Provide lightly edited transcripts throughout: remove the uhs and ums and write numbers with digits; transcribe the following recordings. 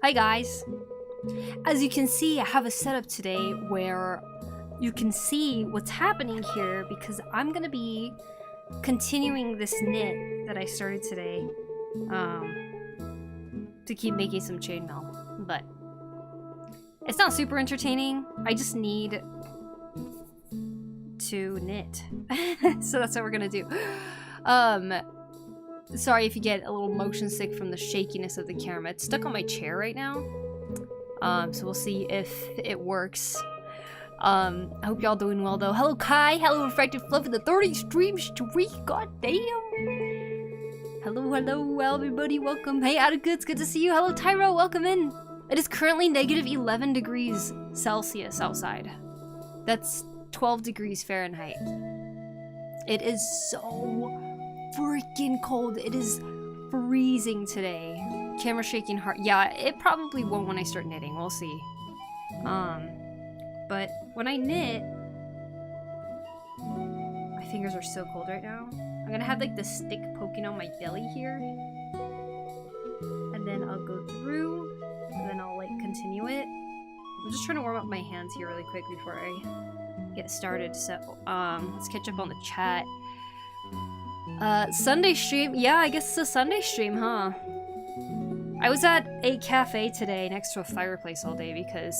Hi guys! As you can see, I have a setup today where you can see what's happening here because I'm gonna be continuing this knit that I started today to keep making some chainmail, but it's not super entertaining. I just need to knit. So that's what we're gonna do. Sorry if you get a little motion sick from the shakiness of the camera. It's stuck on my chair right now. So we'll see if it works. I hope y'all doing well though. Hello Kai, hello Refracted Fluff in the 30 stream streak, god damn. Hello, hello everybody, welcome. Hey Attica, good to see you. Hello Tyro, welcome in. It is currently negative 11 degrees Celsius outside. That's 12 degrees Fahrenheit. It is so freaking cold. It is freezing today. Camera shaking hard. Yeah, it probably won't when I start knitting. We'll see. But when I knit, my fingers are so cold right now. I'm gonna have like the stick poking on my belly here. And then I'll go through, and then I'll like continue it. I'm just trying to warm up my hands here really quick before I get started. So, let's catch up on the chat. Sunday stream? Yeah, I guess it's a Sunday stream, huh? I was at a cafe today next to a fireplace all day because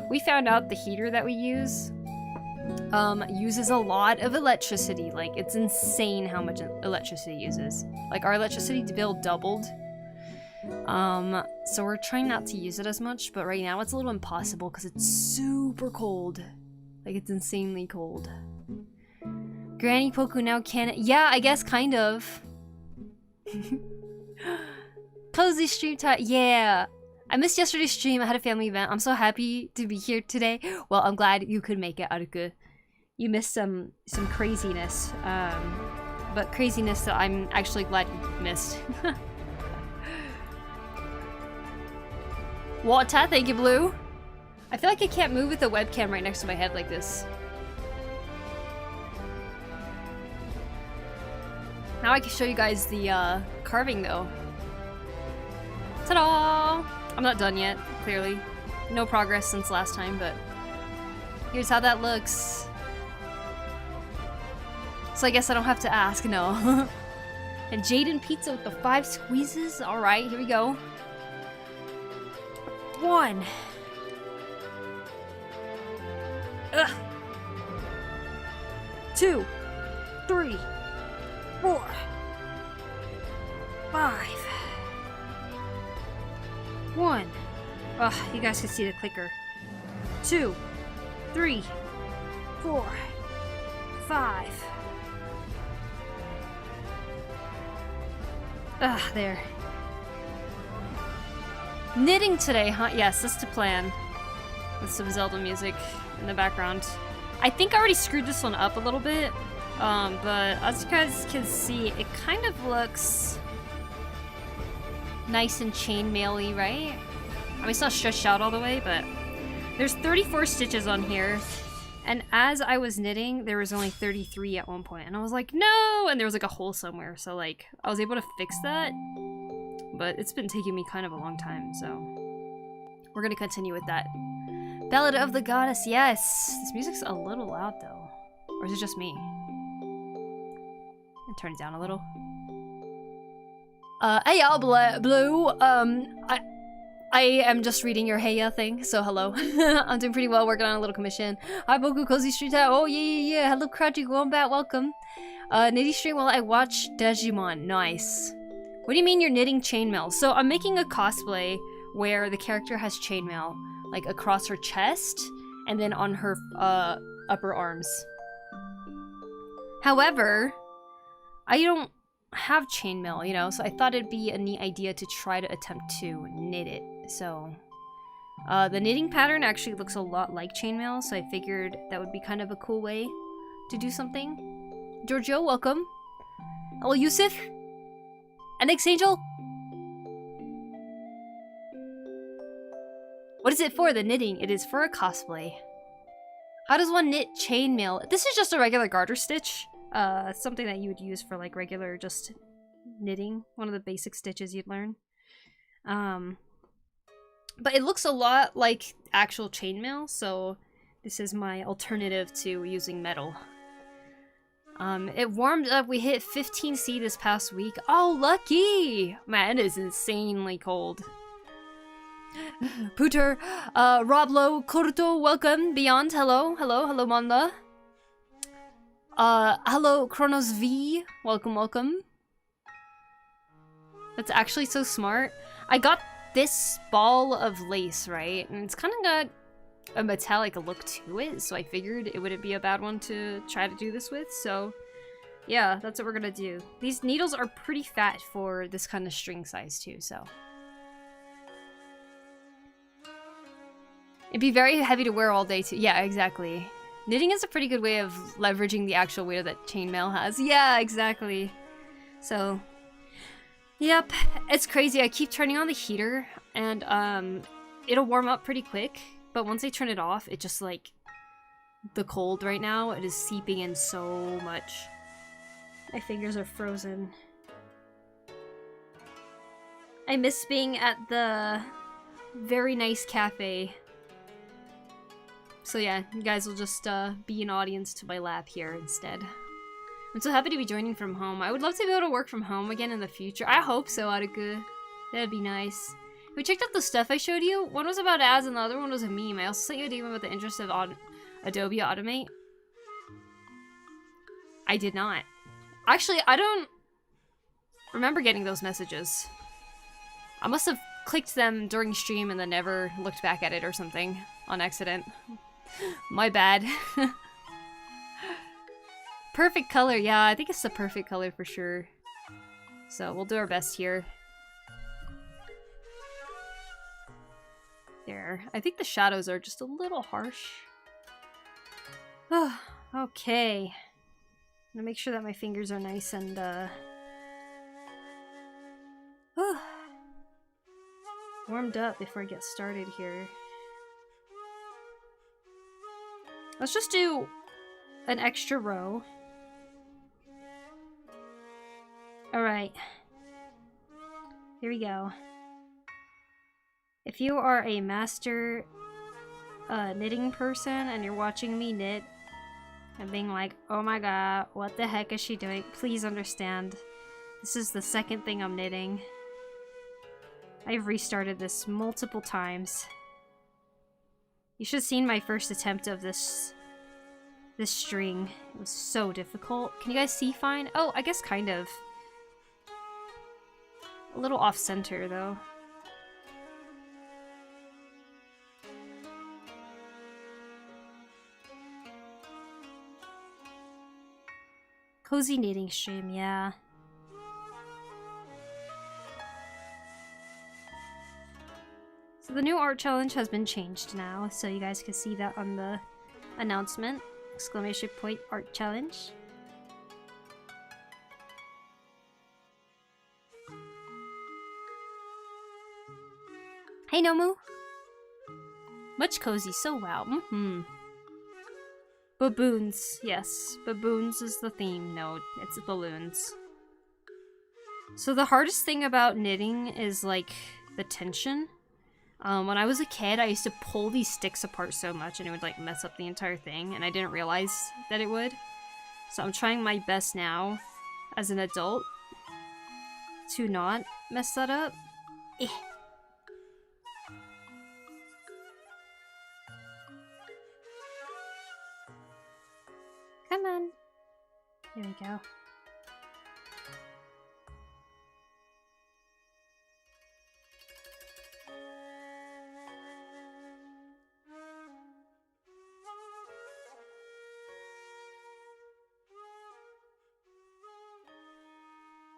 we found out the heater that we use uses a lot of electricity. Like, it's insane how much electricity it uses. Like, our electricity bill doubled. So we're trying not to use it as much, but right now it's a little impossible because it's super cold. Like, it's insanely cold. Granny Poku now can- yeah, I guess kind of. Cozy stream time, yeah. I missed yesterday's stream, I had a family event. I'm so happy to be here today. Well, I'm glad you could make it, Aruku. You missed some craziness. But craziness that I'm actually glad you missed. Water, thank you, Blue. I feel like I can't move with the webcam right next to my head like this. Now I can show you guys the carving though. Ta-da! I'm not done yet, clearly. No progress since last time, but here's how that looks. So I guess I don't have to ask, no. And Jaden Pizza with the 5 squeezes. Alright, here we go. 1. Ugh. 2. 3. 4. 5. 1. Ugh, you guys can see the clicker. 2. 3. 4. 5. Ugh, there. Knitting today, huh? Yes, that's the plan. With some Zelda music in the background. I think I already screwed this one up a little bit. But as you guys can see, it kind of looks nice and chainmail-y, right? I mean, it's not stretched out all the way, but there's 34 stitches on here. And as I was knitting, there was only 33 at one point. And I was like, no! And there was like a hole somewhere. So like, I was able to fix that. But it's been taking me kind of a long time, so we're gonna continue with that. Ballad of the Goddess, yes! This music's a little loud though. Or is it just me? I'll turn it down a little. Hey y'all, Blue. I am just reading your hey ya thing, so hello. I'm doing pretty well, working on a little commission. Hi Poku, Cozy Street Out. Oh yeah. Hello Crouchy Wombat, welcome. Knitty stream while I watch Digimon. Nice. What do you mean you're knitting chainmail? So I'm making a cosplay where the character has chainmail, like across her chest and then on her upper arms. However, I don't have chainmail, you know, so I thought it'd be a neat idea to try to attempt to knit it. So the knitting pattern actually looks a lot like chainmail, so I figured that would be kind of a cool way to do something. Giorgio, welcome. Hello, Yusuf. NX Angel? What is it for, the knitting? It is for a cosplay. How does one knit chainmail? This is just a regular garter stitch. Something that you would use for like regular just knitting. One of the basic stitches you'd learn. But it looks a lot like actual chainmail, so this is my alternative to using metal. It warmed up. We hit 15°C this past week. Oh, lucky! Man, it is insanely cold. Pooter, Roblo, Kurto, welcome. Beyond, hello. Hello, Manda. Hello, Kronos V. Welcome. That's actually so smart. I got this ball of lace, right? And it's kind of got a metallic look to it, so I figured it wouldn't be a bad one to try to do this with, so yeah, that's what we're gonna do. These needles are pretty fat for this kind of string size too, so. It'd be very heavy to wear all day too. Yeah, exactly. Knitting is a pretty good way of leveraging the actual weight that chainmail has. Yeah, exactly. So, yep, it's crazy. I keep turning on the heater and it'll warm up pretty quick. But once I turn it off, it just like, the cold right now, it is seeping in so much. My fingers are frozen. I miss being at the very nice cafe. So yeah, you guys will just be an audience to my lab here instead. I'm so happy to be joining from home. I would love to be able to work from home again in the future. I hope so, Aruku. That'd be nice. We checked out the stuff I showed you. One was about ads and the other one was a meme. I also sent you a DM about the interest of Adobe Automate. I did not. Actually, I don't remember getting those messages. I must have clicked them during stream and then never looked back at it or something on accident. My bad. Perfect color. Yeah, I think it's the perfect color for sure. So we'll do our best here. There. I think the shadows are just a little harsh. Oh, okay. I'm gonna make sure that my fingers are nice and warmed up before I get started here. Let's just do an extra row. Alright. Here we go. If you are a master knitting person and you're watching me knit and being like, oh my god, what the heck is she doing? Please understand. This is the second thing I'm knitting. I've restarted this multiple times. You should have seen my first attempt of this string. It was so difficult. Can you guys see fine? Oh, I guess kind of. A little off-center though. Cozy knitting stream, yeah. So the new art challenge has been changed now, so you guys can see that on the announcement. Exclamation point art challenge. Hey Nomu! Much cozy, so wow. Baboons, yes. Baboons is the theme. No, it's balloons. So the hardest thing about knitting is like the tension. When I was a kid, I used to pull these sticks apart so much and it would like mess up the entire thing, and I didn't realize that it would. So I'm trying my best now, as an adult, to not mess that up. Come on. Here we go.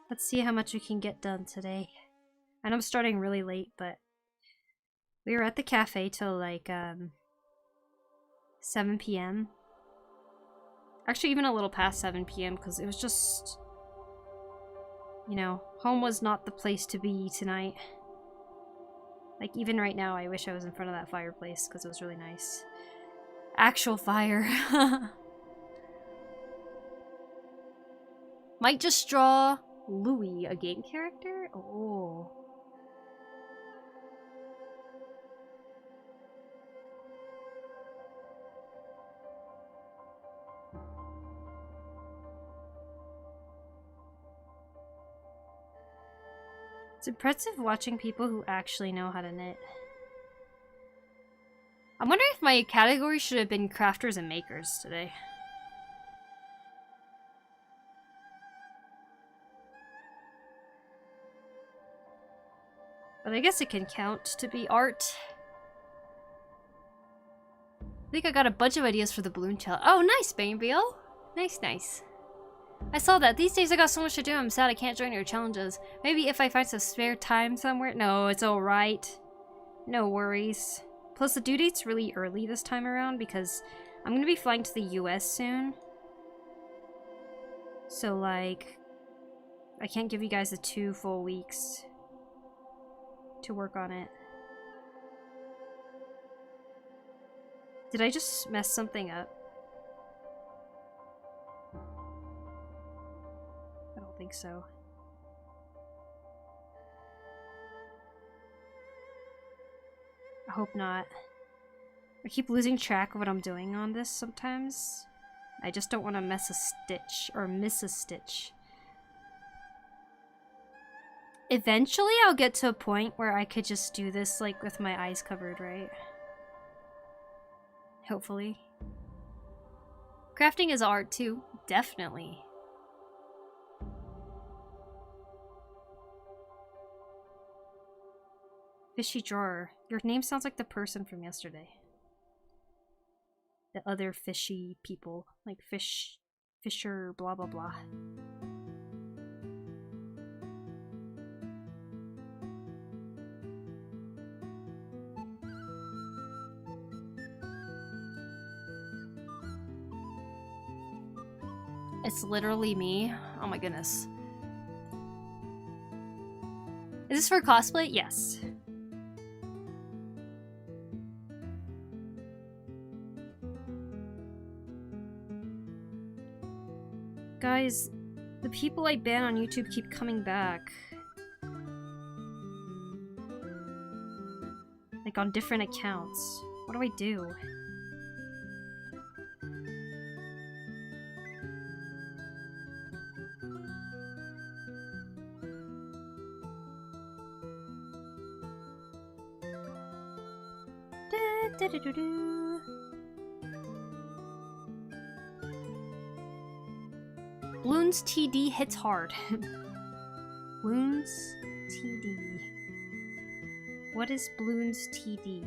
Let's see how much we can get done today. And I'm starting really late, but we were at the cafe till like 7 p.m. Actually, even a little past 7 p.m. because it was just, you know, home was not the place to be tonight. Like, even right now, I wish I was in front of that fireplace because it was really nice. Actual fire. Might just draw Louis, a game character? Oh. It's impressive watching people who actually know how to knit. I'm wondering if my category should have been crafters and makers today. But I guess it can count to be art. I think I got a bunch of ideas for the balloon challenge. Oh, nice, baby. Nice, nice. I saw that. These days I got so much to do, I'm sad I can't join your challenges. Maybe if I find some spare time somewhere? No, it's alright. No worries. Plus the due date's really early this time around because I'm gonna be flying to the US soon. So like, I can't give you guys the 2 full weeks to work on it. Did I just mess something up? I don't think so. I hope not. I keep losing track of what I'm doing on this sometimes. I just don't want to mess a stitch or miss a stitch. Eventually I'll get to a point where I could just do this like with my eyes covered, right? Hopefully. Crafting is art too, definitely. Fishy drawer. Your name sounds like the person from yesterday. The other fishy people. Like fisher, blah blah blah. It's literally me. Oh my goodness. Is this for cosplay? Yes. Guys, the people I ban on YouTube keep coming back. Like on different accounts. What do I do? Bloons TD hits hard. Bloons TD. What is Bloons TD?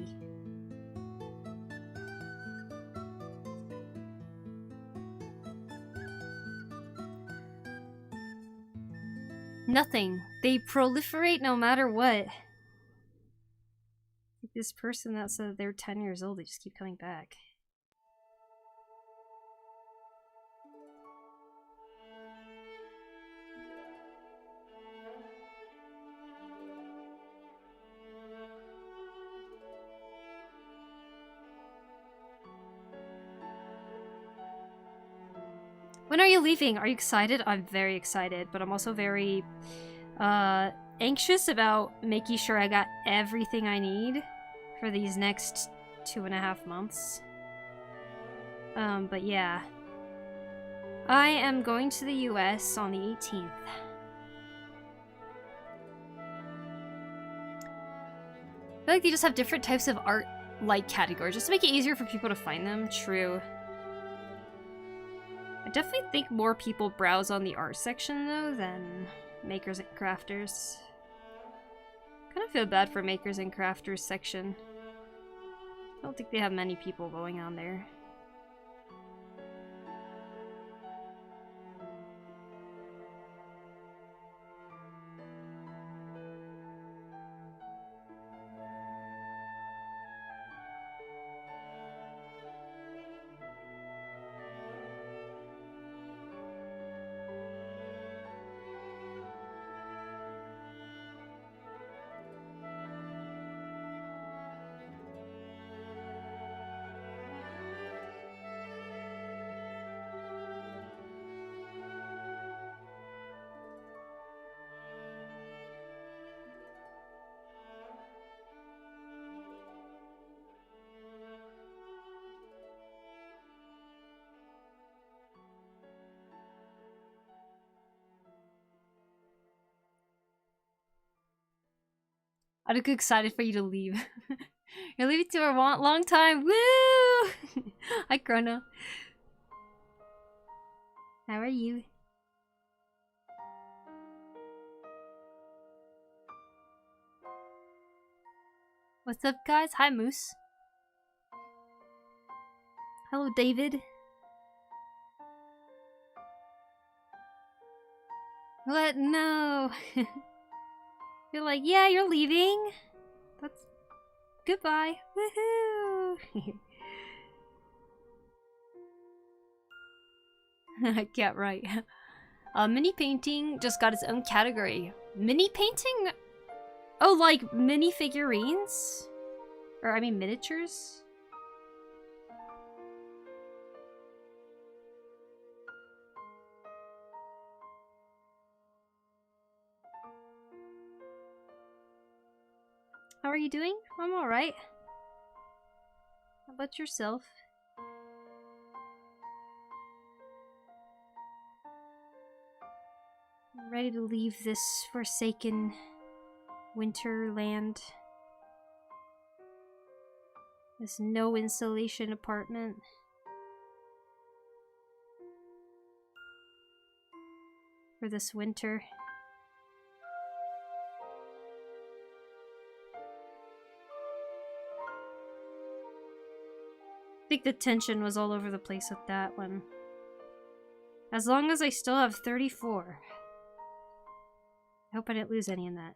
Nothing. They proliferate no matter what. This person that said they're 10 years old, they just keep coming back. When are you leaving? Are you excited? I'm very excited, but I'm also very anxious about making sure I got everything I need for these next 2.5 months. But yeah. I am going to the US on the 18th. I feel like they just have different types of art-like categories, just to make it easier for people to find them. True. I definitely think more people browse on the art section, though, than makers and crafters. Kind of feel bad for makers and crafters section. I don't think they have many people going on there. I'm excited for you to leave. You're leaving to a long time. Woo! Hi, Chrono. How are you? What's up, guys? Hi, Moose. Hello, David. What? No. You're like, yeah, you're leaving. That's goodbye. Woohoo! Yeah, right. Mini painting just got its own category. Mini painting? Oh, like mini figurines? Or I mean miniatures? How are you doing? I'm alright. How about yourself? I'm ready to leave this forsaken winterland. This no insulation apartment. For this winter. I think the tension was all over the place with that one. As long as I still have 34. I hope I didn't lose any in that.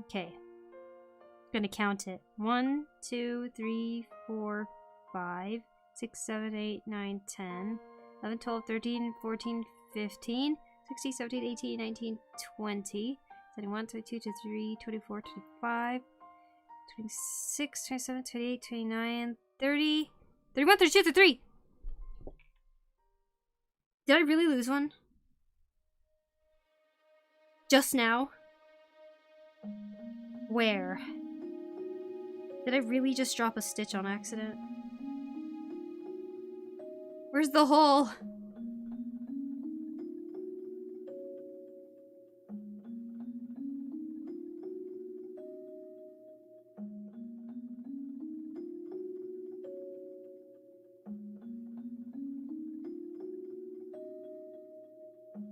Okay. I'm gonna count it. 1, 2, 3, 4, 5, 6, 7, 8, 9, 10, 11, 12, 13, 14, 15, 16, 17, 18, 19, 20, 21, 22, 23, 24, 25, 26, 27, 28, 29, 30, 31, 32, 33! Did I really lose one? Just now? Where? Did I really just drop a stitch on accident? Where's the hole?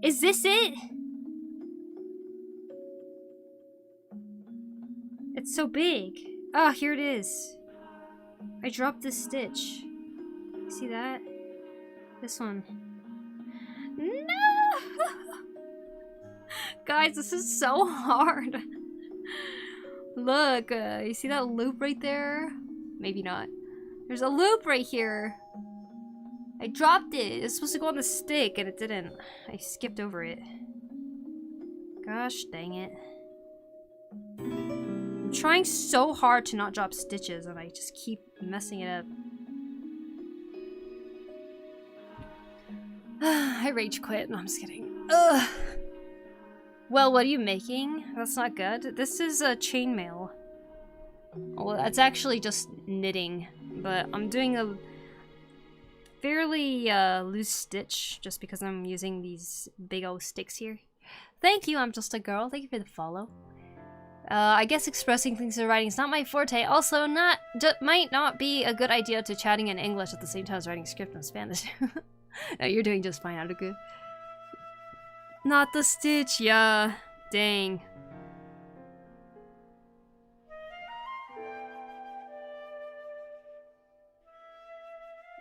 Is this it? It's so big. Oh, here it is. I dropped this stitch. See that? This one. No! Guys, this is so hard. Look, you see that loop right there? Maybe not. There's a loop right here. I dropped it. It's supposed to go on the stick and it didn't. I skipped over it. Gosh dang it. I'm trying so hard to not drop stitches and I just keep messing it up. I rage quit. No, I'm just kidding. Ugh. Well, what are you making? That's not good. This is a chainmail. Well, it's actually just knitting, but I'm doing a fairly loose stitch just because I'm using these big old sticks here. Thank you, I'm just a girl. Thank you for the follow. I guess expressing things in writing is not my forte. Also, might not be a good idea to chatting in English at the same time as writing script in Spanish. No, you're doing just fine, Haruku. Not the stitch, yeah. Dang.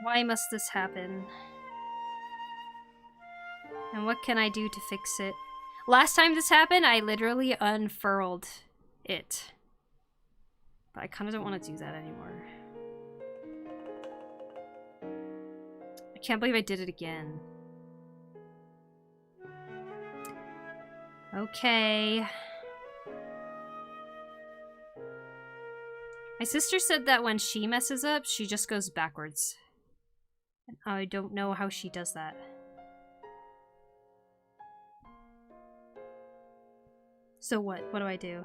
Why must this happen? And what can I do to fix it? Last time this happened, I literally unfurled it. But I kind of don't want to do that anymore. I can't believe I did it again. Okay. My sister said that when she messes up, she just goes backwards. I don't know how she does that. So what? What do I do?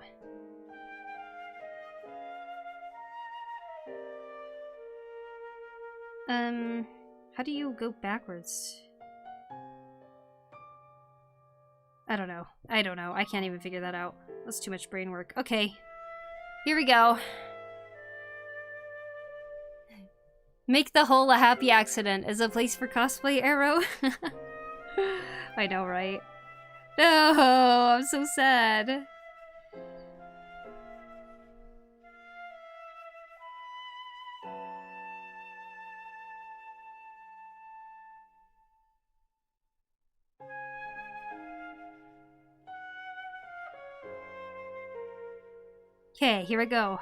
How do you go backwards? I don't know. I don't know. I can't even figure that out. That's too much brain work. Okay. Here we go. Make the hole a happy accident as a place for cosplay arrow. I know, right? No, I'm so sad. Okay, here we go.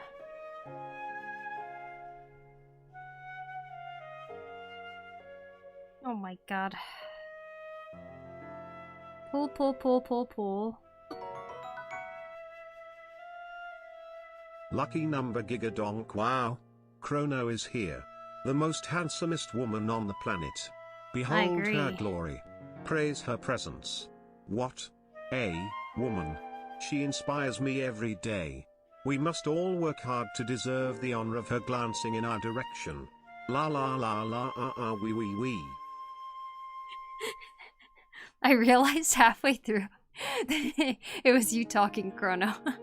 Oh my god. Pull, pull, pull, pull, pull. Lucky number Gigadonk. Wow. Chrono is here. The most handsomest woman on the planet. Behold her glory. Praise her presence. What a woman. She inspires me every day. We must all work hard to deserve the honor of her glancing in our direction. La la la la wee wee wee. I realized halfway through it was you talking, Chrono. I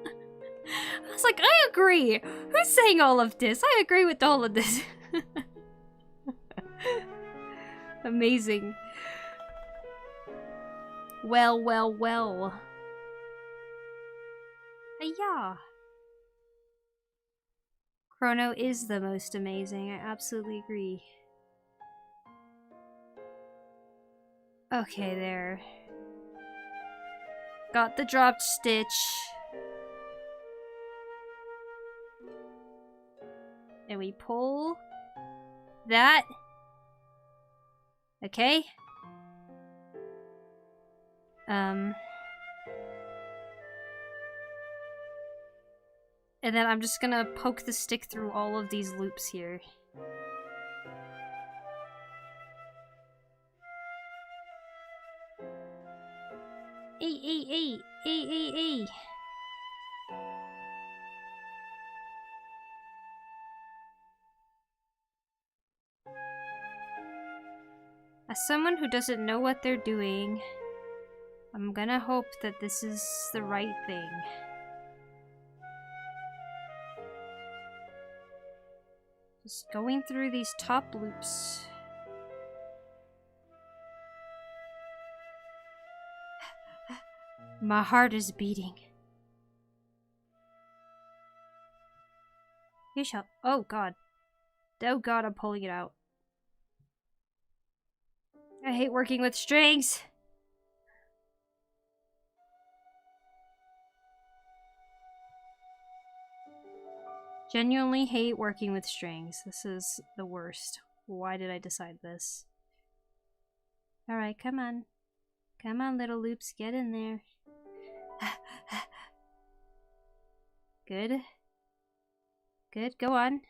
was like, I agree. Who's saying all of this? I agree with all of this. Amazing. Well, well, well. Yeah. Chrono is the most amazing. I absolutely agree. Okay, there. Got the dropped stitch. And we pull that. Okay. And then I'm just gonna poke the stick through all of these loops here. Hey. As someone who doesn't know what they're doing, I'm gonna hope that this is the right thing. Just going through these top loops. My heart is beating. You shall. Oh god. Oh god, I'm pulling it out. I hate working with strings. Genuinely hate working with strings. This is the worst. Why did I decide this? Alright, come on. Come on, little loops, get in there. Good. Good, go on.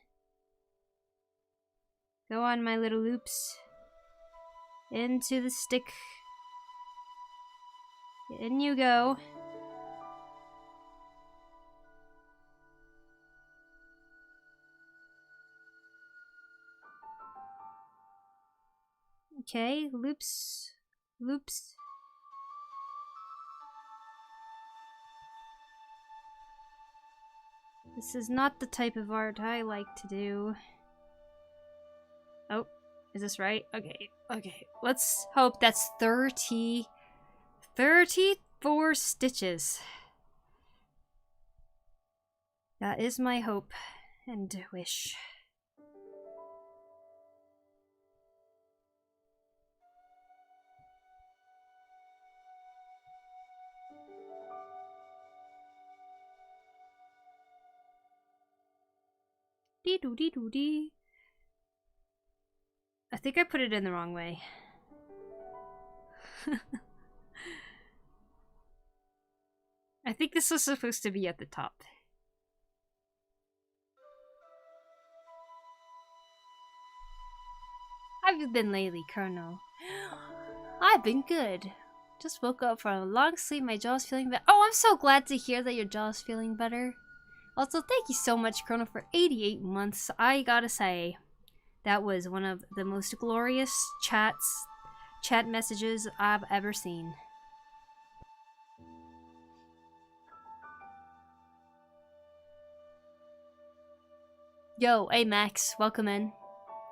Go on, my little loops. Into the stick. In you go. Okay, loops. Loops. This is not the type of art I like to do. Oh, is this right? Okay. Let's hope that's 34 stitches. That is my hope and wish. Dee-doo-dee-doo-dee. I think I put it in the wrong way. I think this was supposed to be at the top. How have you been lately, Colonel? I've been good. Just woke up from a long sleep, my jaw's feeling better. Oh, I'm so glad to hear that your jaw's feeling better. Also, thank you so much, Colonel, for 88 months. I gotta say, that was one of the most glorious chat messages I've ever seen. Yo, hey Max, welcome in.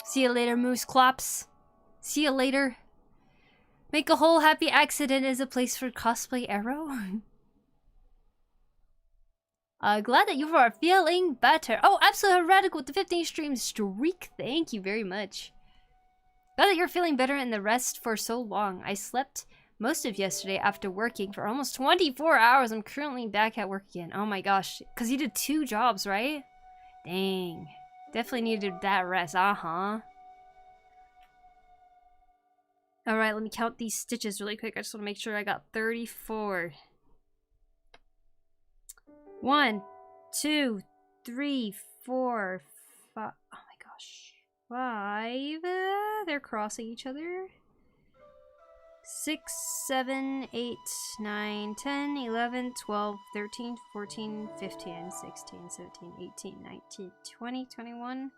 See you later, Moose Clops. See you later. Make a whole happy accident is a place for cosplay arrow. Glad that you are feeling better. Oh, absolutely radical with the 15 stream streak. Thank you very much. Glad that you're feeling better and the rest for so long. I slept most of yesterday after working for almost 24 hours. I'm currently back at work again. Oh my gosh. Because you did 2 jobs, right? Dang. Definitely needed that rest. Uh-huh. Alright, let me count these stitches really quick. I just want to make sure I got 34. 1, 2, 3, 4, 5. Oh my gosh. 5. They're crossing each other. 6, 7, 8, 9, 10, 11, 12, 13, 14, 15, 16, 17, 18, 19, 20, 21,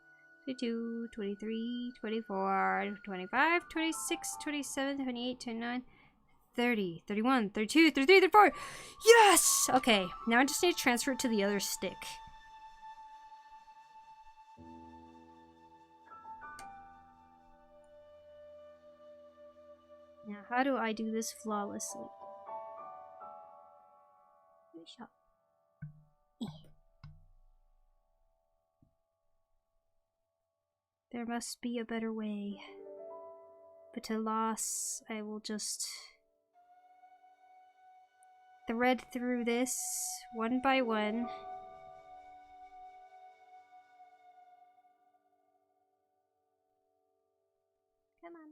22, 23, 24, 25, 26, 27, 28, 29, 30, 31, 32, 33, 34. Yes! Okay, now I just need to transfer it to the other stick. Now, how do I do this flawlessly? There must be a better way. But to loss, I will just thread through this one by one. Come on.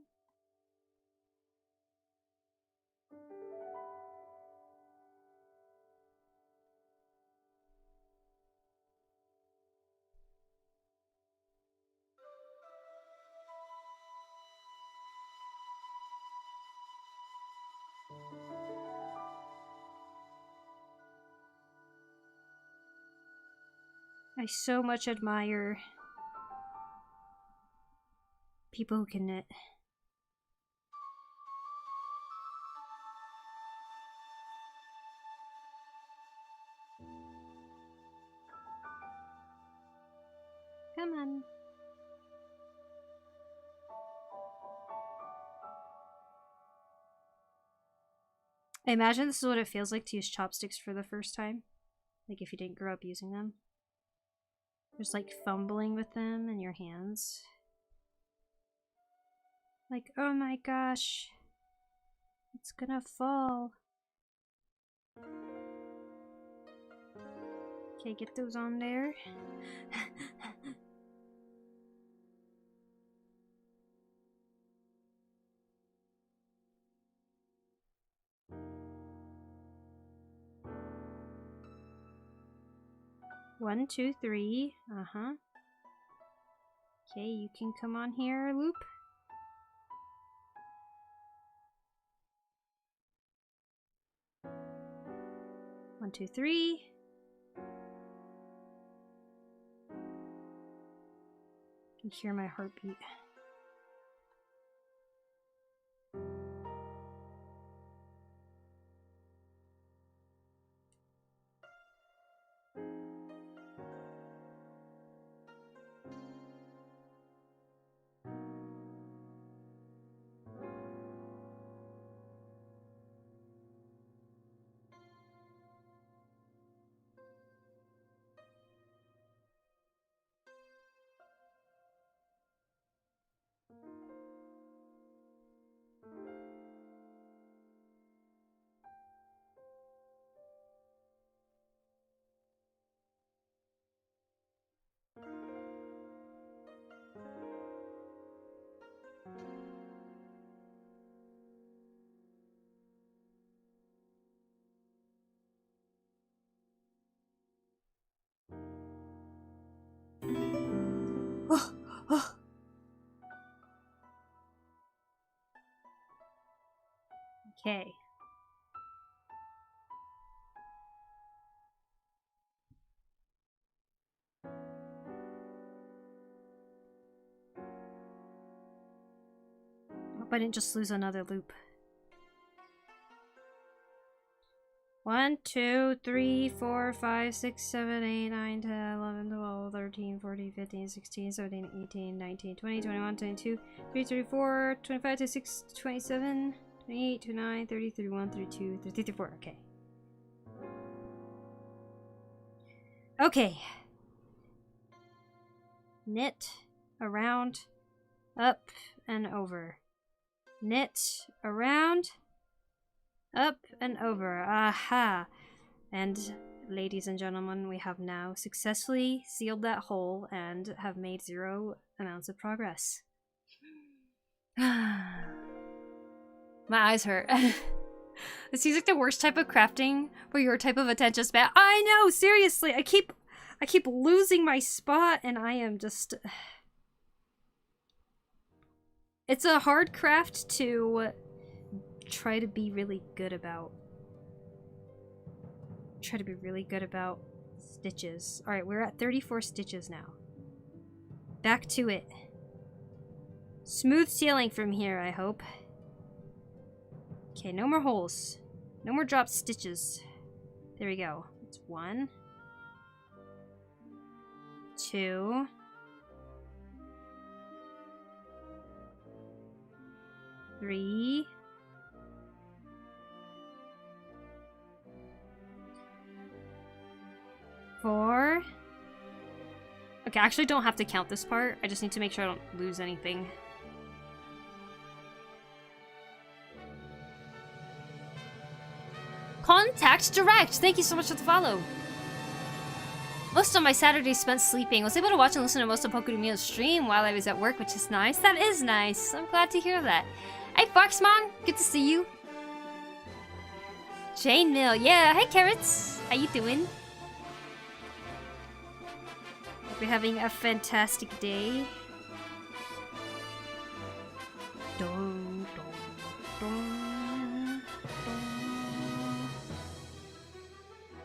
I so much admire people who can knit. Come on. I imagine this is what it feels like to use chopsticks for the first time. Like if you didn't grow up using them. Just like fumbling with them in your hands. Like, oh my gosh. It's gonna fall. Okay, get those on there. One, two, three. Uh-huh. Okay, you can come on here, loop. One, two, three. You can hear my heartbeat. Okay. Hope I didn't just lose another loop. 1, 2, 3, 4, 5, 6, 7, 8, 9, 10, 11, 12, 13, 14, 15, 16, 17, 18, 19, 20, 21, 22, 23, 24, 25, 26, 27, 28, 29, 30, 31, 32, 33, 34. Okay. Okay. Knit around, up, and over. Knit around, up, and over. Aha! And ladies and gentlemen, we have now successfully sealed that hole and have made 0 amounts of progress. My eyes hurt. This seems like the worst type of crafting for your type of attention span. I know, seriously. I keep losing my spot and I am just... It's a hard craft to try to be really good about. Stitches. Alright, we're at 34 stitches now. Back to it. Smooth sailing from here, I hope. Okay, no more holes. No more dropped stitches. There we go. It's 1, 2, 3, 4. Okay, I actually don't have to count this part. I just need to make sure I don't lose anything. Contact Direct! Thank you so much for the follow. Most of my Saturday spent sleeping. I was able to watch and listen to most of PokuriMio's stream while I was at work, which is nice. That is nice. I'm glad to hear that. Hey, Foxmon! Good to see you. Chainmail. Yeah, hey, Carrots. How you doing? Hope you're having a fantastic day. Dun, dun, dun, dun.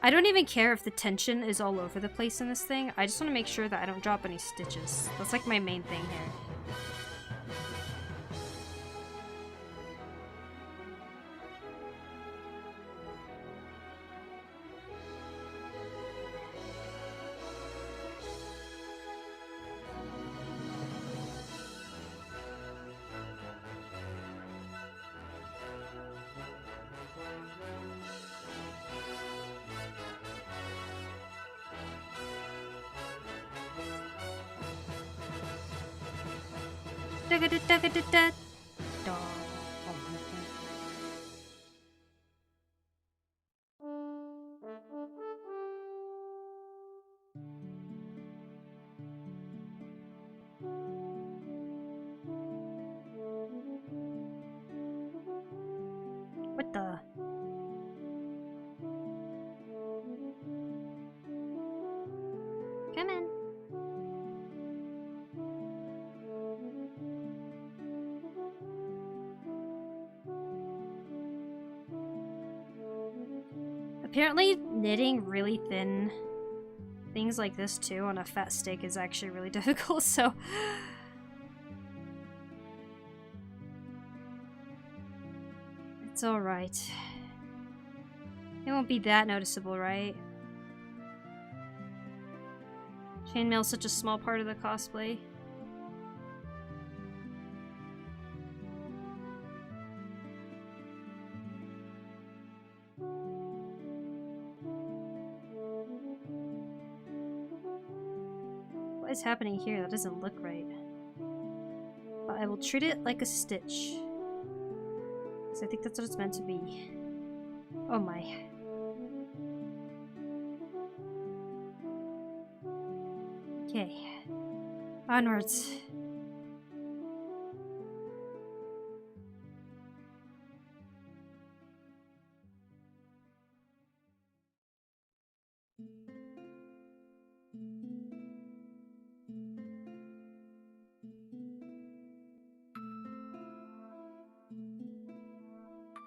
I don't even care if the tension is all over the place in this thing. I just want to make sure that I don't drop any stitches. That's like my main thing here. What the? Come in. Apparently knitting really thin things like this too on a fat stick is actually really difficult, so... It's alright. It won't be that noticeable, right? Chainmail's such a small part of the cosplay. What is happening here? That doesn't look right. But I will treat it like a stitch. Because I think that's what it's meant to be. Oh my. Okay. Onwards.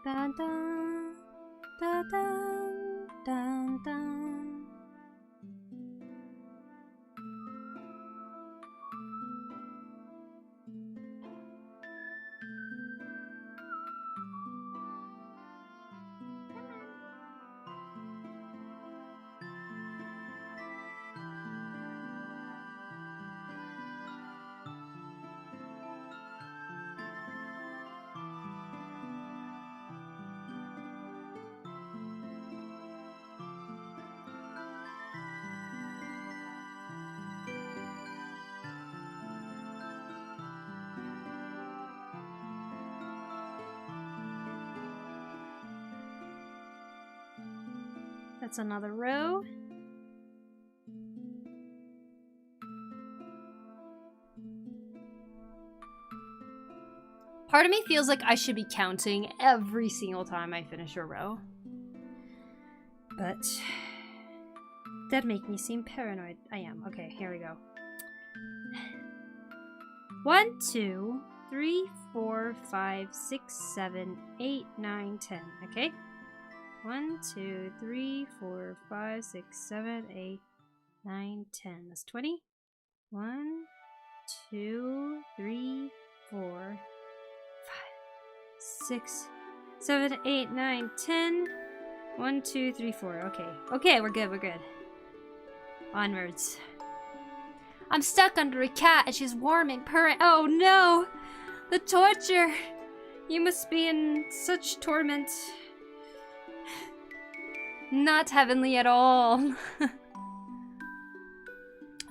Dun dun dun dun dun dun. That's another row. Part of me feels like I should be counting every single time I finish a row. But that make me seem paranoid. I am. Okay, here we go. 1, 2, 3, 4, 5, 6, 7, 8, 9, 10. Okay? 1, 2, 3, 4, 5, 6, 7, 8, 9, 10. That's 20. 1, 2, 3, 4, 5, 6, 7, 8, 9, 10. 1, 2, 3, 4. Okay. Okay, we're good, we're good. Onwards. I'm stuck under a cat and she's warm and purring. Oh no! The torture! You must be in such torment. Not heavenly at all.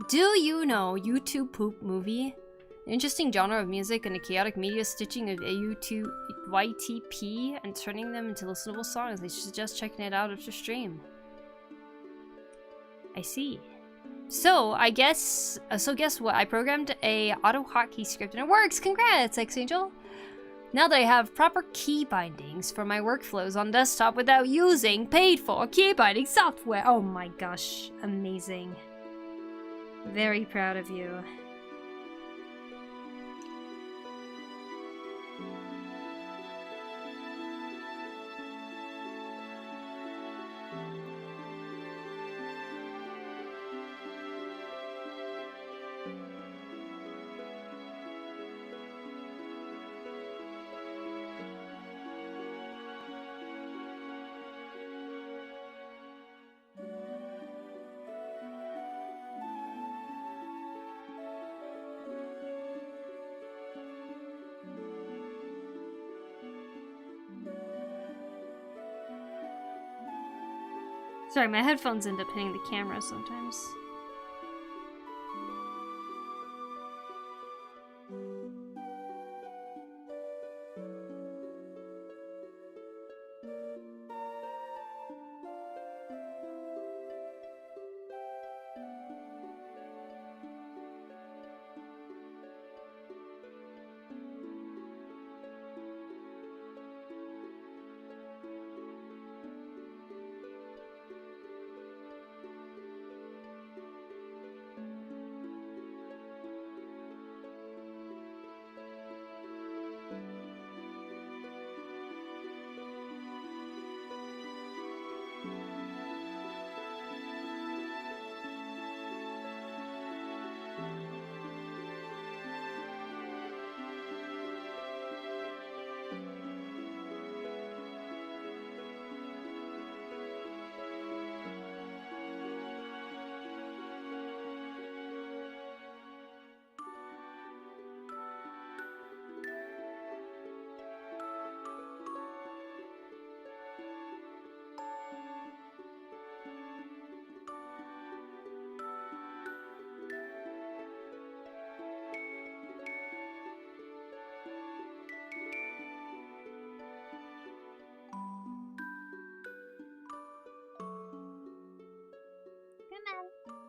Do you know YouTube Poop Movie? An interesting genre of music and a chaotic media stitching of a YouTube YTP and turning them into listenable songs. I suggest checking it out after stream. I see. So, I guess... guess what? I programmed a auto-hotkey script and it works! Congrats, X-Angel! Now that I have proper key bindings for my workflows on desktop without using paid-for key binding software. Oh my gosh, amazing. Very proud of you. Sorry, my headphones end up hitting the camera sometimes.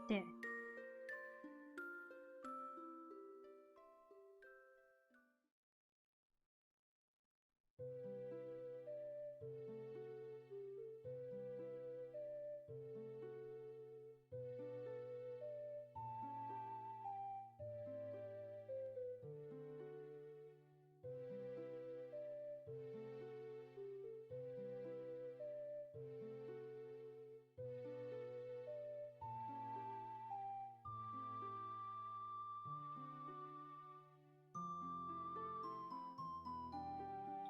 There.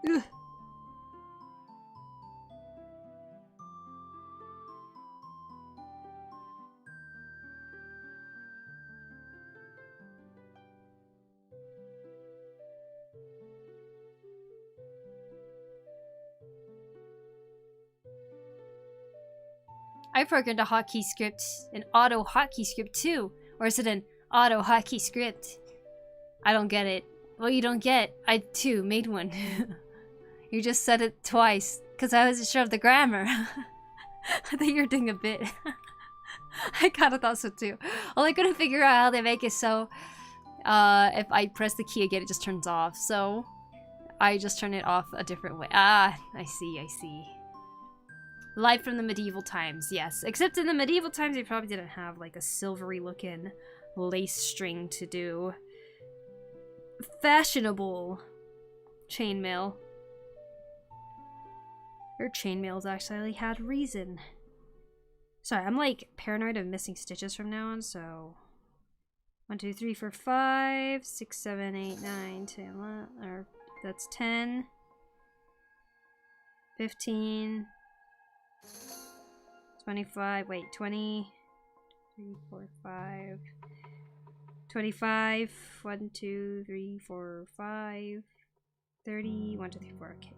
Ugh. I programmed a hotkey script, an auto hotkey script too. Or is it an auto hotkey script? I don't get it. Well, you don't get. I too made one. You just said it twice, because I wasn't sure of the grammar. I think you're doing a bit. I kind of thought so too. All I couldn't figure out how they make it so if I press the key again, it just turns off. So I just turn it off a different way. Ah, I see, I see. Live from the medieval times, yes. Except in the medieval times, they probably didn't have like a silvery looking lace string to do fashionable chainmail. Her chainmails actually had reason. Sorry, I'm like paranoid of missing stitches from now on, so 1, 2, 3, 4, 5, 6, 7, 8, 9, 10, 11, or that's 10, 15, 25, wait, 20, 3, 4, 5, 25, 1, 2, 3, 4, 5, 30, 1, 2, 3, 4, okay.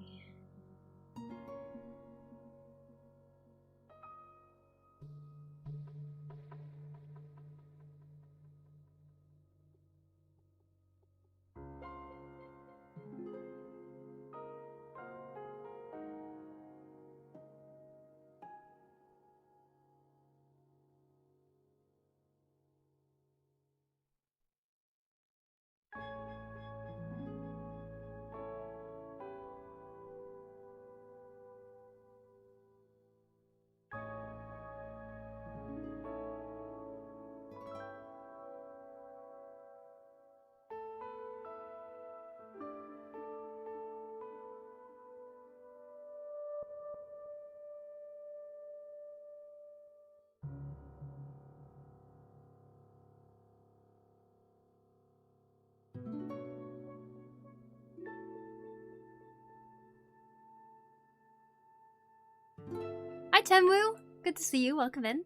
Hi Tenwu! Good to see you, welcome in.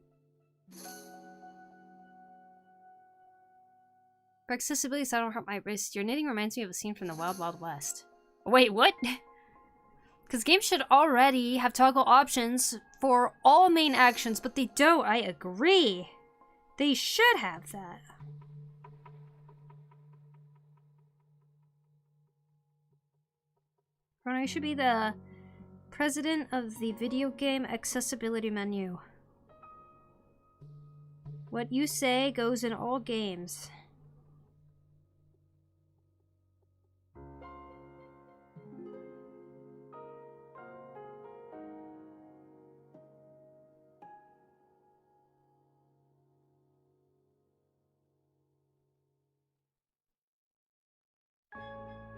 For accessibility so I don't hurt my wrist, your knitting reminds me of a scene from the Wild Wild West. Wait, what? Because games should already have toggle options for all main actions, but they don't, I agree. They should have that. Chrono, you should be the president of the video game accessibility menu. What you say goes in all games.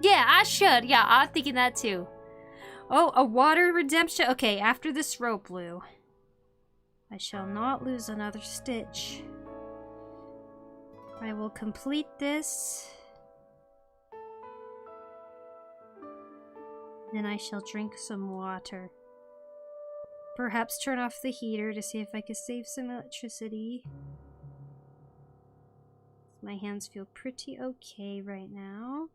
Yeah, I should. Yeah, I'm thinking that too. Oh, a water redemption. Okay, after this rope, Blue, I shall not lose another stitch. I will complete this. Then I shall drink some water. Perhaps turn off the heater to see if I can save some electricity. My hands feel pretty okay right now.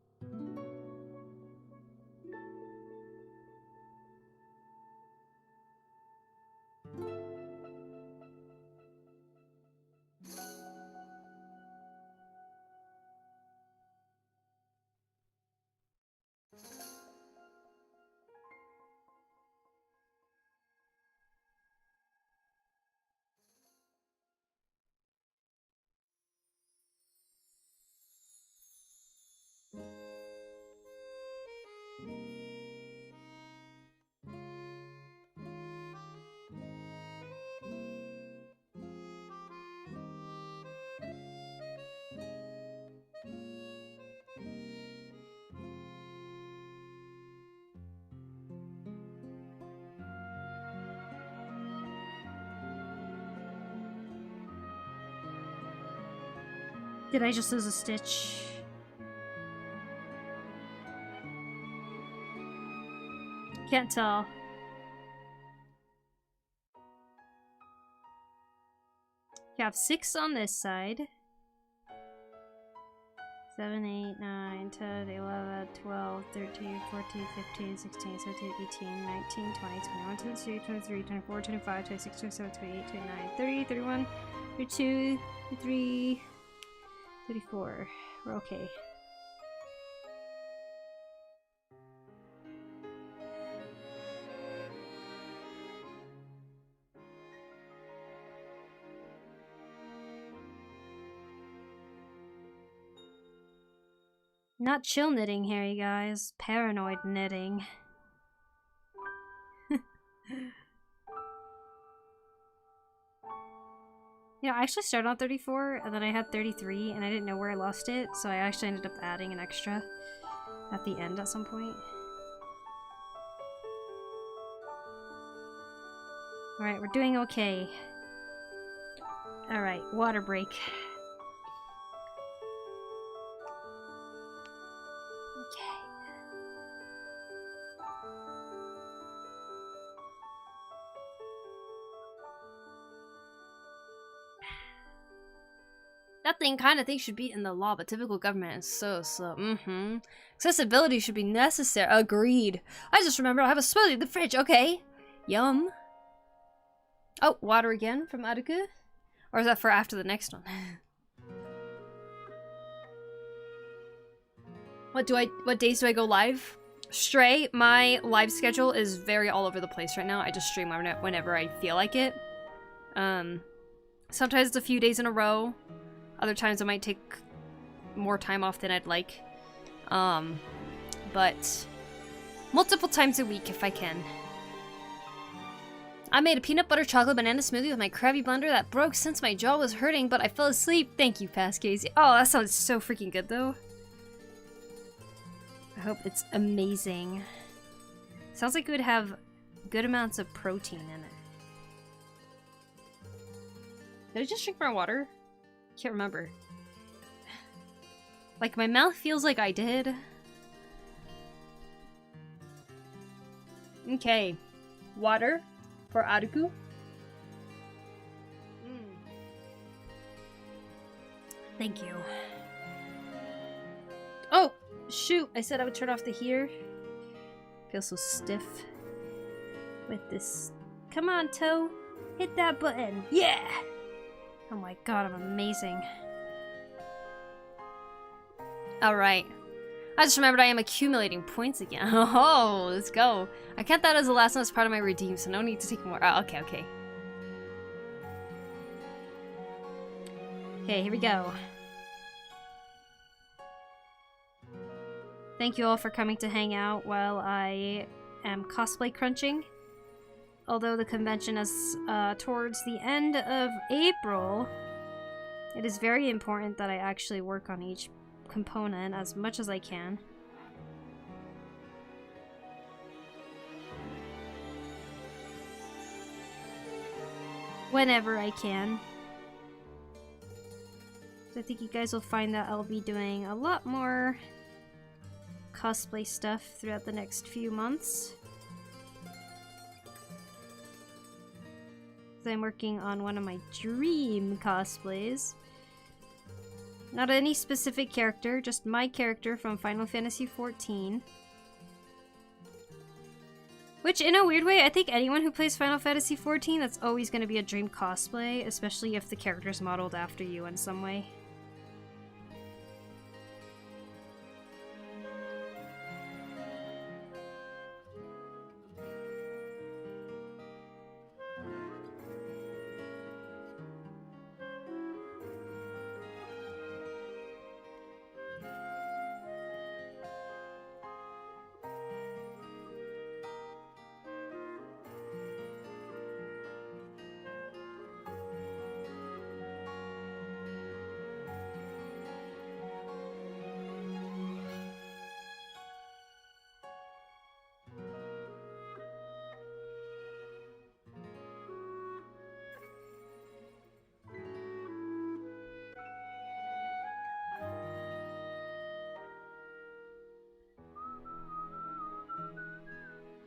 Did I just lose a stitch? Can't tell. You have 6 on this side. 7, 8, 9, 10, 11, 12, 13, 14, 15, 16, 17, 18, 19, 20, 21, 22, 23, 24, 25, 26, 27, 28, 29, 30, 31, 32, 33, 34. We're okay. Not chill knitting here, you guys. Paranoid knitting. You know, I actually started on 34, and then I had 33, and I didn't know where I lost it, so I actually ended up adding an extra at the end at some point. Alright, we're doing okay. Alright, water break. Okay. That kind of thing should be in the law, but typical government is so slow. Accessibility should be necessary. Agreed. I just remembered I have a smoothie in the fridge. Okay. Yum. Oh, water again from Aruku? Or is that for after the next one? What days do I go live? Stray, my live schedule is very all over the place right now. I just stream whenever I feel like it. Sometimes it's a few days in a row. Other times I might take more time off than I'd like. But multiple times a week if I can. I made a peanut butter chocolate banana smoothie with my Krabby blender that broke since my jaw was hurting, but I fell asleep. Thank you, Fast Casey. Oh, that sounds so freaking good, though. I hope it's amazing. Sounds like it would have good amounts of protein in it. Did I just drink more water? Can't remember. Like, my mouth feels like I did. Okay. Water for Aruku. Thank you. Oh! Shoot! I said I would turn off the heater. Feel so stiff with this. Come on, Toe. Hit that button. Yeah! Oh my god, I'm amazing. Alright. I just remembered I am accumulating points again. Oh, let's go. I count that as the last one as part of my redeem, so no need to take more. Oh, okay, okay. Okay, here we go. Thank you all for coming to hang out while I am cosplay crunching. Although the convention is towards the end of April, it is very important that I actually work on each component as much as I can. Whenever I can. So I think you guys will find that I'll be doing a lot more cosplay stuff throughout the next few months. I'm working on one of my dream cosplays. Not any specific character, just my character from Final Fantasy XIV. Which, in a weird way, I think anyone who plays Final Fantasy XIV, that's always going to be a dream cosplay, especially if the character's modeled after you in some way.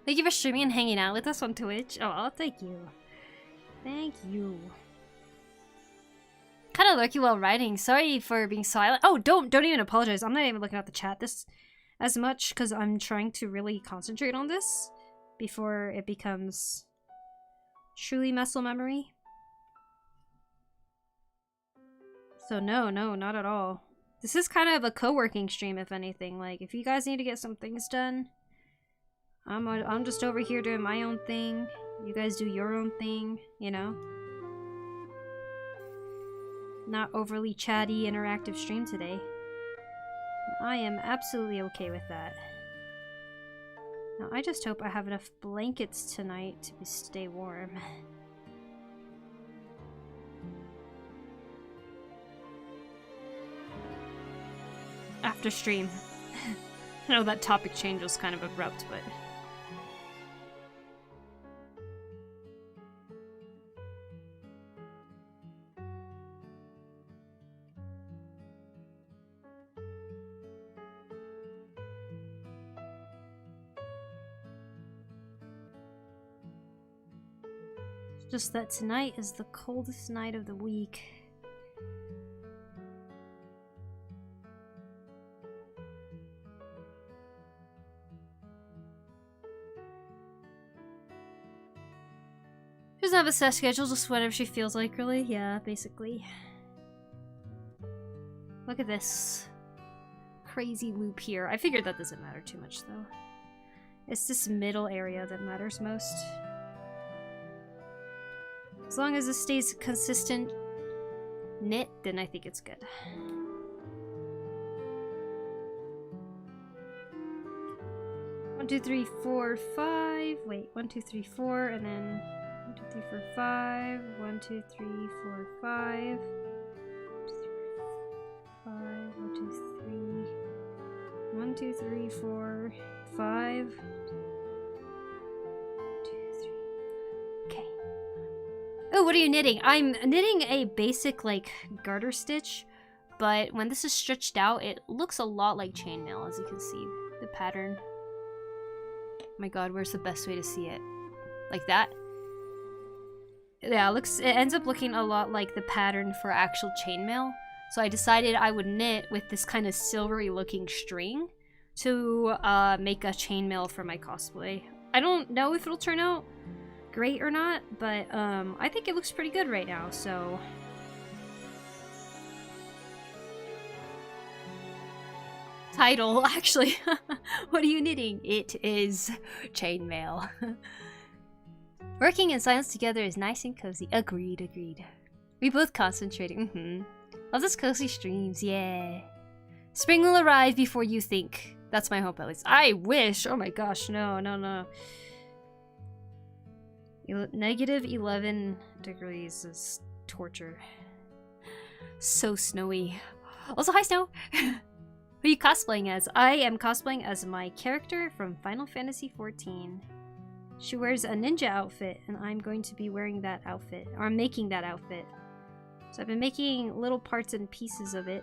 Thank you for streaming and hanging out with us on Twitch. Oh, thank you. Thank you. Kind of lurky while writing. Sorry for being silent. Oh, don't even apologize. I'm not even looking at the chat this as much because I'm trying to really concentrate on this before it becomes truly muscle memory. So no, not at all. This is kind of a co-working stream, if anything. Like, if you guys need to get some things done, I'm just over here doing my own thing. You guys do your own thing, you know? Not overly chatty, interactive stream today. I am absolutely okay with that. Now, I just hope I have enough blankets tonight to stay warm. After stream. I know that topic change was kind of abrupt, but... Just that tonight is the coldest night of the week. She doesn't have a set schedule, just whatever she feels like, really. Yeah, basically. Look at this crazy loop here. I figured that doesn't matter too much, though. It's this middle area that matters most. As long as it stays consistent knit, then I think it's good. One, two, three, four, five. Wait, 1, 2, 3, 4, and then 1, 2, 3, 4, 5. 1, 2, 3, 4, 5. 1, 2, 3. 1, 2, 3, 4, 5. Oh, what are you knitting? I'm knitting a basic, like, garter stitch, but when this is stretched out, it looks a lot like chainmail, as you can see. The pattern. Oh my god, where's the best way to see it? Like that? Yeah, it ends up looking a lot like the pattern for actual chainmail. So I decided I would knit with this kind of silvery looking string to make a chainmail for my cosplay. I don't know if it'll turn out great or not, but I think it looks pretty good right now, so... Title, actually. What are you knitting? It is chainmail. Working in silence together is nice and cozy. Agreed, agreed. We both concentrating. Love this cozy streams, yeah. Spring will arrive before you think. That's my hope, at least. I wish! Oh my gosh, no, no, no. Negative 11 degrees is torture. So snowy. Also, hi Snow! Who are you cosplaying as? I am cosplaying as my character from Final Fantasy XIV. She wears a ninja outfit, and I'm going to be wearing that outfit. Or I'm making that outfit. So I've been making little parts and pieces of it.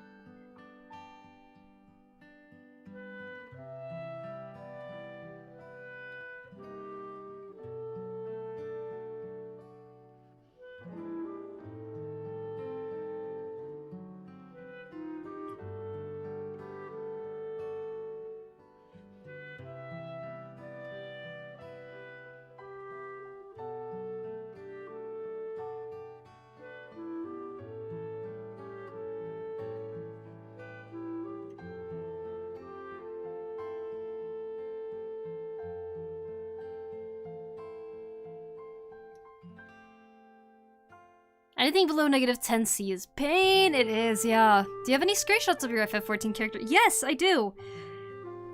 Anything below negative 10C is pain. It is, yeah. Do you have any screenshots of your FF14 character? Yes, I do.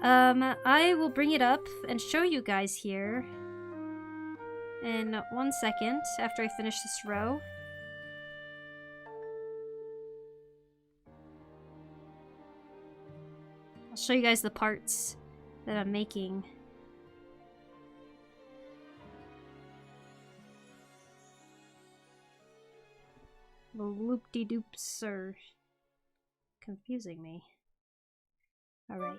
I will bring it up and show you guys here in 1 second after I finish this row. I'll show you guys the parts that I'm making. The loop-de-doops are confusing me. Alright.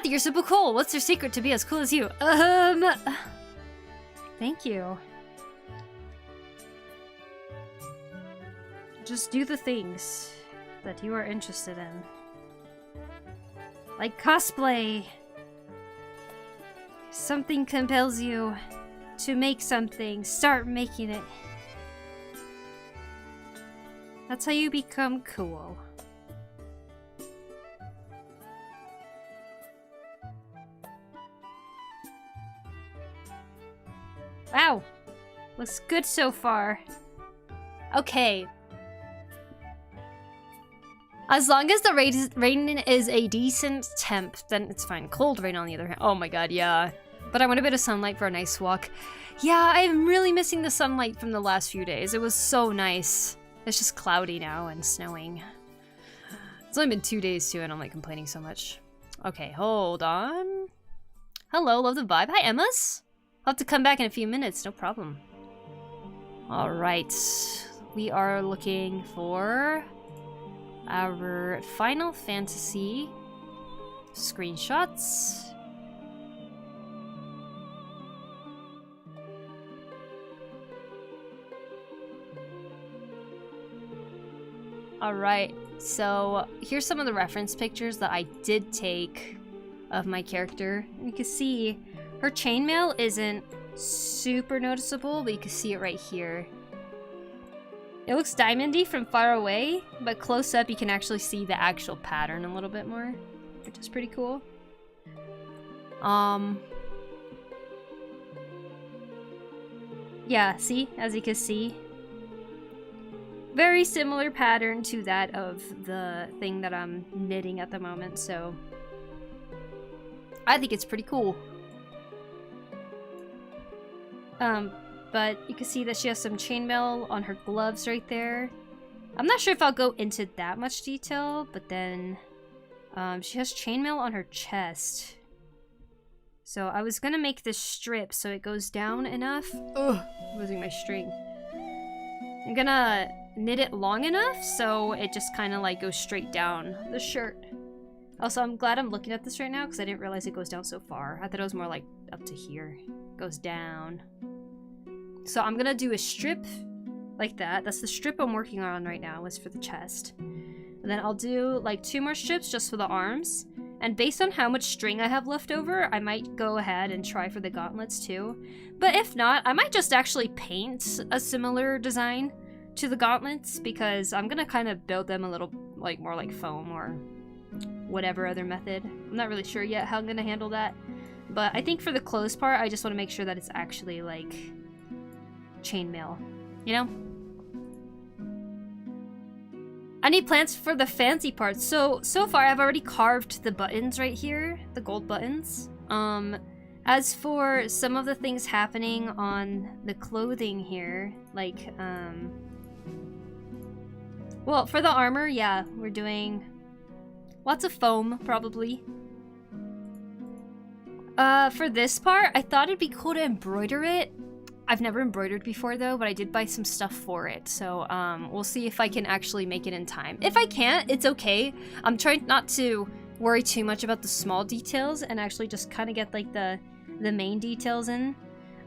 I think you're super cool. What's your secret to be as cool as you? Thank you. Just do the things that you are interested in. Like cosplay. Something compels you to make something. Start making it. That's how you become cool. Wow. Looks good so far. Okay. As long as the rain is a decent temp, then it's fine. Cold rain on the other hand. Oh my god, yeah. But I want a bit of sunlight for a nice walk. Yeah, I'm really missing the sunlight from the last few days. It was so nice. It's just cloudy now and snowing. It's only been 2 days too and I'm like complaining so much. Okay, hold on. Hello, love the vibe. Hi, Emma's. I'll have to come back in a few minutes, no problem. Alright. We are looking for our Final Fantasy screenshots. Alright, so here's some of the reference pictures that I did take of my character. You can see her chainmail isn't super noticeable, but you can see it right here. It looks diamondy from far away, but close up you can actually see the actual pattern a little bit more, which is pretty cool. Yeah, see? As you can see. Very similar pattern to that of the thing that I'm knitting at the moment, so I think it's pretty cool. But you can see that she has some chainmail on her gloves right there. I'm not sure if I'll go into that much detail, but then she has chainmail on her chest. So I was gonna make this strip so it goes down enough. Ugh, losing my string. I'm gonna knit it long enough so it just kind of like goes straight down the shirt. Also, I'm glad I'm looking at this right now because I didn't realize it goes down so far. I thought it was more like up to here. It goes down. So I'm gonna do a strip like that. That's the strip I'm working on right now, is for the chest. And then I'll do like 2 more strips just for the arms. And based on how much string I have left over, I might go ahead and try for the gauntlets too. But if not, I might just actually paint a similar design to the gauntlets, because I'm gonna kind of build them a little like more like foam or whatever other method. I'm not really sure yet how I'm gonna handle that. But I think for the clothes part, I just want to make sure that it's actually like chainmail, you know? I need plans for the fancy parts. So far I've already carved the buttons right here, the gold buttons. As for some of the things happening on the clothing here, like, well, for the armor, yeah, we're doing lots of foam, probably. For this part, I thought it'd be cool to embroider it. I've never embroidered before though, but I did buy some stuff for it, so we'll see if I can actually make it in time. If I can't, it's okay. I'm trying not to worry too much about the small details and actually just kind of get like the main details in.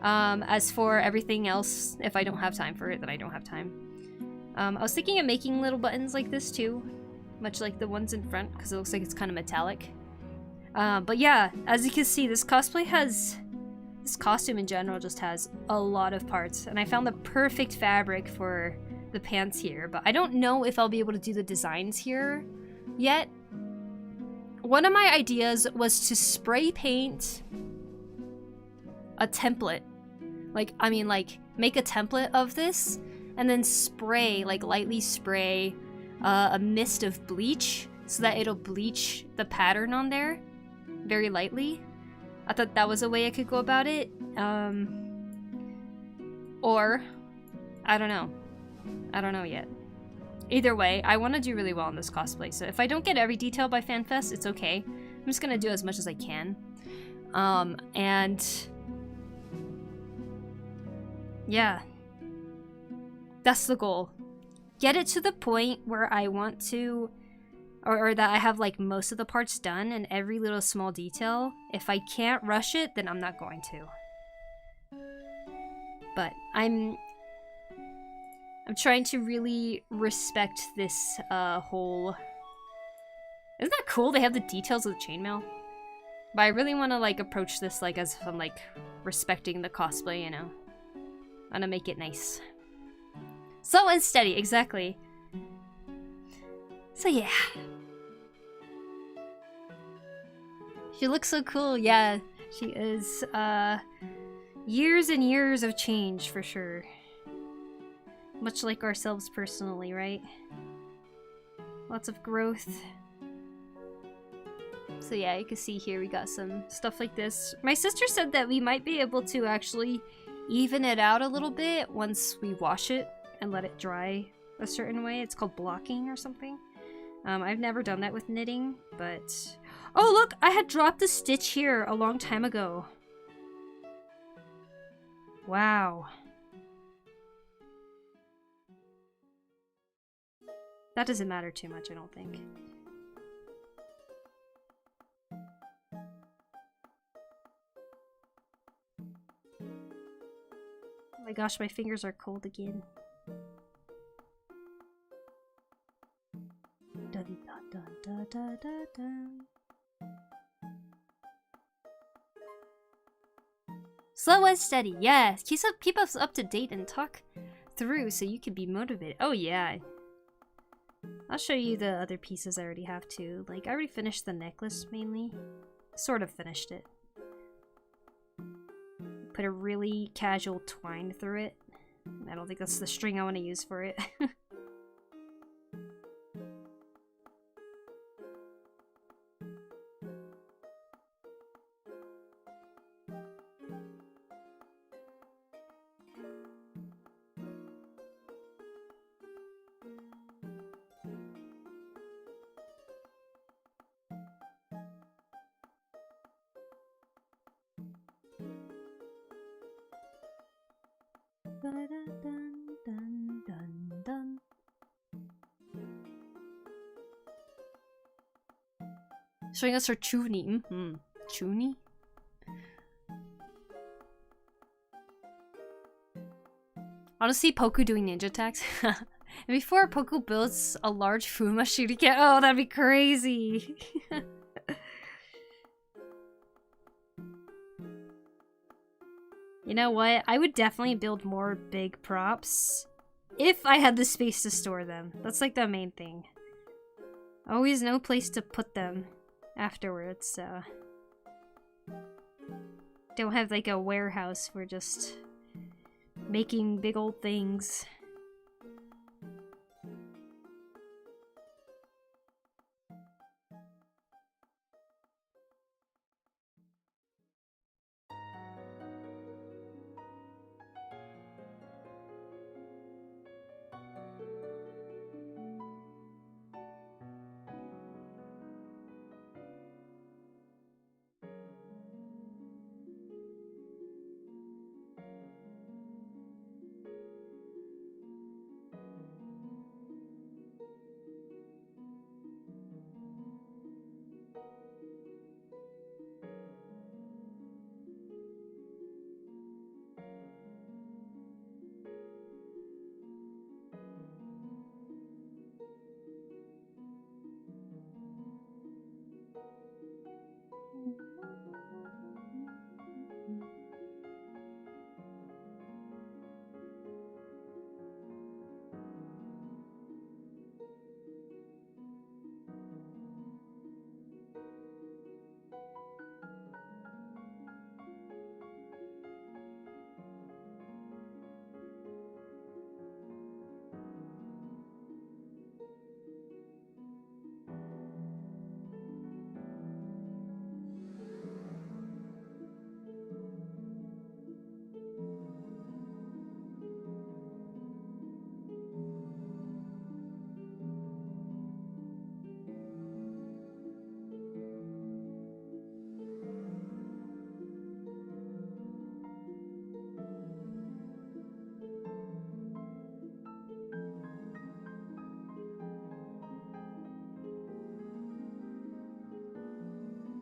As for everything else, if I don't have time for it, then I don't have time. I was thinking of making little buttons like this too, much like the ones in front, because it looks like it's kind of metallic. But yeah, as you can see, this costume in general just has a lot of parts, and I found the perfect fabric for the pants here, but I don't know if I'll be able to do the designs here yet. One of my ideas was to spray paint a template. Like, I mean, like, make a template of this, and then spray, like, lightly spray a mist of bleach so that it'll bleach the pattern on there very lightly. I thought that was a way I could go about it. Or, I don't know. I don't know yet. Either way, I want to do really well in this cosplay, so if I don't get every detail by FanFest, it's okay. I'm just gonna do as much as I can. And yeah. That's the goal. Get it to the point where I want to or that I have like most of the parts done and every little small detail. If I can't rush it, then I'm not going to. But I'm trying to really respect this whole... Isn't that cool? They have the details of the chainmail. But I really want to like approach this like as if I'm like respecting the cosplay, you know. I want to make it nice. Slow and steady, exactly. So yeah. She looks so cool, yeah. She is, years and years of change, for sure. Much like ourselves personally, right? Lots of growth. So yeah, you can see here we got some stuff like this. My sister said that we might be able to actually even it out a little bit once we wash it and let it dry a certain way. It's called blocking or something. I've never done that with knitting, but... Oh look! I had dropped a stitch here a long time ago. Wow. That doesn't matter too much, I don't think. Oh my gosh, my fingers are cold again. Dun, dun, dun, dun, dun, dun, dun. Slow and steady, yeah. Keep us up to date and talk through so you can be motivated. Oh yeah. I'll show you the other pieces I already have too. Like, I already finished the necklace mainly. Sort of finished it. Put a really casual twine through it. I don't think that's the string I want to use for it. Showing us her chuni. Chuni? I want to see Poku doing ninja attacks. And before Poku builds a large Fuma shuriken. Oh, that'd be crazy. You know what? I would definitely build more big props if I had the space to store them. That's like the main thing. Always no place to put them afterwards, so... Don't have like a warehouse for just making big old things.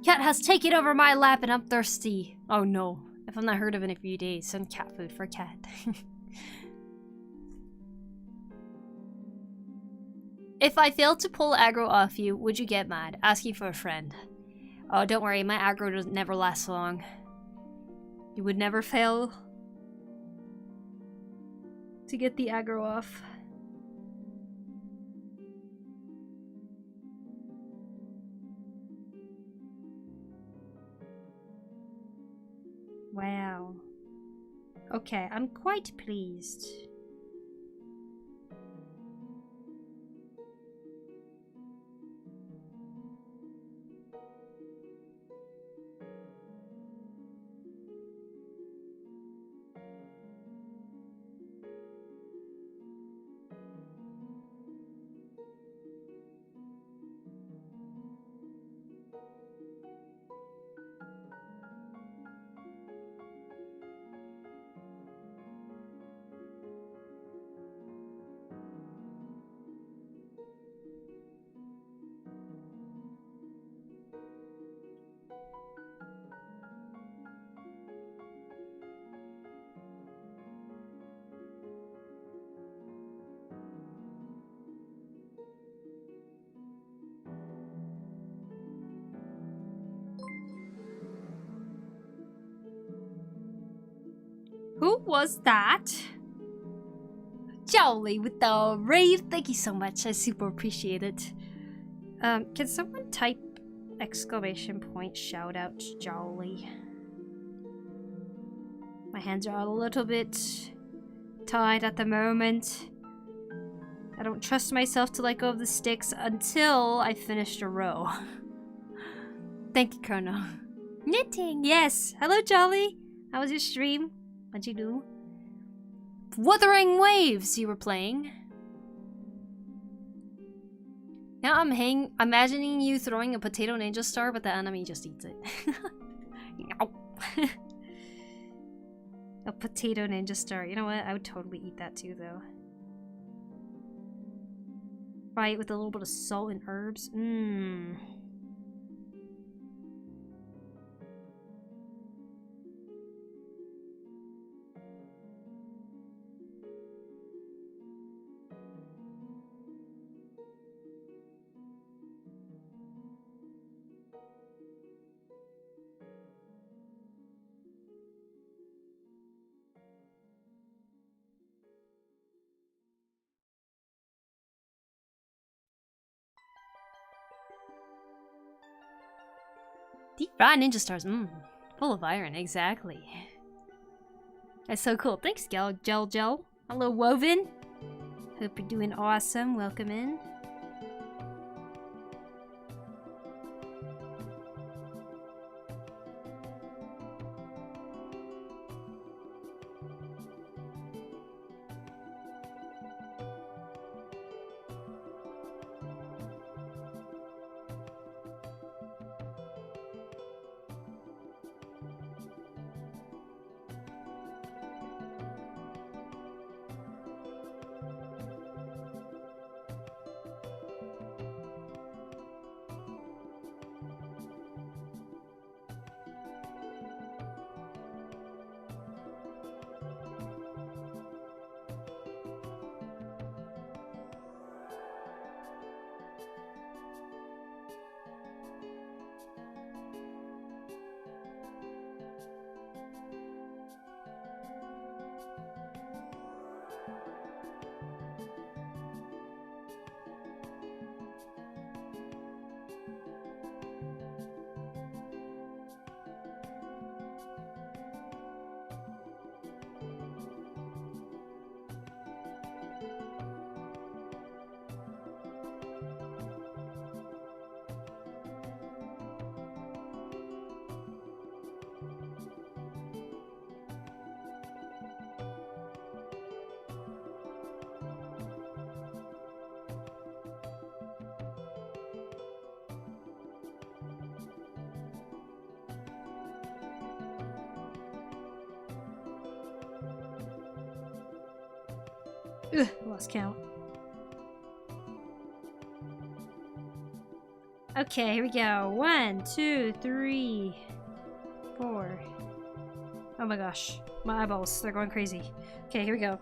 Cat has taken over my lap and I'm thirsty. Oh no. If I'm not heard of in a few days, some cat food for cat. If I failed to pull aggro off you, would you get mad? Asking for a friend. Oh, don't worry, my aggro doesn't never last long. You would never fail to get the aggro off. Wow. Okay, I'm quite pleased. Who was that? Jolly with the rave. Thank you so much. I super appreciate it. Can someone type exclamation point shout out Jolly? My hands are a little bit tied at the moment. I don't trust myself to let go of the sticks until I finished a row. Thank you, Chrono. Knitting, yes. Hello, Jolly. How was your stream? What'd you do? Wuthering Waves you were playing. Now I'm imagining you throwing a potato ninja star, but the enemy just eats it. A potato ninja star. You know what? I would totally eat that too, though. Right, with a little bit of salt and herbs. Mmm. Deep fried ninja stars, full of iron, exactly. That's so cool. Thanks, Gel. Hello, Woven. Hope you're doing awesome. Welcome in. Ugh, lost count. Okay, here we go. 1, 2, 3, 4. Oh my gosh. My eyeballs, they're going crazy. Okay, here we go.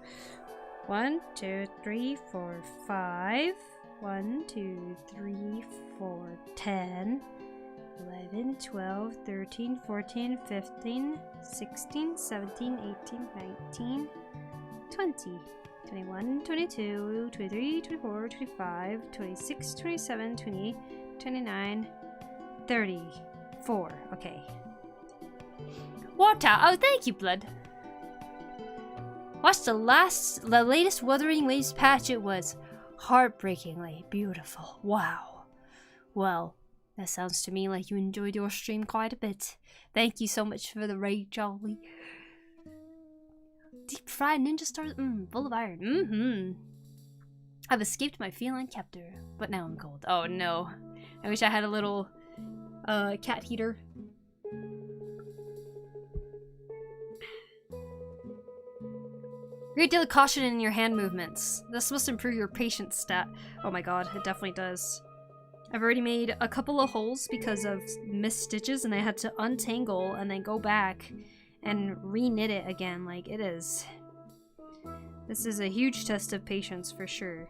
1, 2, 3, 4, 5. 1, 2, 3, 4, 10. 11, 12, 13, 14, 15, 16, 17, 18, 19, 20, 21, 22, 23, 24, 25, 26, 27, 28, 29, 34. Okay. Water! Oh, thank you, Blood. Watch the latest Wuthering Waves patch. It was heartbreakingly beautiful. Wow. Well, that sounds to me like you enjoyed your stream quite a bit. Thank you so much for the raid, Jolly. Deep fried ninja stars, full of iron. I've escaped my feline captor, but now I'm cold. Oh no. I wish I had a little cat heater. Great deal of caution in your hand movements. This must improve your patience stat. Oh my god, it definitely does. I've already made a couple of holes because of missed stitches, and I had to untangle and then go back and re-knit it again. Like, it is. This is a huge test of patience for sure.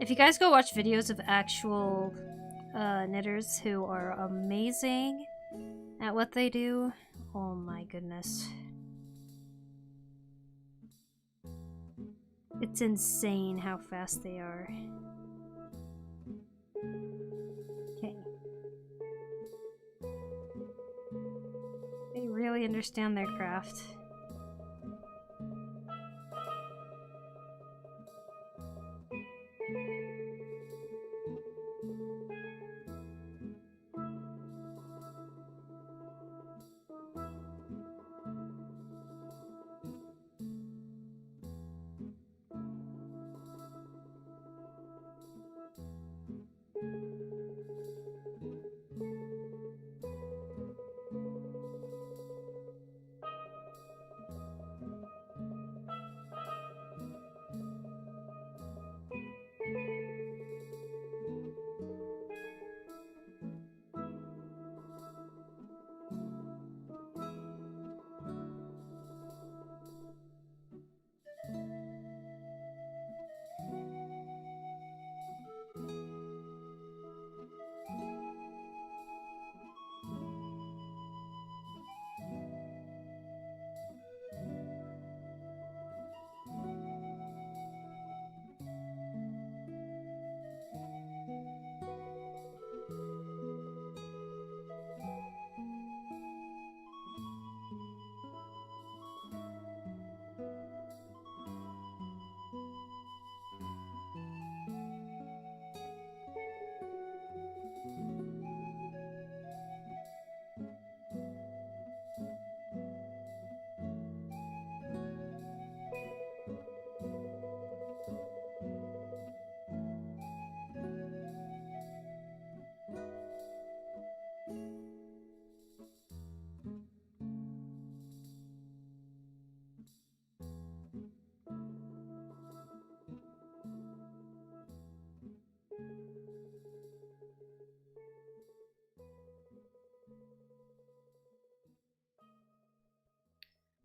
If you guys go watch videos of actual knitters who are amazing at what they do, oh my goodness. It's insane how fast they are. Okay. They really understand their craft.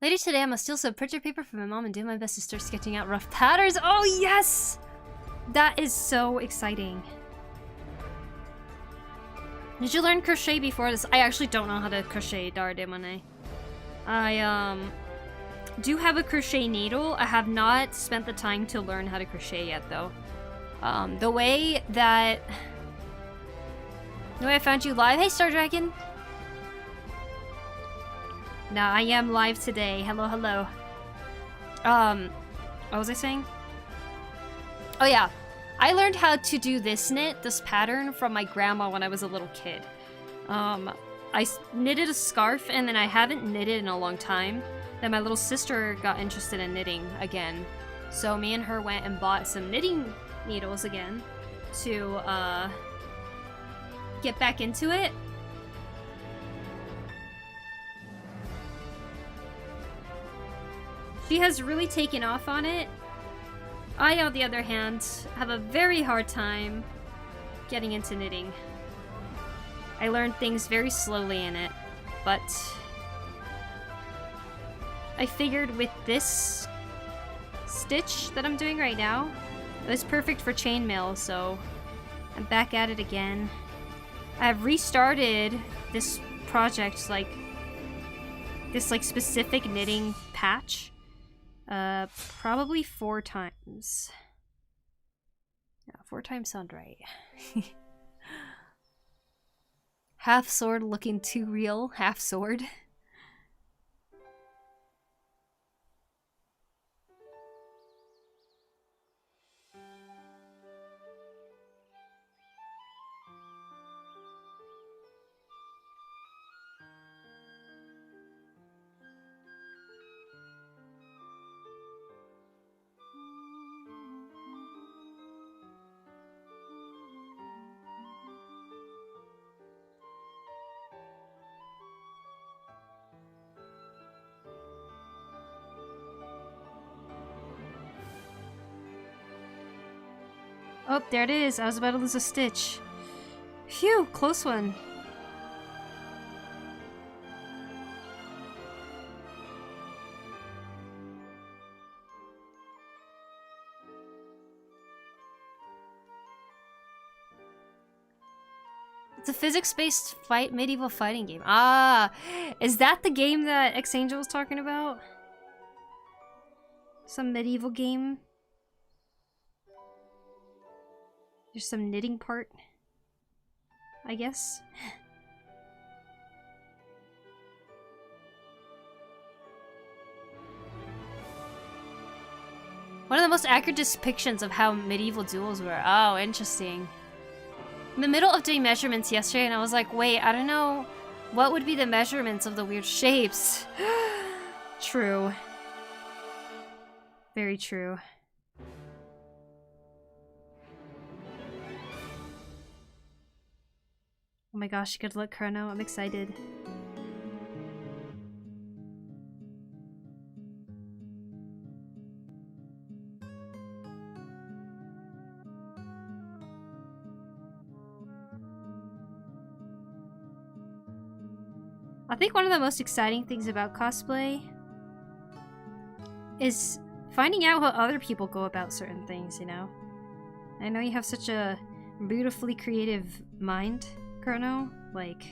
Later today, I must steal some printer paper from my mom and do my best to start sketching out rough patterns. Oh, yes! That is so exciting. Did you learn crochet before this? I actually don't know how to crochet, Darademone. I do have a crochet needle. I have not spent the time to learn how to crochet yet, though. The way I found you live. Hey, Star Dragon. No, I am live today. Hello, hello. What was I saying? Oh yeah, I learned how to do this pattern from my grandma when I was a little kid. I knitted a scarf and then I haven't knitted in a long time. Then my little sister got interested in knitting again. So me and her went and bought some knitting needles again to get back into it. She has really taken off on it. I, on the other hand, have a very hard time getting into knitting. I learned things very slowly in it, but I figured with this stitch that I'm doing right now, it was perfect for chainmail, so I'm back at it again. I've restarted this project, this specific knitting patch. Probably 4 times. Yeah, 4 times sound right. Half sword looking too real, half sword. Oh, there it is. I was about to lose a stitch. Phew, close one. It's a physics-based medieval fighting game. Ah, is that the game that X-Angel was talking about? Some medieval game? There's some knitting part, I guess. One of the most accurate depictions of how medieval duels were. Oh, interesting. In the middle of doing measurements yesterday, and I was like, wait, I don't know what would be the measurements of the weird shapes. True. Very true. Oh my gosh, good luck, Chrono. I'm excited. I think one of the most exciting things about cosplay is finding out how other people go about certain things, you know? I know you have such a beautifully creative mind, Chrono. Like,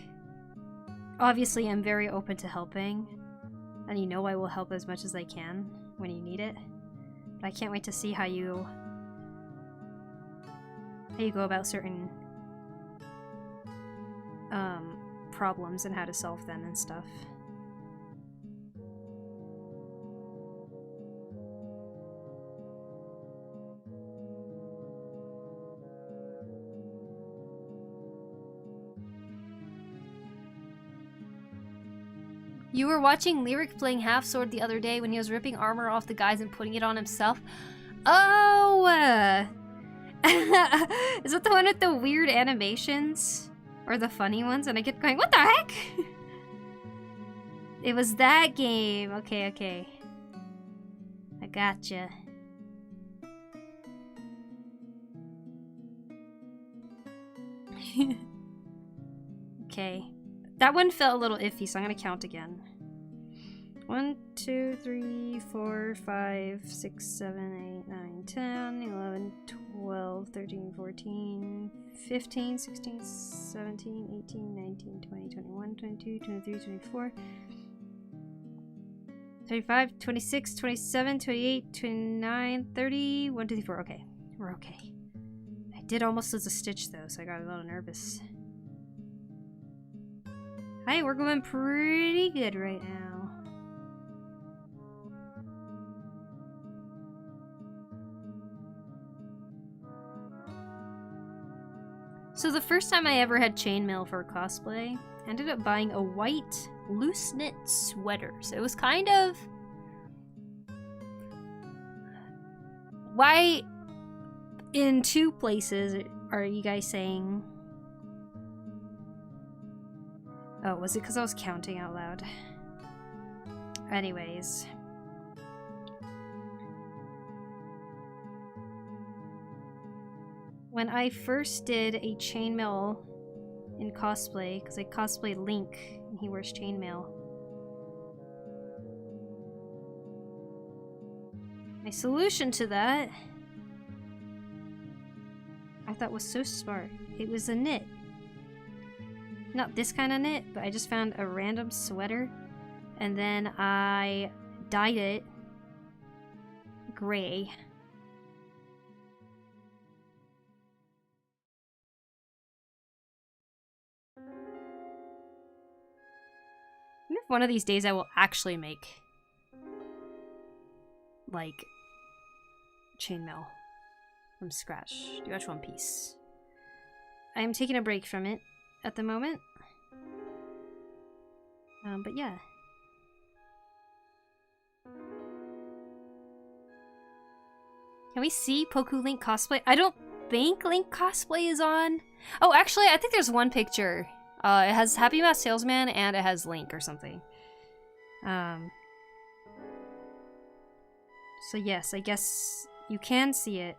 obviously I'm very open to helping, and you know I will help as much as I can when you need it. But I can't wait to see how you go about certain problems and how to solve them and stuff. You were watching Lyric playing Half Sword the other day when he was ripping armor off the guys and putting it on himself. Oh! Is that the one with the weird animations? Or the funny ones? And I get going, what the heck? It was that game. Okay, okay. I gotcha. Okay. That one felt a little iffy, so I'm gonna count again. 1, 2, 3, 4, 5, 6, 7, 8, 9, 10, 11, 12, 13, 14, 15, 16, 17, 18, 19, 20, 21, 22, 23, 24, 25, 26, 27, 28, 29, 30, 1, 2, 3, 4. Okay, we're okay. I did almost lose a stitch though, so I got a little nervous. Hi, we're going pretty good right now. So the first time I ever had chainmail for cosplay, I ended up buying a white loose knit sweater. So it was kind of... Why in two places are you guys saying... Oh, was it because I was counting out loud? Anyways... When I first did a chainmail in cosplay, because I cosplayed Link, and he wears chainmail. My solution to that, I thought was so smart. It was a knit. Not this kind of knit, but I just found a random sweater, and then I dyed it gray. If one of these days I will actually make like chainmail from scratch. Do watch One Piece. I am taking a break from it at the moment. But yeah. Can we see Poku Link cosplay? I don't think Link cosplay is on. Oh, actually, I think there's one picture. It has Happy Mask Salesman and it has Link or something. So yes, I guess you can see it.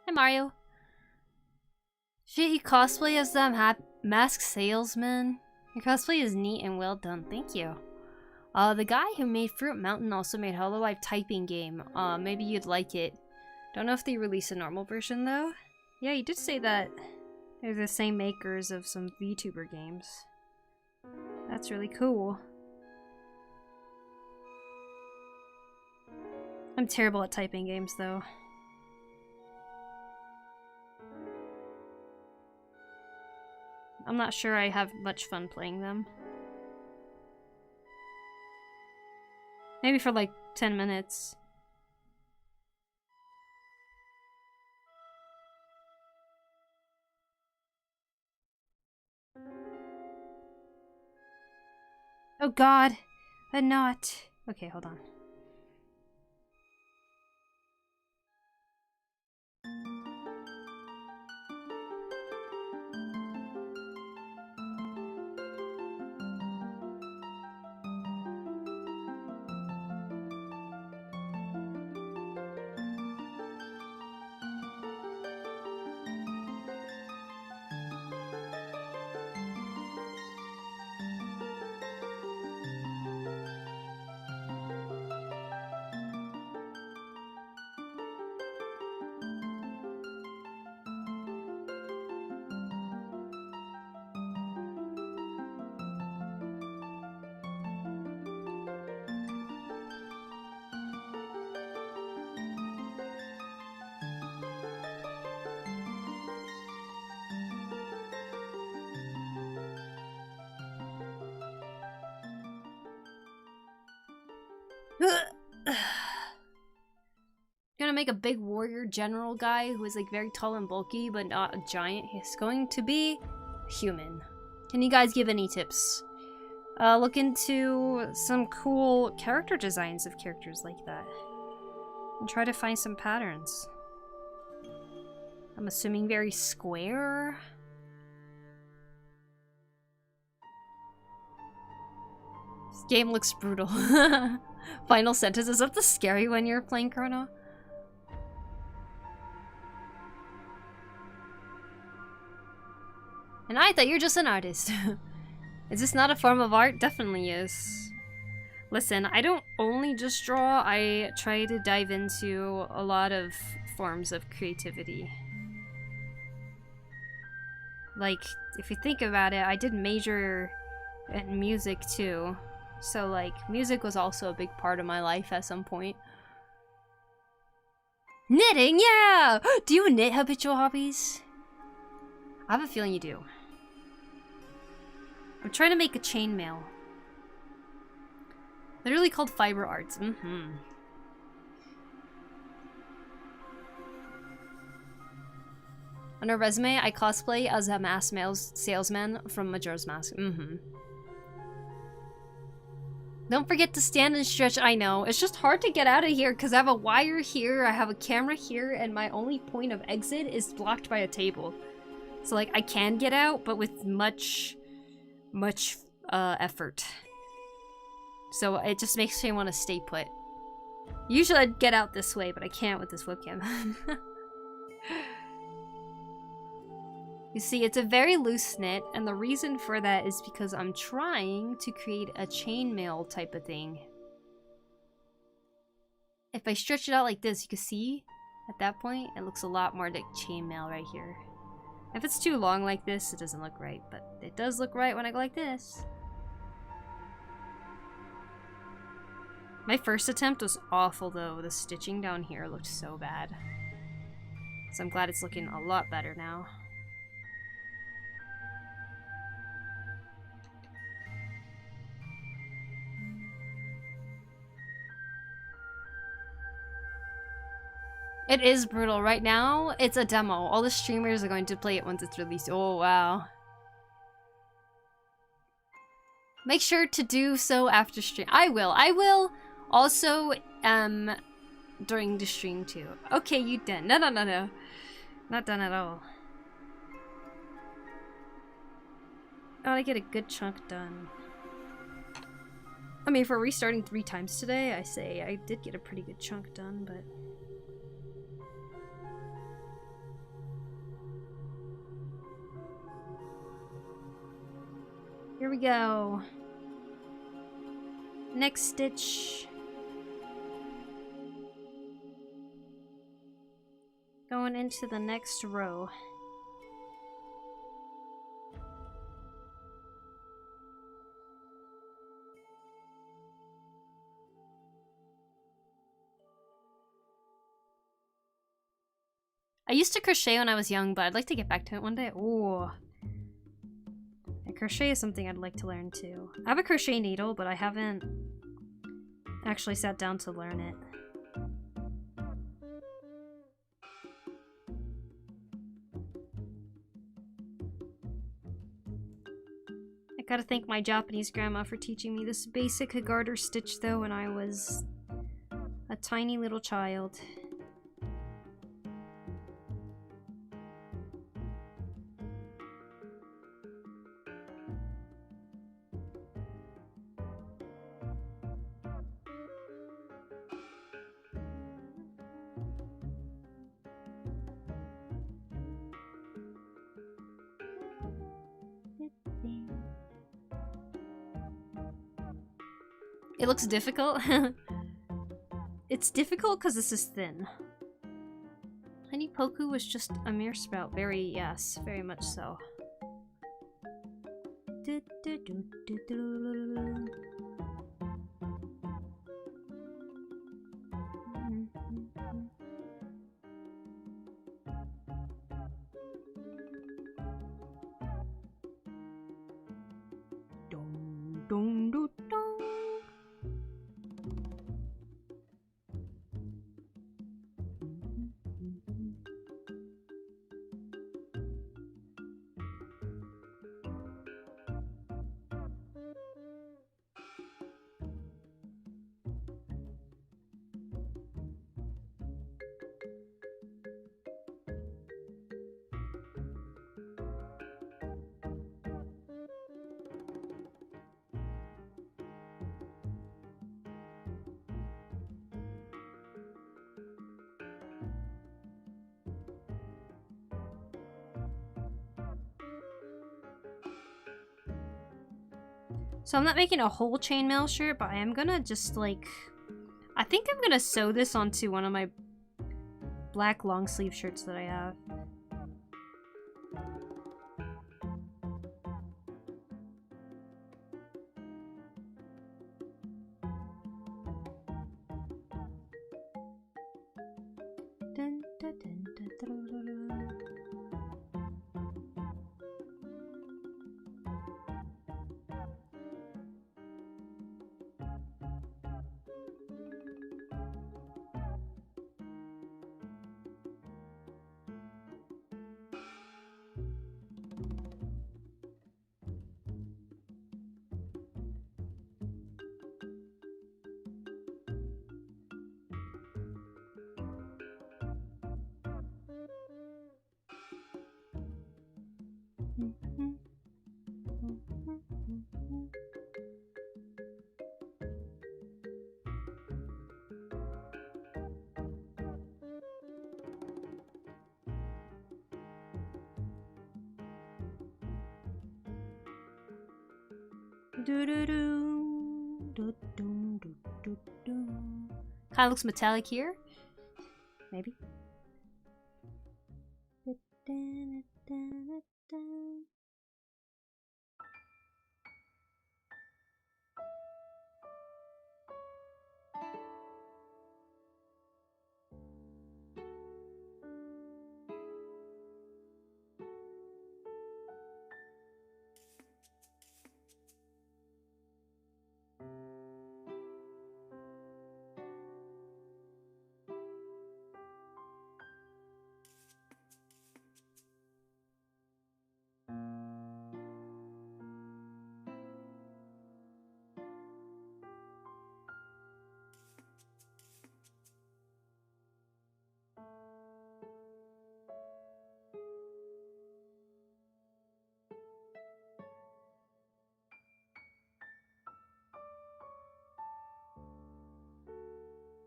Hi, Mario. Shit, you cosplay as them mask salesman? Your cosplay is neat and well done. Thank you. The guy who made Fruit Mountain also made Hollow Life typing game. Maybe you'd like it. Don't know if they release a normal version though. Yeah, you did say that they're the same makers of some VTuber games. That's really cool. I'm terrible at typing games though. I'm not sure I have much fun playing them. Maybe for like 10 minutes. Oh god, a knot. Okay, hold on. Gonna make a big warrior general guy who is like very tall and bulky, but not a giant. He's going to be human. Can you guys give any tips? Look into some cool character designs of characters like that. And try to find some patterns. I'm assuming very square. This game looks brutal. Final sentence. Is that the scary when you're playing Chrono? And I thought you're just an artist. Is this not a form of art? Definitely is. Listen, I don't only just draw, I try to dive into a lot of forms of creativity. Like, if you think about it, I did major in music too. So like, music was also a big part of my life at some point. Knitting, yeah! Do you knit habitual hobbies? I have a feeling you do. I'm trying to make a chainmail. Literally called fiber arts. On our resume, I cosplay as a mass salesman from Majora's Mask. Don't forget to stand and stretch. I know. It's just hard to get out of here because I have a wire here, I have a camera here, and my only point of exit is blocked by a table. So like, I can get out, but with much effort. So it just makes me want to stay put. Usually I'd get out this way, but I can't with this webcam. You see, it's a very loose knit, and the reason for that is because I'm trying to create a chainmail type of thing. If I stretch it out like this, you can see, at that point, it looks a lot more like chainmail right here. If it's too long like this, it doesn't look right, but it does look right when I go like this. My first attempt was awful though. The stitching down here looked so bad. So I'm glad it's looking a lot better now. It is brutal. Right now, it's a demo. All the streamers are going to play it once it's released. Oh, wow. Make sure to do so after stream. I will. I will also, during the stream too. Okay, you done. No. Not done at all. I want to get a good chunk done. I mean, if we're restarting 3 times today, I say I did get a pretty good chunk done, but... Here we go. Next stitch. Going into the next row. I used to crochet when I was young, but I'd like to get back to it one day. Ooh. Crochet is something I'd like to learn too. I have a crochet needle, but I haven't actually sat down to learn it. I gotta thank my Japanese grandma for teaching me this basic garter stitch though when I was a tiny little child. It looks difficult. It's difficult because this is thin. Tiny Poku was just a mere sprout. Yes, very much so. So I'm not making a whole chainmail shirt, but I am gonna just like... I think I'm gonna sew this onto one of my black long sleeve shirts that I have. Dun, dun, dun, dun, dun, dun, dun. Kinda looks metallic here. Maybe.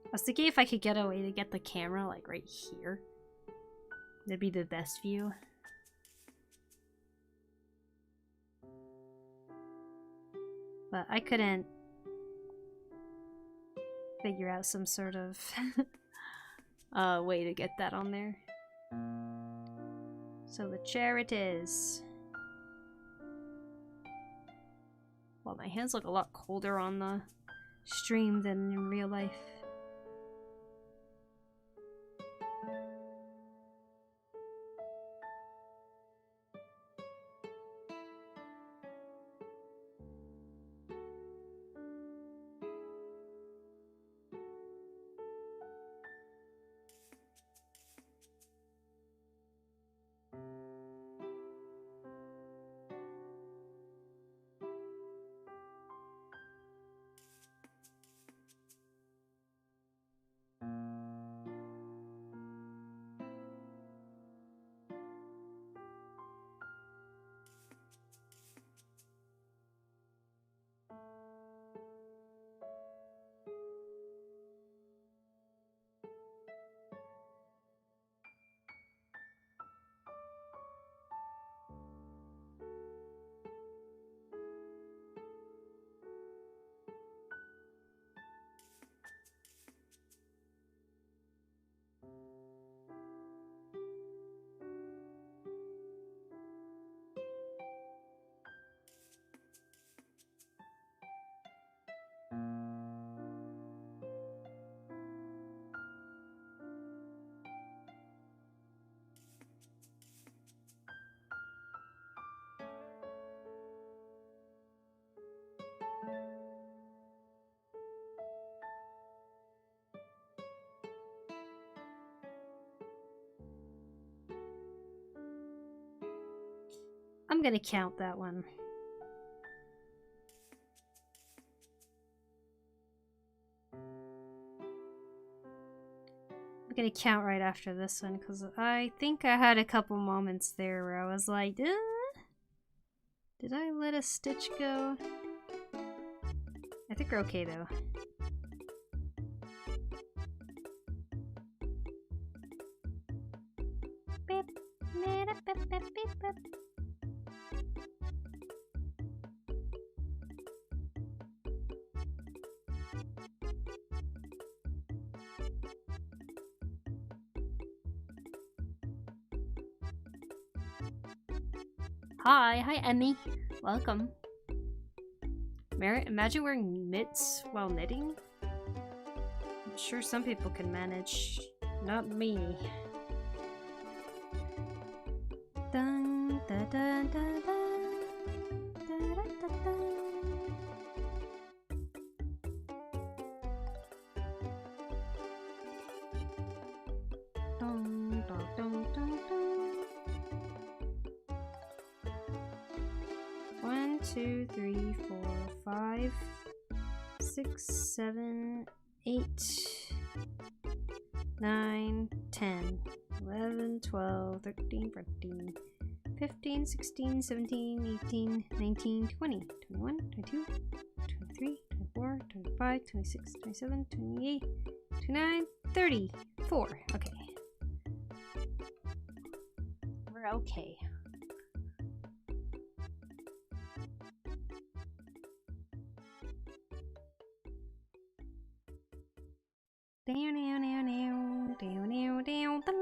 I was thinking if I could get a way to get the camera like right here. That'd be the best view. But I couldn't figure out some sort of way to get that on there. So the chair it is. Well, my hands look a lot colder on the stream than in real life. I'm gonna count that one. I'm gonna count right after this one because I think I had a couple moments there where I was like, did I let a stitch go? I think we're okay though. Hi Emmy. Welcome. Imagine wearing mitts while knitting. I'm sure some people can manage. Not me. Dun, da, da, da, da, da, da, da, da. Dun, dun, dun, dun, dun. 1, 2, 3, 4, 5, 6, 7, 8, 9, 10, 11, 12, 13, 14, 15, 16, 17, 18, 19, 20, 21, 22, 23, 24, 25, 26, 27, 28, 29, 34. Okay. We're okay. Down, down, down, down, down, down, down, down.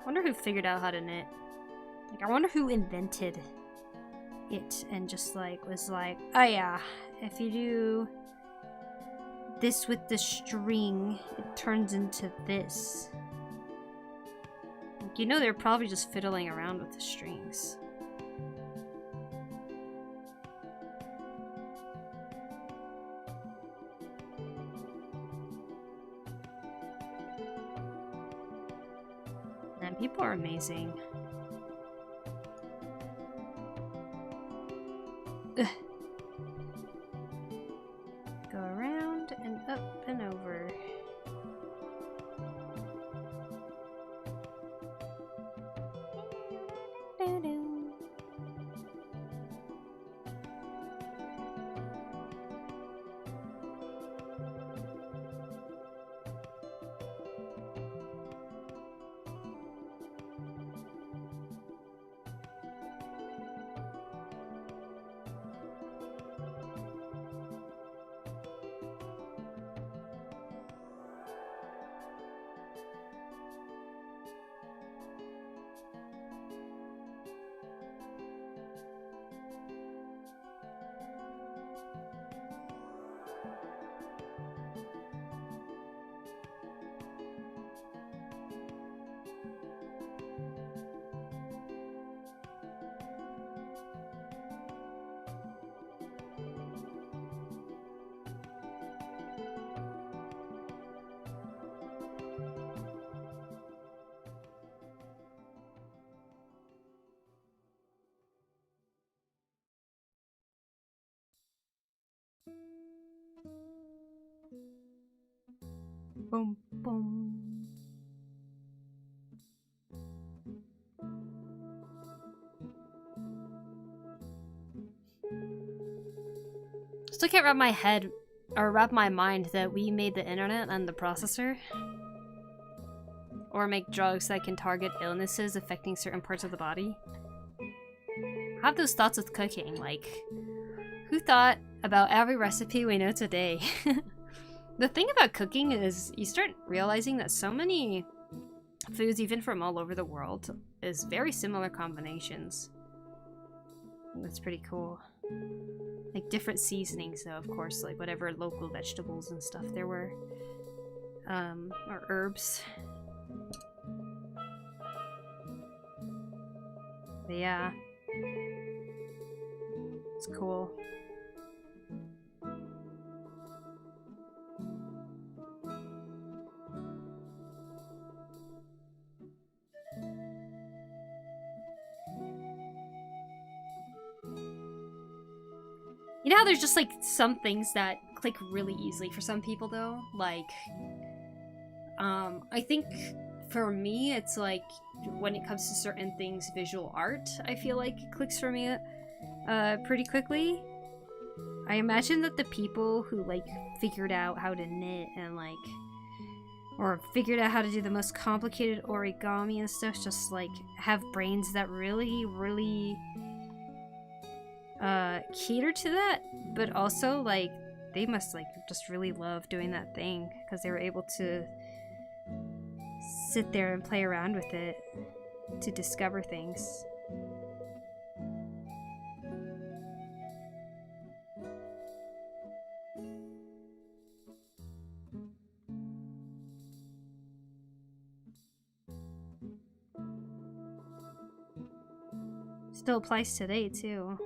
I wonder who figured out how to knit. Like, I wonder who invented it and just like was like, oh yeah, if you do this with the string, it turns into this. Like, you know, they're probably just fiddling around with the strings. Man, people are amazing. Ugh. Go around and up and over. Boom, boom. Still can't wrap my head or wrap my mind that we made the internet and the processor, or make drugs that can target illnesses affecting certain parts of the body. I have those thoughts with cooking, like, who thought about every recipe we know today? The thing about cooking is you start realizing that so many foods, even from all over the world, is very similar combinations. That's pretty cool. Like different seasonings though, of course, like whatever local vegetables and stuff there were. Or herbs. But yeah. It's cool. You know how there's just like some things that click really easily for some people though? Like, I think for me it's like when it comes to certain things, visual art, I feel like it clicks for me pretty quickly. I imagine that the people who like figured out how to knit and like, or figured out how to do the most complicated origami and stuff, just like have brains that really cater to that, but also like they must like just really love doing that thing because they were able to sit there and play around with it to discover things. Still applies today too.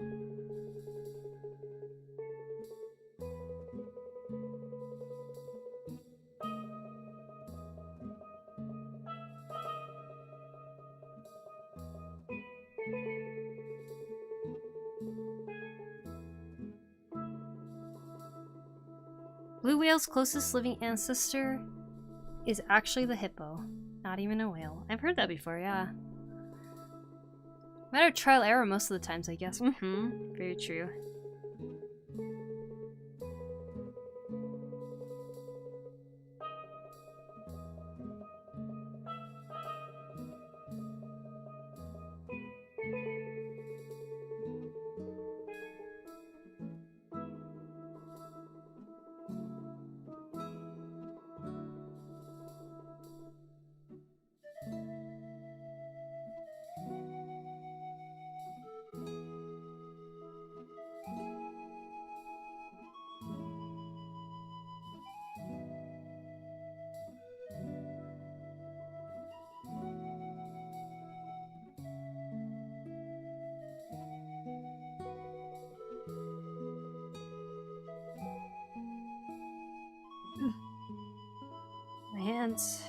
Blue whale's closest living ancestor is actually the hippo, not even a whale. I've heard that before, yeah. Matter of trial error most of the times, I guess. Very true. My hands.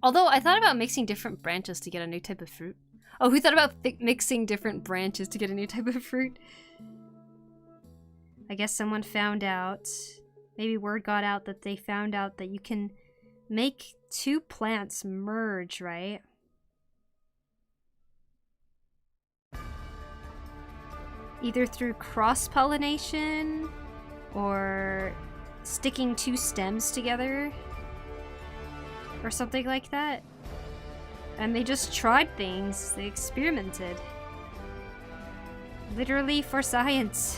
Although I thought about mixing different branches to get a new type of fruit. Oh, who thought about mixing different branches to get a new type of fruit? I guess someone found out, maybe word got out that they found out that you can make two plants merge, right? Either through cross-pollination or sticking two stems together or something like that. And they just tried things, they experimented. Literally for science.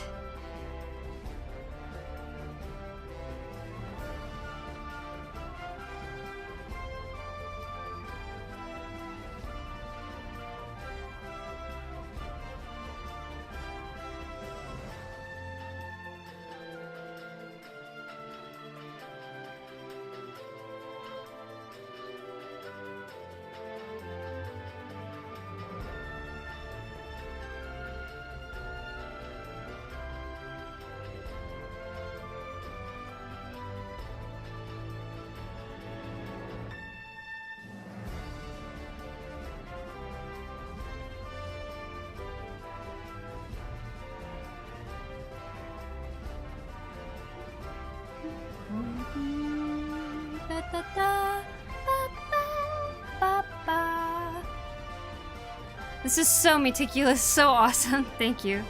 This is so meticulous, so awesome. Thank you.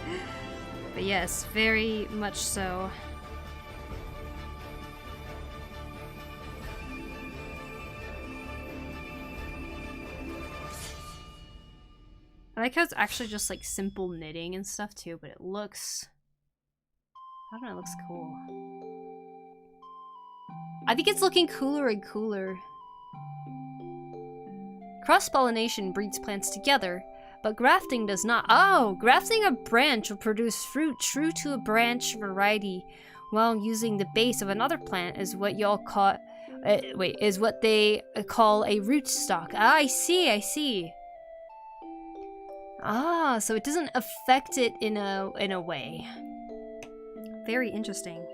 But yes, very much so. I like how it's actually just like simple knitting and stuff too, but it looks... I don't know, it looks cool. I think it's looking cooler and cooler. Cross-pollination breeds plants together, but grafting does not. Oh, grafting a branch will produce fruit true to a branch variety, while using the base of another plant is what y'all call is what they call a rootstock. Ah, I see. Ah, so it doesn't affect it in a way. Very interesting.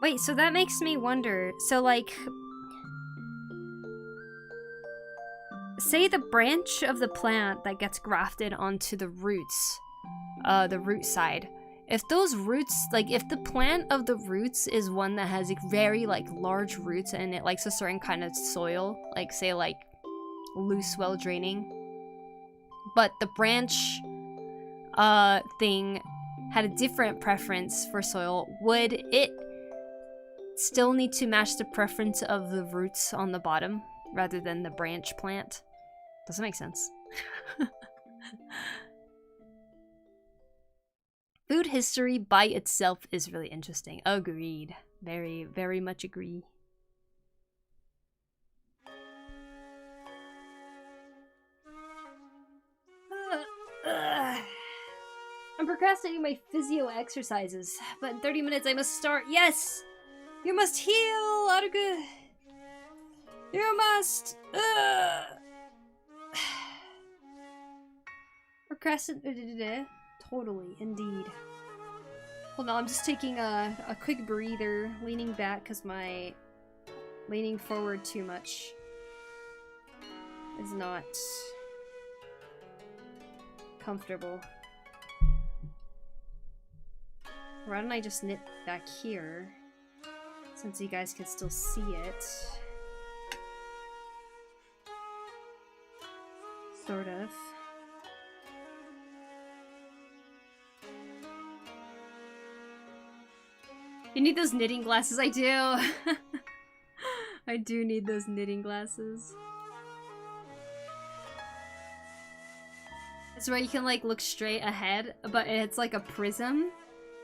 Wait, so that makes me wonder. So like, say the branch of the plant that gets grafted onto the roots, the root side. If those roots, like if the plant of the roots is one that has like very like large roots and it likes a certain kind of soil, like say like loose, well draining, but the branch thing had a different preference for soil, would it still need to match the preference of the roots on the bottom rather than the branch plant? Doesn't make sense. Food history by itself is really interesting. Agreed. Very, very much agree. I'm procrastinating my physio exercises, but in 30 minutes I must start. Yes! You must heal, Arugu! You must! Procrastinate. Totally, indeed. Hold on, I'm just taking a quick breather, leaning back because my leaning forward too much is not comfortable. Why don't I just knit back here, since you guys can still see it? Sort of. You need those knitting glasses, I do. I do need those knitting glasses. It's where you can like look straight ahead, but it's like a prism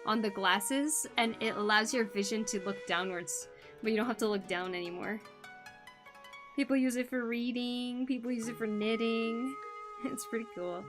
on the glasses and it allows your vision to look downwards, but you don't have to look down anymore. People use it for reading, people use it for knitting. It's pretty cool.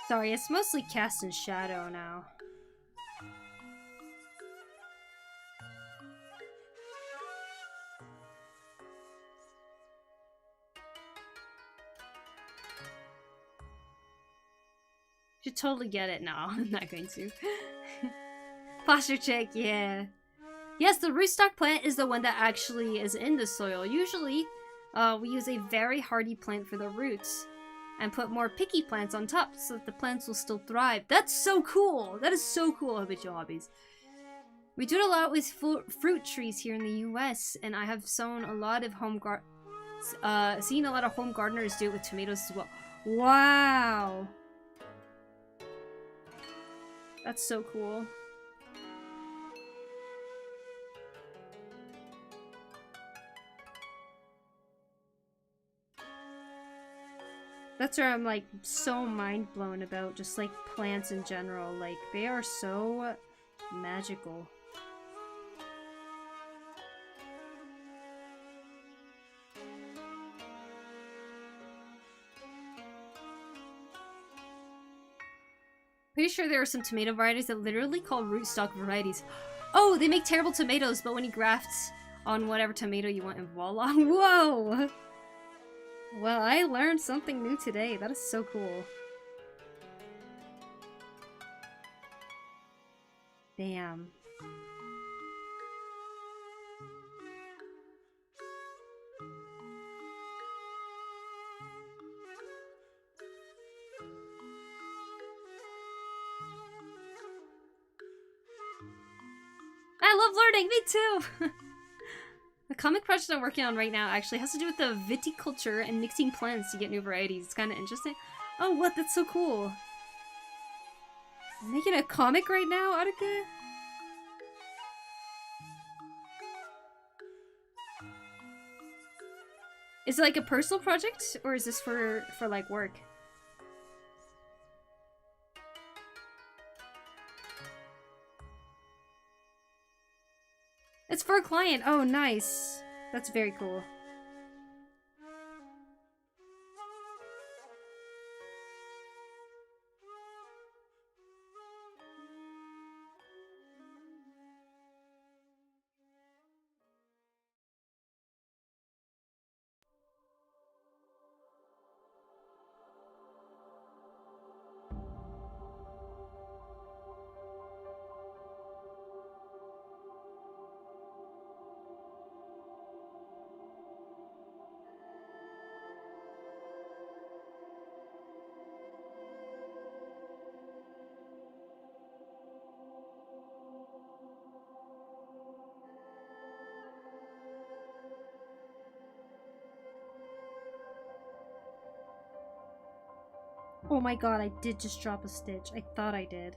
Sorry, it's mostly cast in shadow now. Should totally get it now. I'm not going to. Posture check, yeah. Yes, the rootstock plant is the one that actually is in the soil. Usually, we use a very hardy plant for the roots and put more picky plants on top so that the plants will still thrive. That's so cool! That is so cool, Habitual Hobbies. We do it a lot with fruit trees here in the US, and I have sown a lot of seen a lot of home gardeners do it with tomatoes as well. Wow! That's so cool. That's where I'm like so mind blown about just like plants in general. Like they are so magical. Pretty sure there are some tomato varieties that literally call rootstock varieties. Oh, they make terrible tomatoes, but when you graft on whatever tomato you want, and voila. Whoa! Well, I learned something new today. That is so cool. Damn. I love learning! Me too! The comic project I'm working on right now actually has to do with the viticulture and mixing plants to get new varieties. It's kind of interesting. Oh, what? That's so cool. I'm making a comic right now, Arika? Is it like a personal project, or is this for like work? It's for a client. Oh, nice. That's very cool. Oh my god, I did just drop a stitch. I thought I did.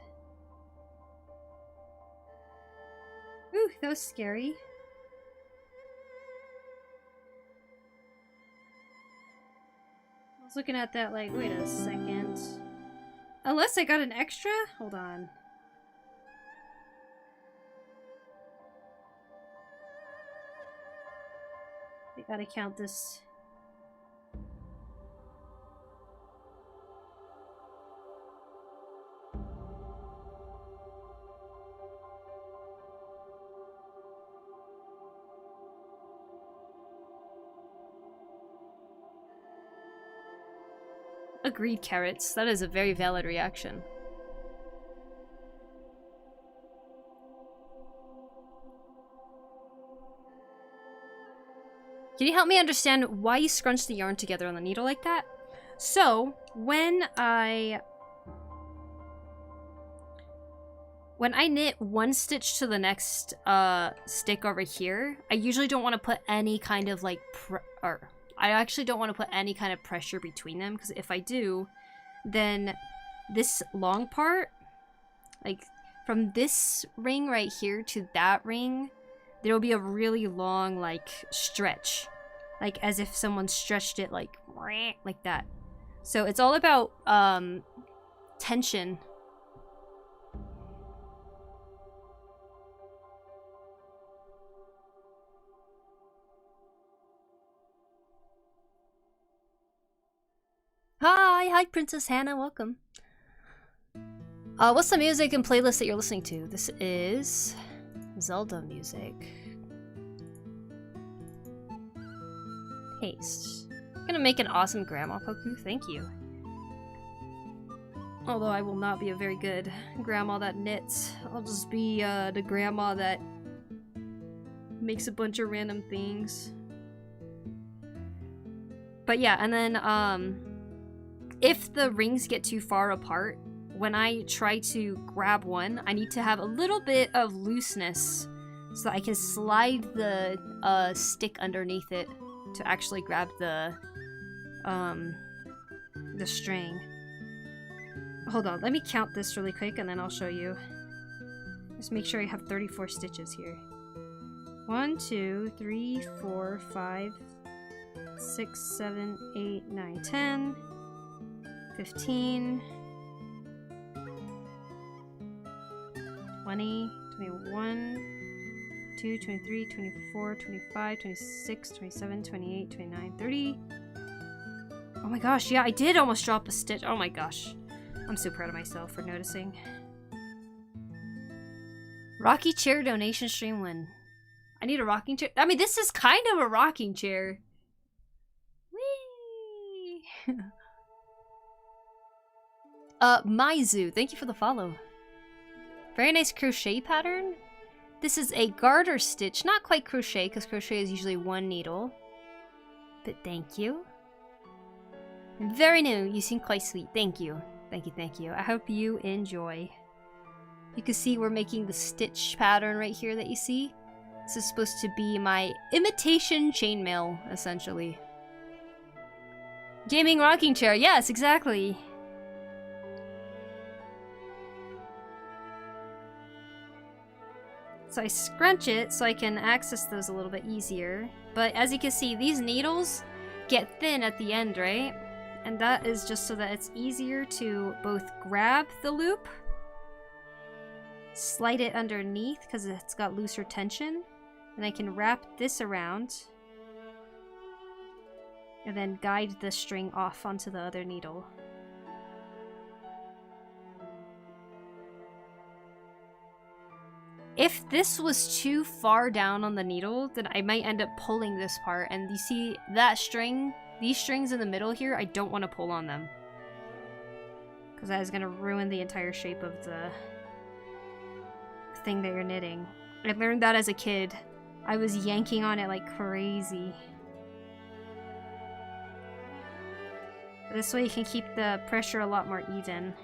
Ooh, that was scary. I was looking at that like, wait a second. Unless I got an extra? Hold on. I gotta count this. Agreed, carrots. That is a very valid reaction. Can you help me understand why you scrunch the yarn together on the needle like that? So, when I knit one stitch to the next stick over here, I usually don't want to put any kind of like I actually don't want to put any kind of pressure between them, because if I do, then this long part, like from this ring right here to that ring, there will be a really long like stretch, like as if someone stretched it like that. So it's all about tension. Hi, Princess Hannah, welcome. What's the music and playlist that you're listening to? This is Zelda music. Paste. I'm gonna make an awesome grandma, Poku, thank you. Although I will not be a very good grandma that knits. I'll just be the grandma that makes a bunch of random things. But yeah, and then if the rings get too far apart, when I try to grab one, I need to have a little bit of looseness so I can slide the stick underneath it to actually grab the string. Hold on, let me count this really quick and then I'll show you. Just make sure I have 34 stitches here. 1, 2, 3, 4, 5, 6, 7, 8, 9, 10, 15, 20, 21, 22, 23, 24, 25, 26, 27, 28, 29, 30. Oh my gosh, yeah, I did almost drop a stitch. Oh my gosh. I'm so proud of myself for noticing. Rocky chair donation stream when I need a rocking chair. I mean, this is kind of a rocking chair. Whee! Maizu, thank you for the follow. Very nice crochet pattern. This is a garter stitch, not quite crochet, because crochet is usually one needle. But thank you. Very new, you seem quite sweet. Thank you. Thank you, thank you. I hope you enjoy. You can see we're making the stitch pattern right here that you see. This is supposed to be my imitation chainmail, essentially. Gaming rocking chair, yes, exactly. So I scrunch it so I can access those a little bit easier. But as you can see, these needles get thin at the end, right? And that is just so that it's easier to both grab the loop, slide it underneath because it's got looser tension, and I can wrap this around and then guide the string off onto the other needle. If this was too far down on the needle, then I might end up pulling this part, and you see that string, these strings in the middle here, I don't want to pull on them. Because that is going to ruin the entire shape of the thing that you're knitting. I learned that as a kid. I was yanking on it like crazy. This way you can keep the pressure a lot more even.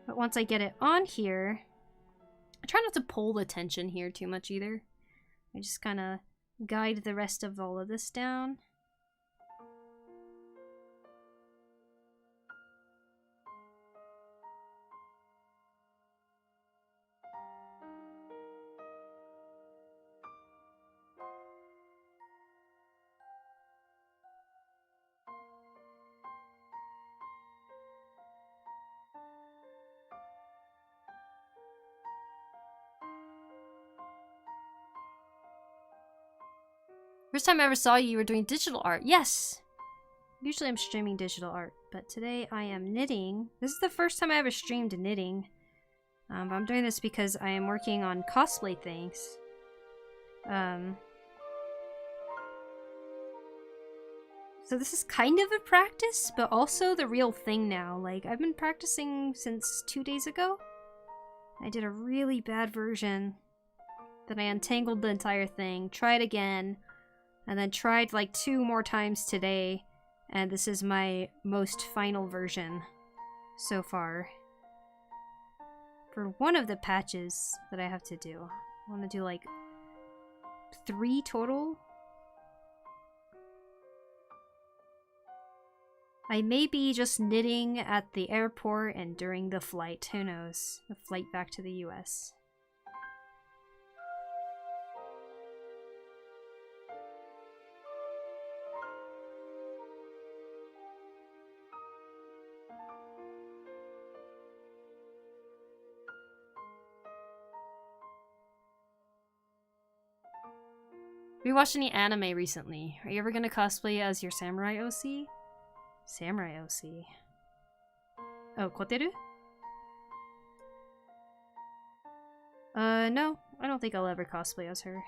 But once I get it on here, I try not to pull the tension here too much either. I just kind of guide the rest of all of this down. First time I ever saw you, you were doing digital art. Yes! Usually I'm streaming digital art, but today I am knitting. This is the first time I ever streamed knitting. But I'm doing this because I am working on cosplay things. So this is kind of a practice, but also the real thing now. Like, I've been practicing since 2 days ago. I did a really bad version. Then I untangled the entire thing, tried again, and then tried like 2 more times today, and this is my most final version so far. For one of the patches that I have to do, I want to do like 3 total. I may be just knitting at the airport and during the flight, who knows, the flight back to the US. Have you watched any anime recently? Are you ever gonna cosplay as your samurai OC? Samurai OC. Oh, Koteru? No. I don't think I'll ever cosplay as her.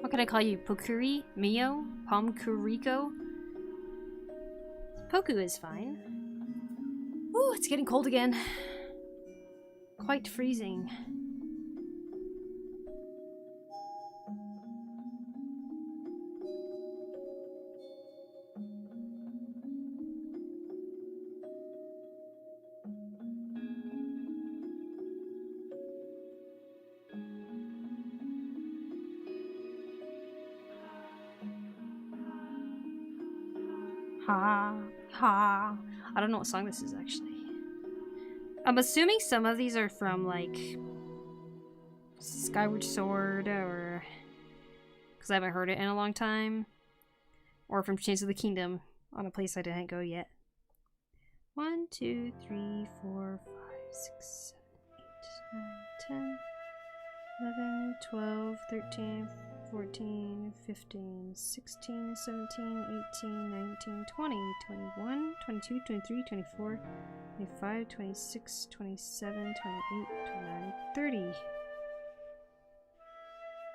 What can I call you? PokuriMio? Pomkuriko? Poku is fine. Ooh, it's getting cold again. Quite freezing. Ha, Ha. I don't know what song this is actually. I'm assuming some of these are from like Skyward Sword or because I haven't heard it in a long time, or from Chains of the Kingdom on a place I didn't go yet. 1, 2, 3, 4, 5, 6, 7, 8, 9, 10, 11, 12, 13, 14, 15, 16, 17, 18, 19, 20, 21, 22, 23, 24, 25, 26, 27, 28, 29, 30.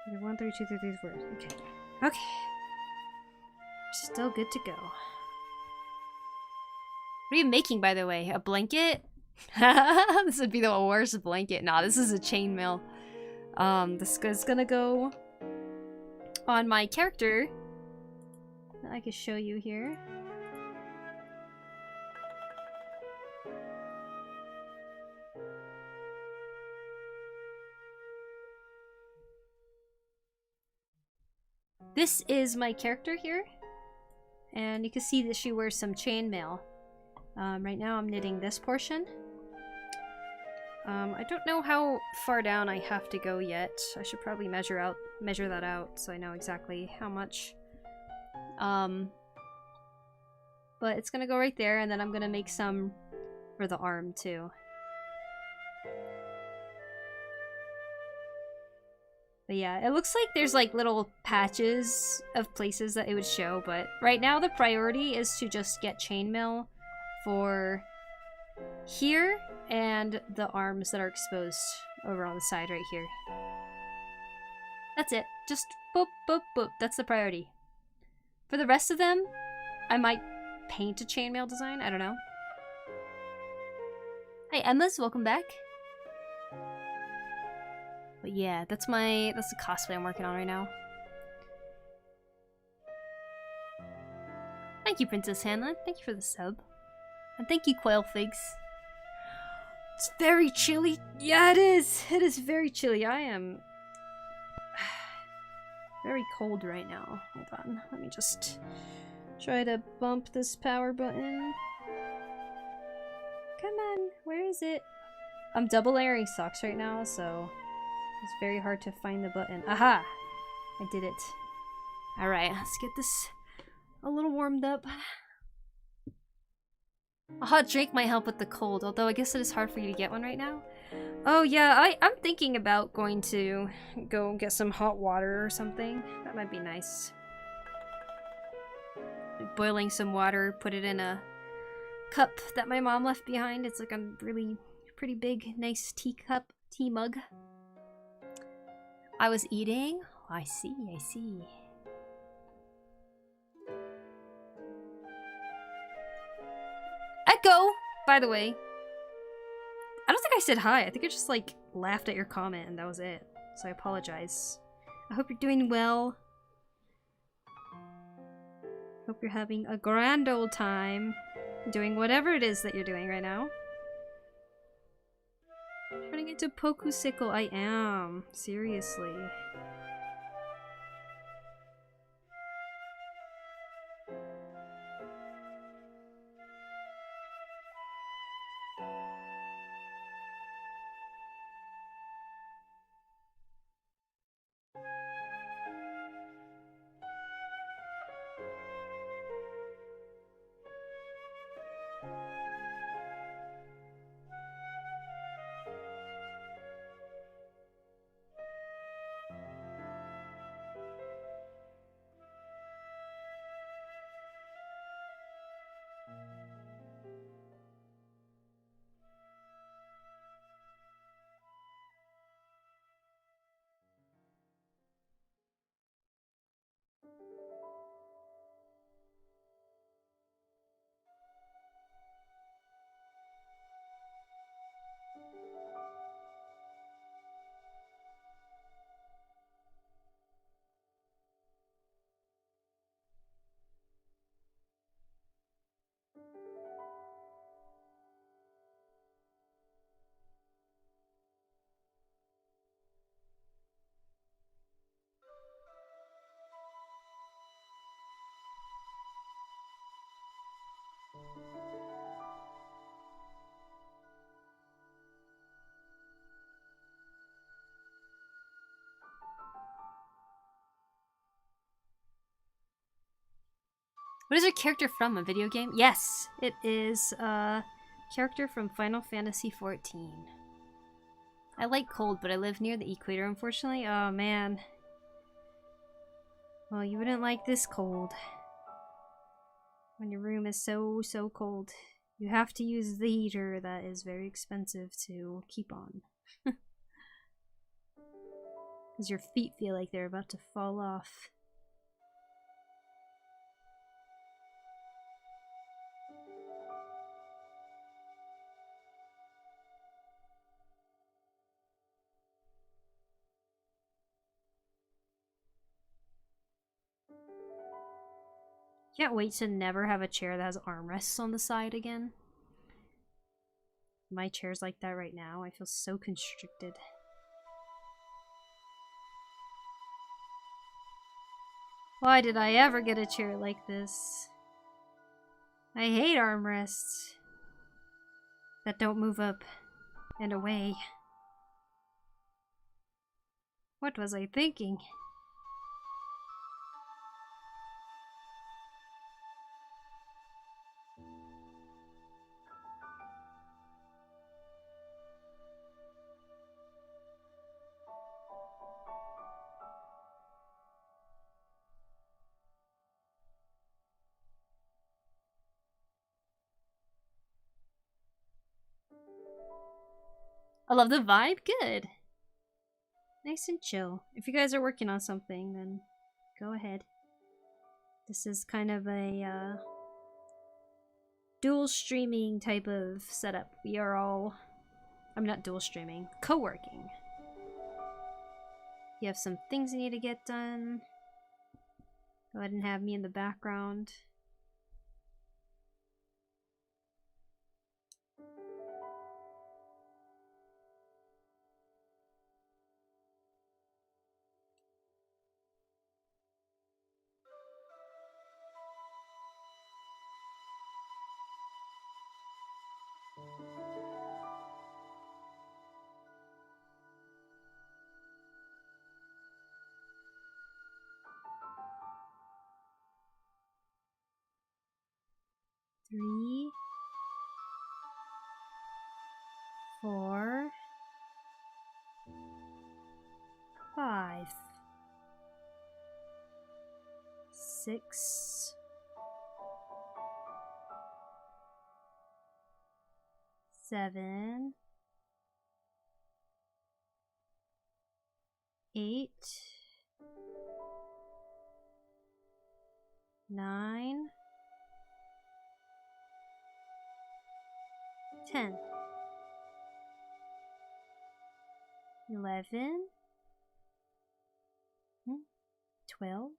31, 32, 33, 34. Okay. Okay. We're still good to go. What are you making, by the way? A blanket? This would be the worst blanket. Nah, this is a chainmail. This is gonna go on my character that I can show you here. This is my character here, and you can see that she wears some chainmail. Right now I'm knitting this portion. I don't know how far down I have to go yet. I should probably measure that out so I know exactly how much. But it's gonna go right there, and then I'm gonna make some for the arm too. But yeah, it looks like there's like little patches of places that it would show, but right now the priority is to just get chainmail for here and the arms that are exposed over on the side right here. That's it. Just boop, boop, boop. That's the priority. For the rest of them, I might paint a chainmail design. I don't know. Hi, Emma's. Welcome back. But yeah, that's the cosplay I'm working on right now. Thank you, Princess Hannah. Thank you for the sub. And thank you, Quail Figs. It's very chilly. Yeah, it is. It is very chilly. I am very cold right now. Hold on. Let me just try to bump this power button. Come on. Where is it? I'm double layering socks right now, so it's very hard to find the button. Aha! I did it. Alright, let's get this a little warmed up. A hot drink might help with the cold, although I guess it is hard for you to get one right now. Oh yeah, I'm thinking about going to go get some hot water or something. That might be nice. Like boiling some water, put it in a cup that my mom left behind. It's like a really pretty big, nice tea mug. I was eating. Oh, I see, I see. Echo, by the way. I don't think I said hi. I think I just like laughed at your comment and that was it. So I apologize. I hope you're doing well. Hope you're having a grand old time doing whatever it is that you're doing right now. Turning into Poku sickle, I am. Seriously. What is your character from? A video game? Yes, it is a character from Final Fantasy XIV. I like cold, but I live near the equator, unfortunately. Oh, man. Well, you wouldn't like this cold. When your room is so cold. You have to use the heater that is very expensive to keep on. Because your feet feel like they're about to fall off. Can't wait to never have a chair that has armrests on the side again. My chair's like that right now. I feel so constricted. Why did I ever get a chair like this? I hate armrests that don't move up and away. What was I thinking? I love the vibe. Good. Nice and chill. If you guys are working on something, then go ahead. This is kind of a dual streaming type of setup. We are all... I'm not dual streaming. Co-working. You have some things you need to get done. Go ahead and have me in the background. Three, 4, 5, 6, 7, 8, 9, 10, 11, 12,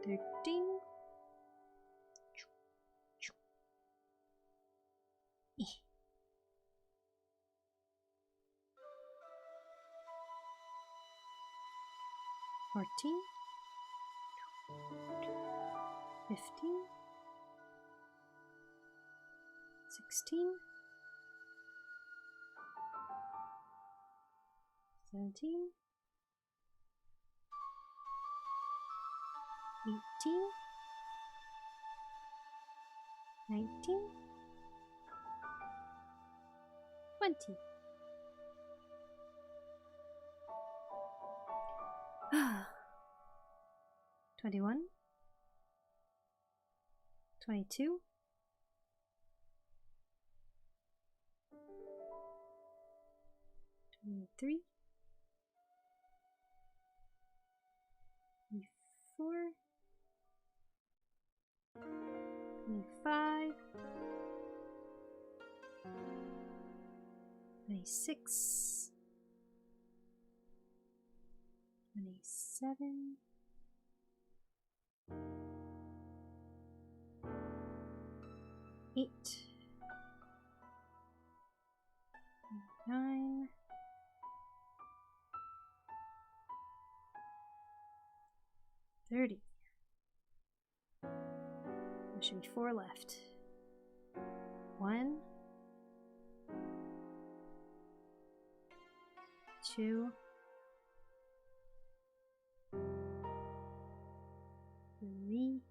13, 14, 15, 16, 17, 18, 19, 20. 21, 22, 23, 24, 25, 26, 27, 8, 9, 30, should be 4 left. 1, 2, 3,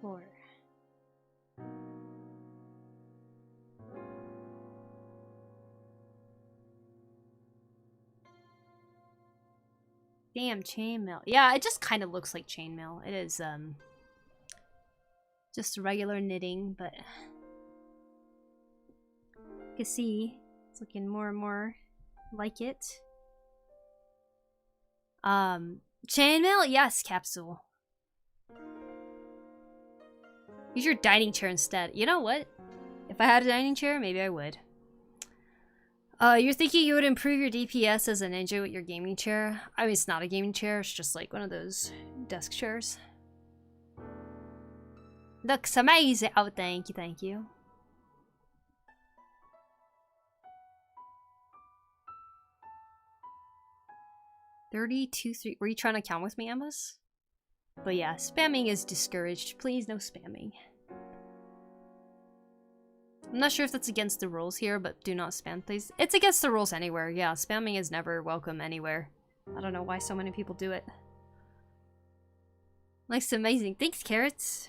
4. Damn, chainmail. Yeah, it just kind of looks like chainmail. It is, just regular knitting, but you can see it's looking more and more like it. Chainmail? Yes, Capsule. Use your dining chair instead. You know what? If I had a dining chair, maybe I would. You're thinking you would improve your DPS as a ninja with your gaming chair? I mean, it's not a gaming chair, it's just like one of those desk chairs. Looks amazing! Oh, thank you, thank you. $32.3. Were you trying to count with me, Emma's? But yeah, spamming is discouraged. Please, no spamming. I'm not sure if that's against the rules here, but do not spam, please. It's against the rules anywhere. Yeah, spamming is never welcome anywhere. I don't know why so many people do it. Looks amazing. Thanks, Carrots.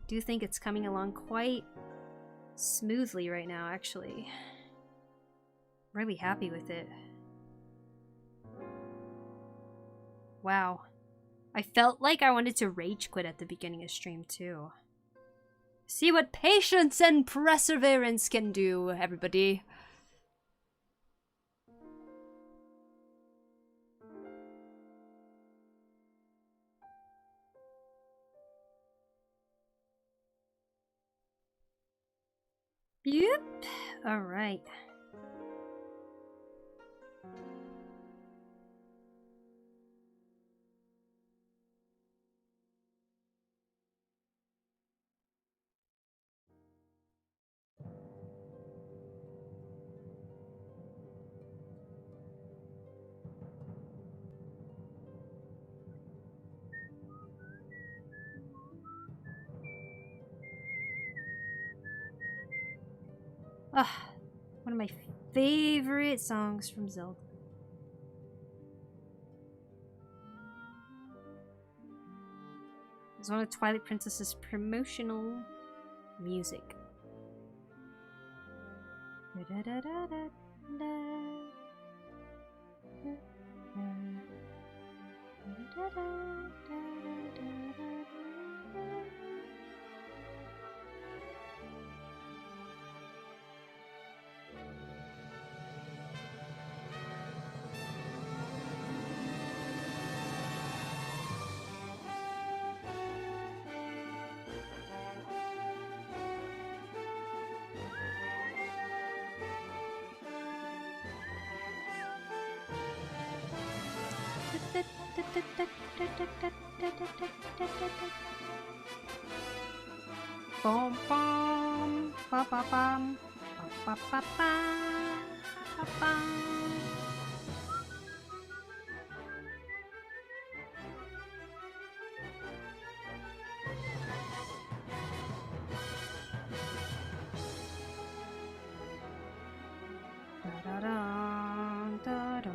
Do think it's coming along quite smoothly right now, actually. Really happy with it. Wow. I felt like I wanted to rage quit at the beginning of stream, too. See what patience and perseverance can do, everybody. Yep. All right. Ah, one of my favorite songs from Zelda. It's one of Twilight Princess's promotional music. Bom bom ba ba bum ba ba ba ba bum. Da da da da.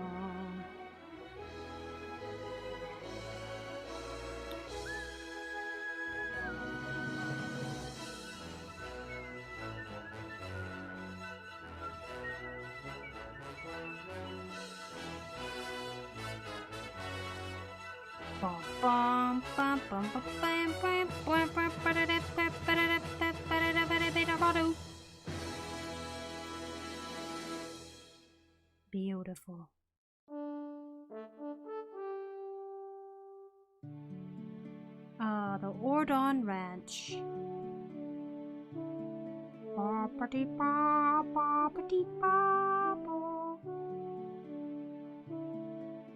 Bum bum bum bum bum bum bum bum bum. Beautiful. The Ordon Ranch. Ba-ba-dee ba, ba-ba-dee ba, bo.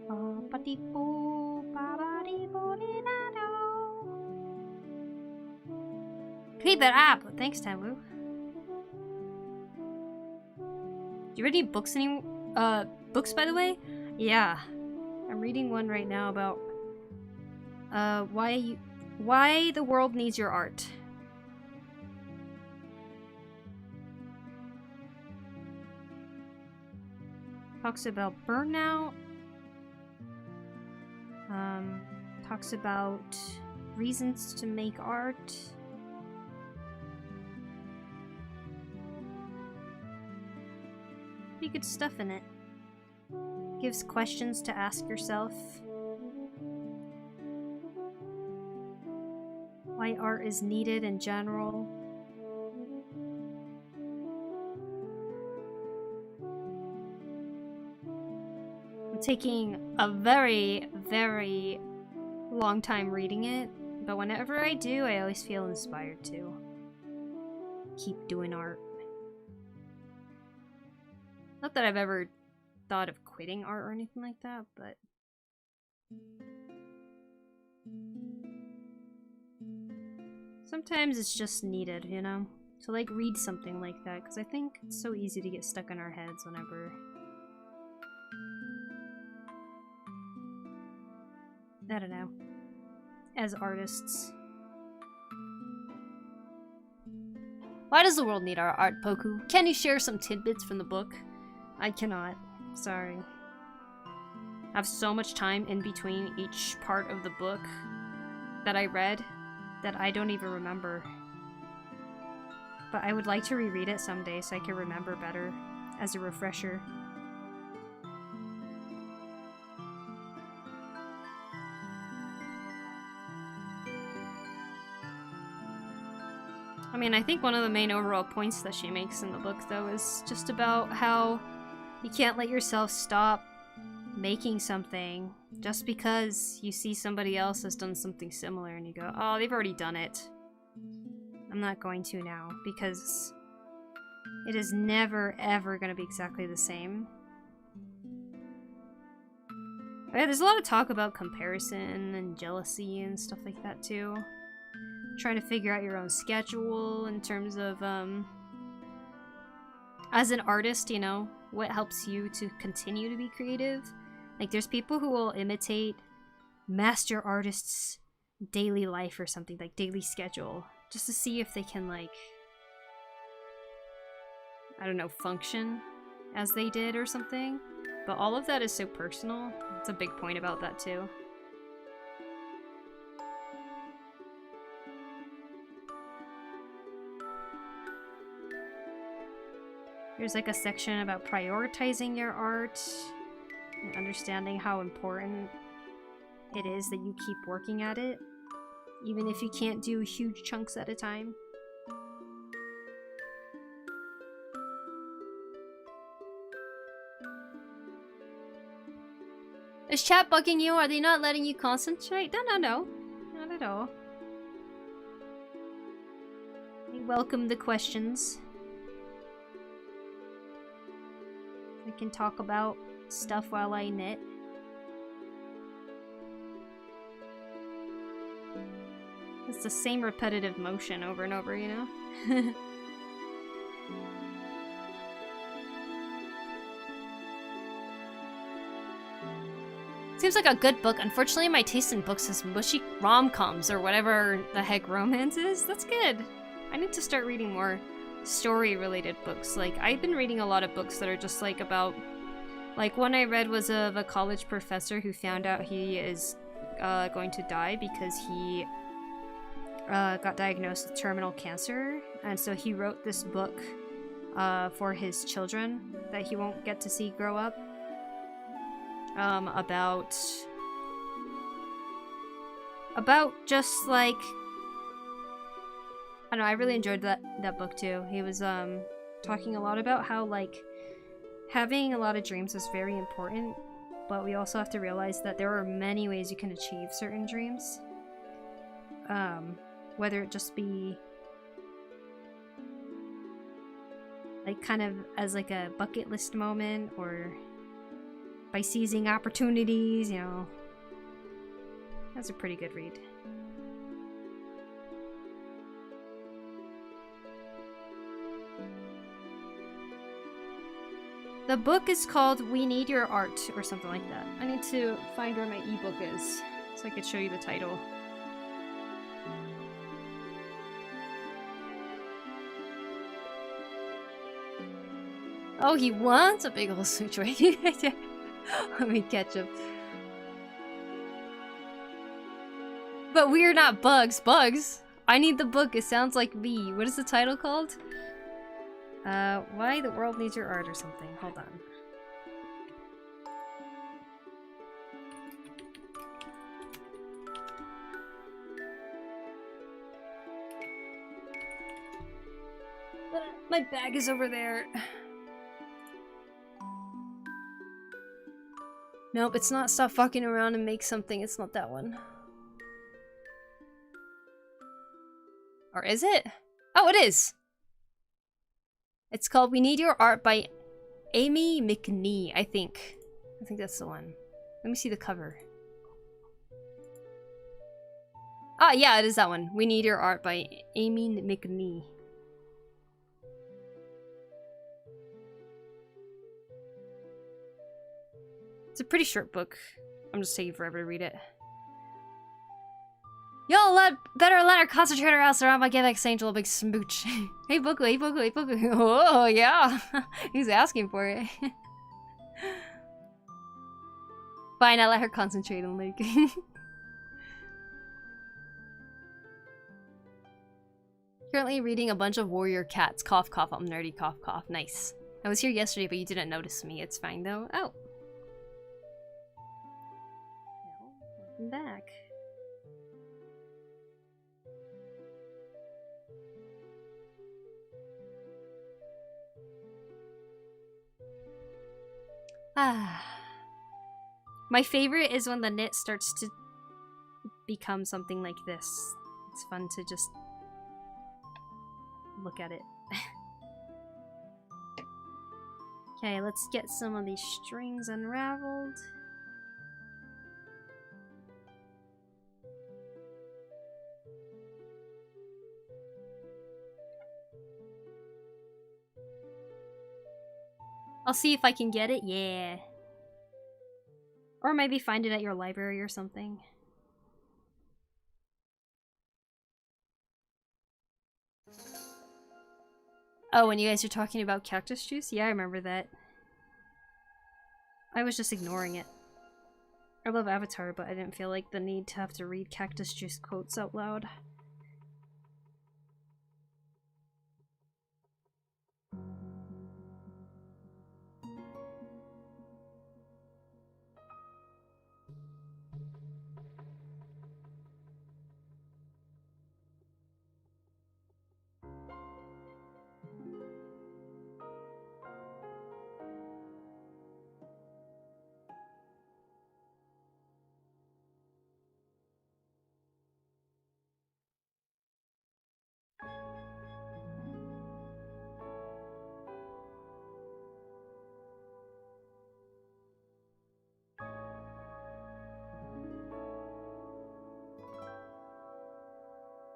Ba-ba-dee boo, ba-ba-dee boo-dee-da-do. Keep it up! Thanks, Tamu. Do you read any books books, by the way? Yeah. I'm reading one right now about why the world needs your art. Talks about burnout. Talks about reasons to make art. Pretty good stuff in it. Gives questions to ask yourself. Why art is needed in general. I'm taking a very, very long time reading it, but whenever I do, I always feel inspired to keep doing art. Not that I've ever thought of quitting art or anything like that, but sometimes it's just needed, you know, to like read something like that, because I think it's so easy to get stuck in our heads whenever I don't know, as artists. Why does the world need our art, Poku? Can you share some tidbits from the book? I cannot. Sorry. I have so much time in between each part of the book that I read that I don't even remember. But I would like to reread it someday so I can remember better as a refresher. I mean, I think one of the main overall points that she makes in the book, though, is just about how you can't let yourself stop making something just because you see somebody else has done something similar and you go, oh, they've already done it. I'm not going to now, because it is never, ever going to be exactly the same. But yeah, there's a lot of talk about comparison and jealousy and stuff like that, too. Trying to figure out your own schedule in terms of, as an artist, you know, what helps you to continue to be creative. Like, there's people who will imitate master artists' daily life or something, like daily schedule, just to see if they can, like, I don't know, function as they did or something. But all of that is so personal. It's a big point about that, too. There's like a section about prioritizing your art and understanding how important it is that you keep working at it, even if you can't do huge chunks at a time. Is chat bugging you? Are they not letting you concentrate? No. Not at all. We welcome the questions. We can talk about stuff while I knit. It's the same repetitive motion over and over, you know? Seems like a good book. Unfortunately, my taste in books is mushy rom-coms or whatever the heck romance is. That's good. I need to start reading more story-related books. Like, I've been reading a lot of books that are just like about, like, one I read was of a college professor who found out he is going to die because he got diagnosed with terminal cancer, and so he wrote this book for his children that he won't get to see grow up, about just like, I don't know, I really enjoyed that book too. He was talking a lot about how, like, having a lot of dreams is very important, but we also have to realize that there are many ways you can achieve certain dreams. Whether it just be like kind of as like a bucket list moment, or by seizing opportunities, you know. That's a pretty good read. The book is called We Need Your Art or something like that. I need to find where my ebook is so I could show you the title. Oh, he wants a big old switch, right? Let me catch him. But we're not bugs. Bugs? I need the book. It sounds like me. What is the title called? Why the world needs your art or something. Hold on. My bag is over there. Nope, it's not stop fucking around and make something. It's not that one. Or is it? Oh, it is! It's called We Need Your Art by Amy McNee, I think. I think that's the one. Let me see the cover. Ah, yeah, it is that one. We Need Your Art by Amy McNee. It's a pretty short book. I'm just taking forever to read it. Yo, better let her concentrate her ass around by giving X Angel a big smooch. Hey Poku, hey Poku, hey Poku. Oh yeah, he's asking for it. Fine, I'll let her concentrate on like. Currently reading a bunch of warrior cats. Cough, cough. I'm nerdy. Cough, cough. Nice. I was here yesterday, but you didn't notice me. It's fine though. Oh. Welcome back. Ah. My favorite is when the knit starts to become something like this. It's fun to just look at it. Okay, let's get some of these strings unraveled. I'll see if I can get it, yeah. Or maybe find it at your library or something. Oh, and you guys are talking about cactus juice? Yeah, I remember that. I was just ignoring it. I love Avatar, but I didn't feel like the need to have to read cactus juice quotes out loud.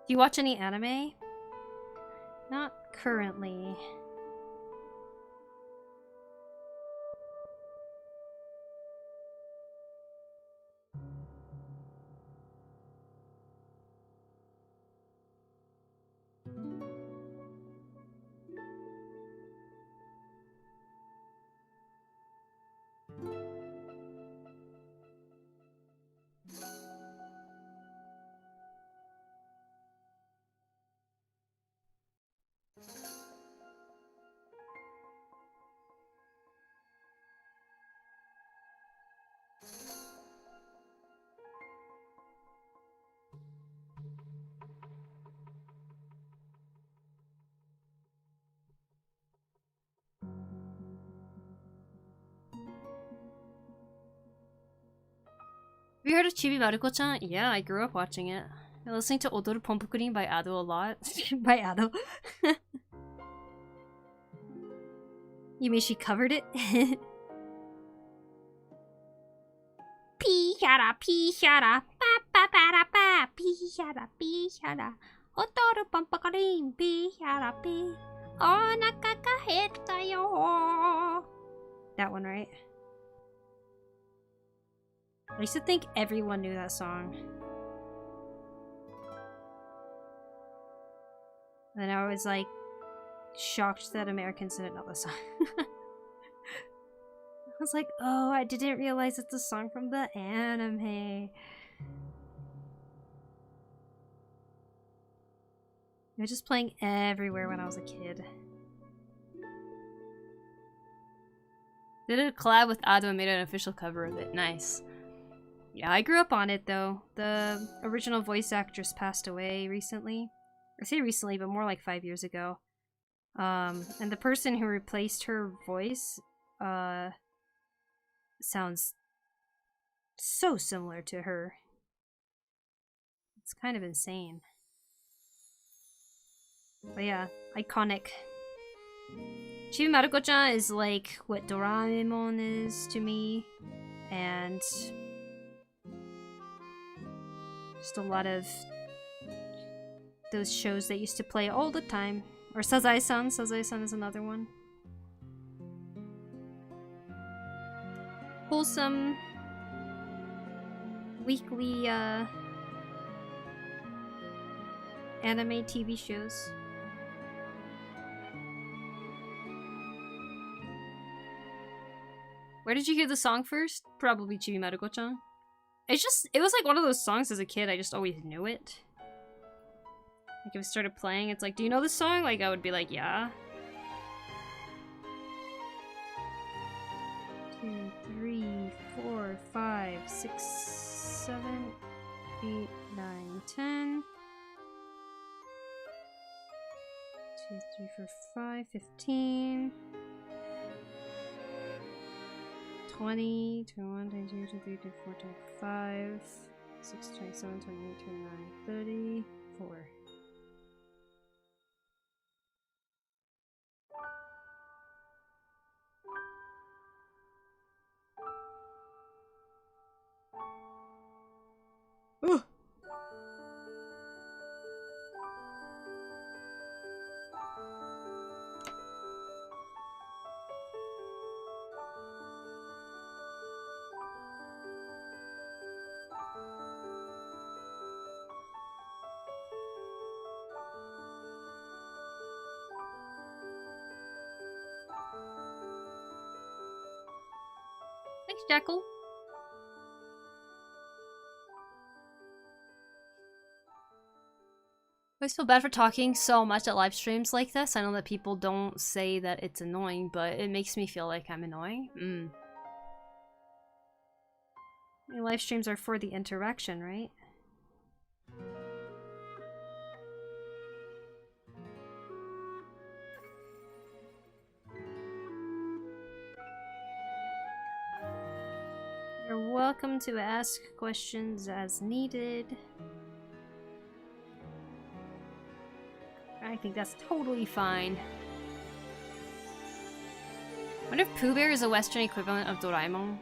Do you watch any anime? Not currently. Have you heard of Chibi Maruko-chan? Yeah, I grew up watching it. I'm listening to Odoru Pompukurin by Ado a lot. By Ado. You mean she covered it? Pee-shara, pee-shara, pa-pa-pa-ra-pa, pee-shara, pee-shara. Odoru Pompukurin, pee-shara, pee. Oh, nakakahita yo. That one, right? I used to think everyone knew that song. And then I was like shocked that Americans didn't know the song. I was like, oh, I didn't realize it's a song from the anime. It was just playing everywhere when I was a kid. Did a collab with Ado and made an official cover of it. Nice. Yeah, I grew up on it though. The original voice actress passed away recently. I say recently, but more like 5 years ago. And the person who replaced her voice sounds so similar to her. It's kind of insane. But yeah, iconic. Chibi Maruko-chan is like what Doraemon is to me, and just a lot of those shows that used to play all the time. Or Sazae-san. Sazae-san is another one. Wholesome weekly anime TV shows. Where did you hear the song first? Probably Chibi Maruko-chan. It was like one of those songs as a kid, I just always knew it. Like if it started playing, it's like, do you know this song? Like I would be like, yeah. 2, 3, 4, 5, 6, 7, 8, 9, 10. 2, 3, 4, 5, 15. 20, 21, 22, 23, 24, 25, 6, 27, 28, 29, 30, 4. Ooh. Thanks, Jackal. I always feel bad for talking so much at live streams like this. I know that people don't say that it's annoying, but it makes me feel like I'm annoying. Live streams are for the interaction, right? You're welcome to ask questions as needed. I think that's totally fine. I wonder if Pooh Bear is a Western equivalent of Doraemon.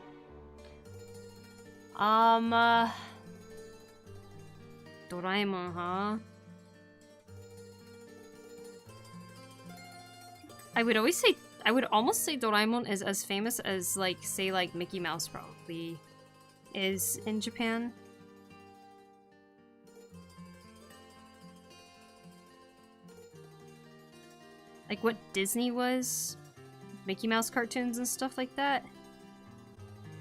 Doraemon, huh? I would almost say Doraemon is as famous as, like, say, like, Mickey Mouse probably is in Japan. Like what Disney was, Mickey Mouse cartoons and stuff like that.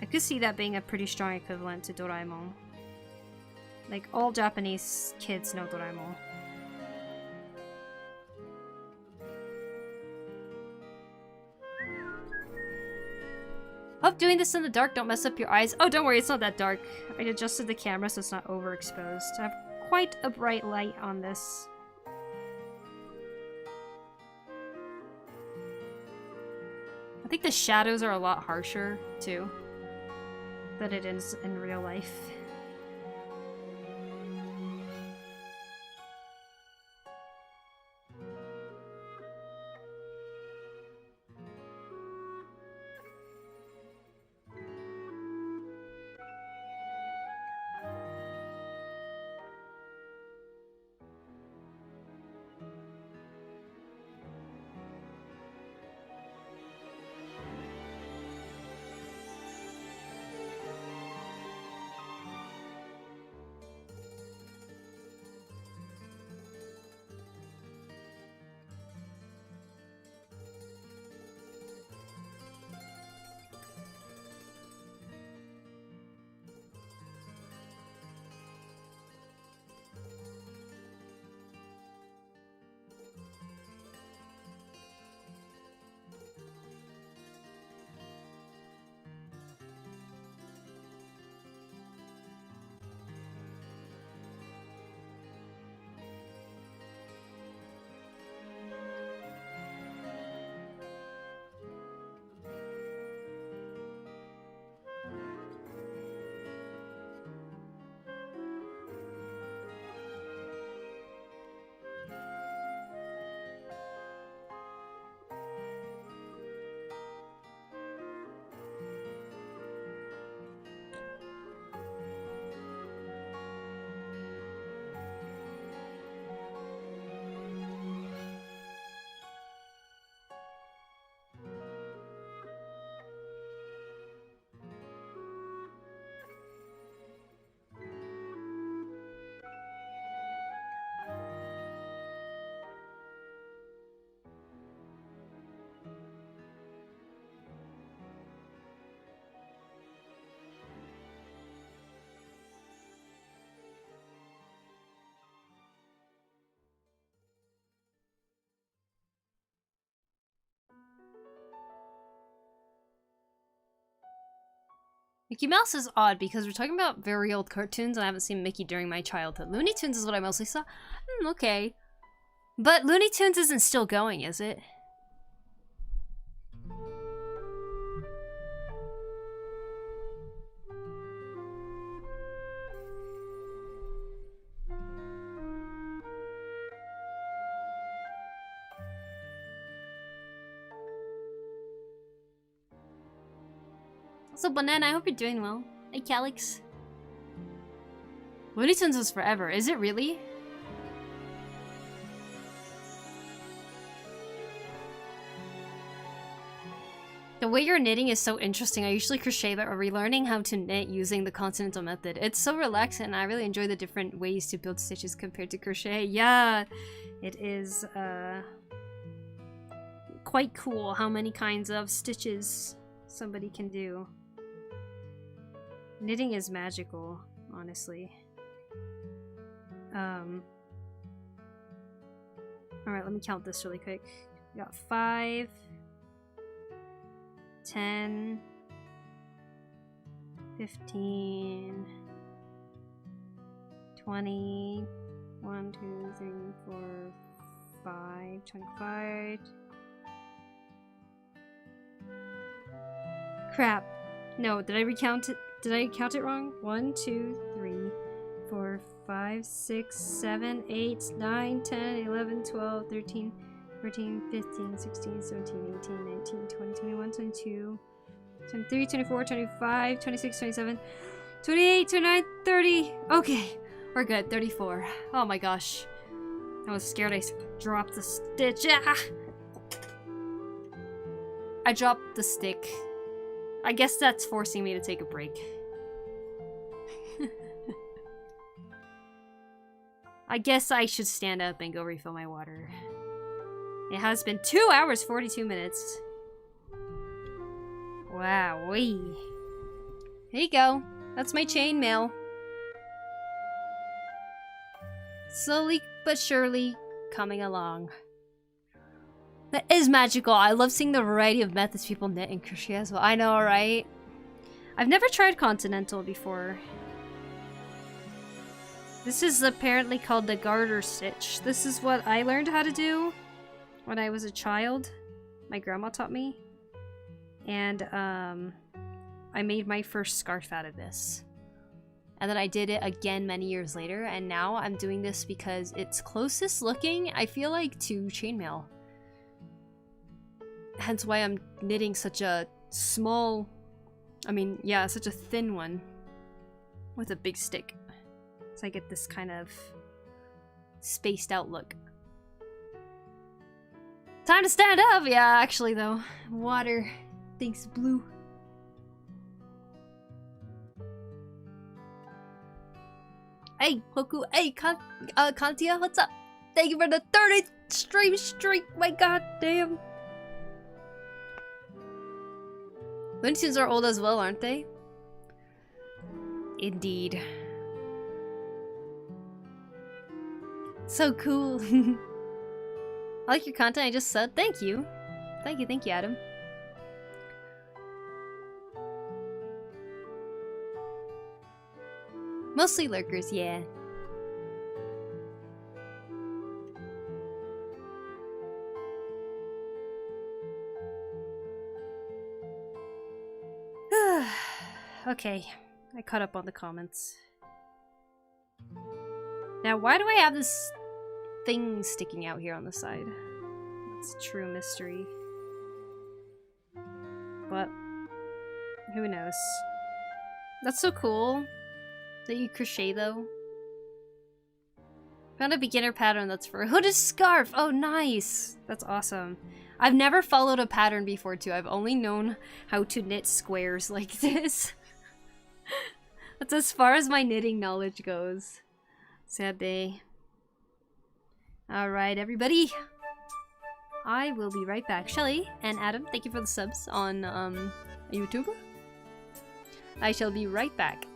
I could see that being a pretty strong equivalent to Doraemon. Like all Japanese kids know Doraemon. Hope doing this in the dark don't mess up your eyes. Oh, don't worry, it's not that dark. I adjusted the camera so it's not overexposed. I have quite a bright light on this. I think the shadows are a lot harsher, too, than it is in real life. Mickey Mouse is odd because we're talking about very old cartoons and I haven't seen Mickey during my childhood. Looney Tunes is what I mostly saw. Okay. But Looney Tunes isn't still going, is it? So Banana, I hope you're doing well. Hey Calix. Looney Tunes is forever, is it really? The way you're knitting is so interesting. I usually crochet, but we're relearning how to knit using the continental method. It's so relaxing and I really enjoy the different ways to build stitches compared to crochet. Yeah, it is quite cool how many kinds of stitches somebody can do. Knitting is magical, honestly. Alright, let me count this really quick. We got 5, 10, 15, 20, 1, 2, 3, 4, 5, 25. Crap. No, did I recount it? Did I count it wrong? 1, 2, 3, 4, 5, 6, 7, 8, 9, 10, 11, 12, 13, 14, 15, 16, 17, 18, 19, 20, 21, 22, 23, 24, 25, 26, 27, 28, 29, 30. Okay, we're good. 34. Oh my gosh. I was scared I dropped the stitch. Ah! I dropped the stick. I guess that's forcing me to take a break. I guess I should stand up and go refill my water. It has been 2 hours, 42 minutes. Wowee. Here you go. That's my chainmail. Slowly but surely coming along. That is magical. I love seeing the variety of methods people knit and crochet as well. I know, right? I've never tried continental before. This is apparently called the garter stitch. This is what I learned how to do when I was a child. My grandma taught me. And I made my first scarf out of this. And then I did it again many years later. And now I'm doing this because it's closest looking, I feel like, to chainmail. Hence why I'm knitting such a small, such a thin one with a big stick. So I get this kind of spaced out look. Time to stand up! Yeah, actually though. Water. Thanks, Blue. Hey, Poku. Hey, Kantia, what's up? Thank you for the 30th stream streak. My god damn. Looney Tunes are old as well, aren't they? Indeed. So cool. I like your content. I just said thank you. Thank you, Adam. Mostly lurkers, yeah. Okay, I caught up on the comments. Now, why do I have this thing sticking out here on the side? That's a true mystery. But, who knows? That's so cool that you crochet, though. Found a beginner pattern that's for a hooded scarf! Oh, nice! That's awesome. I've never followed a pattern before, too. I've only known how to knit squares like this. That's as far as my knitting knowledge goes. Sad day. Alright, everybody. I will be right back. Shelly and Adam, thank you for the subs on YouTube. I shall be right back.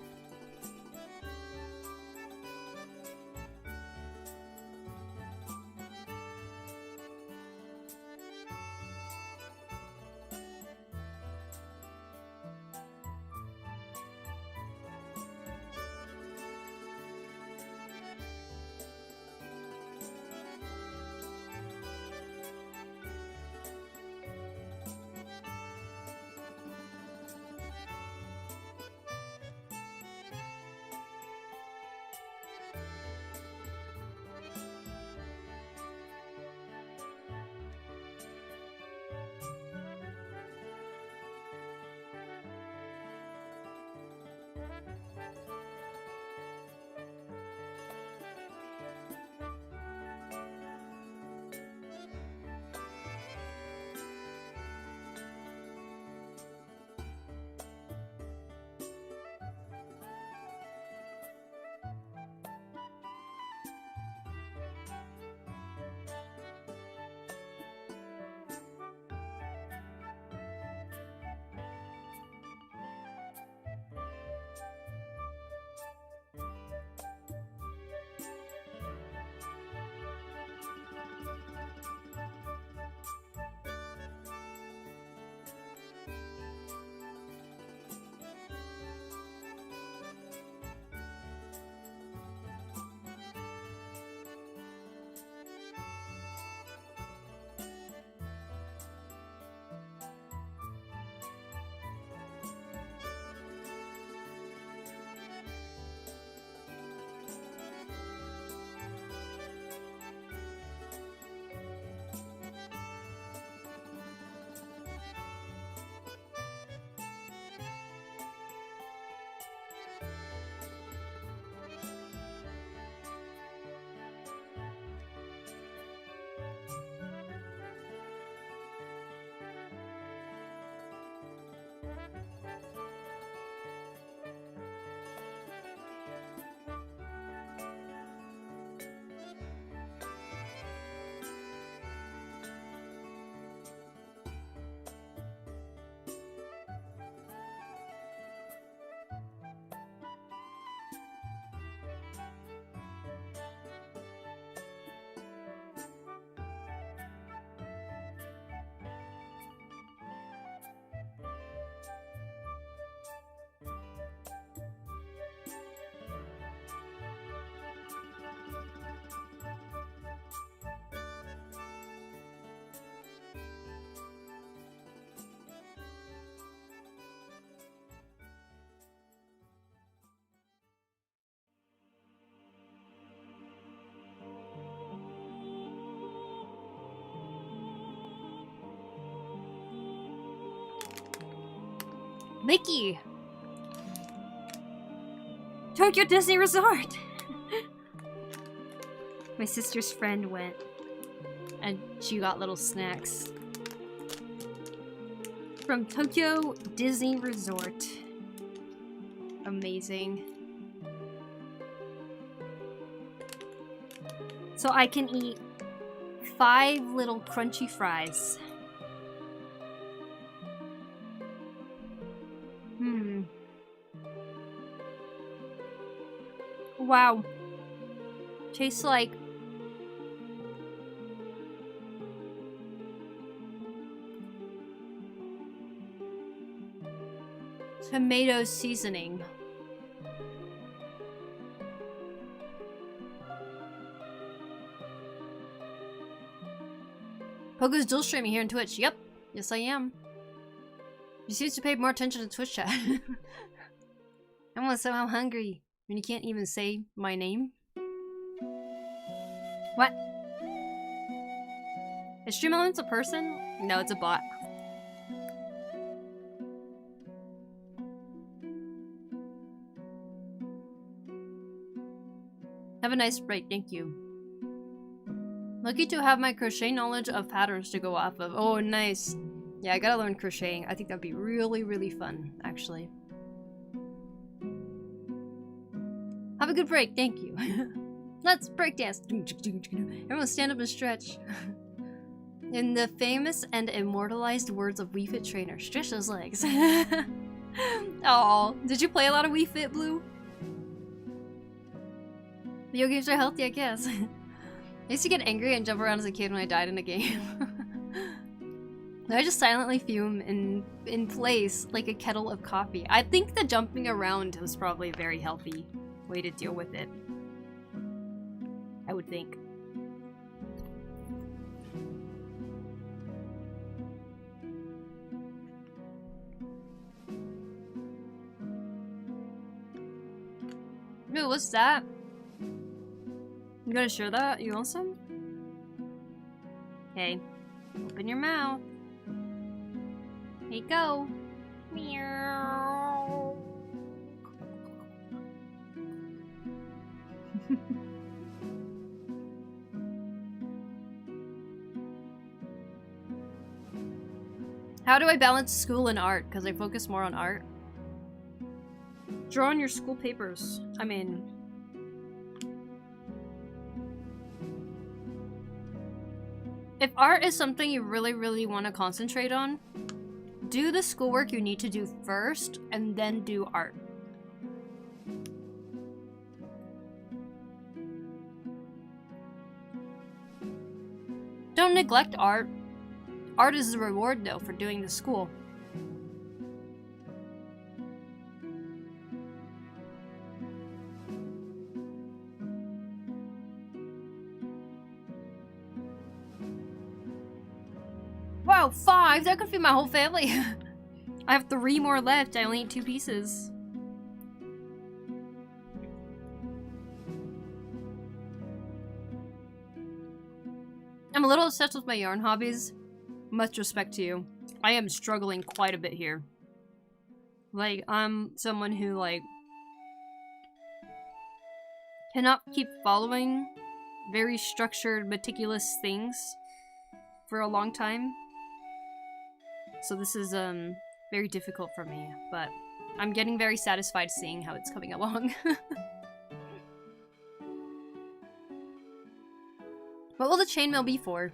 Mickey! Tokyo Disney Resort! My sister's friend went, and she got little snacks. From Tokyo Disney Resort. Amazing. So I can eat 5 little crunchy fries. Wow. Tastes like tomato seasoning. Poku's dual streaming here on Twitch. Yep. Yes, I am. You seem to pay more attention to Twitch chat. I'm somehow hungry when you can't even say my name. What? Is Stream Elements a person? No, it's a bot. Have a nice break, thank you. Lucky to have my crochet knowledge of patterns to go off of. Oh, nice. Yeah, I gotta learn crocheting. I think that'd be really, really fun, actually. Have a good break, thank you. Let's breakdance. Everyone stand up and stretch. In the famous and immortalized words of Wii Fit Trainer, stretch those legs. Aw, did you play a lot of Wii Fit, Blue? Video games are healthy, I guess. I used to get angry and jump around as a kid when I died in a game. I just silently fume in place like a kettle of coffee. I think the jumping around was probably a very healthy way to deal with it. I would think. Ooh, what's that? You gonna share that? You want some? Okay. Open your mouth. Here you go. Meow. How do I balance school and art? Because I focus more on art. Draw on your school papers. I mean... if art is something you really, really want to concentrate on, do the schoolwork you need to do first, and then do art. Don't neglect art. Art is the reward, though, for doing the school. Wow, 5? That could feed my whole family. I have 3 more left. I only need 2 pieces. I'm a little obsessed with my yarn hobbies. Much respect to you. I am struggling quite a bit here. Like, I'm someone who, like, cannot keep following very structured, meticulous things for a long time. So this is, very difficult for me, but I'm getting very satisfied seeing how it's coming along. What will the chainmail be for?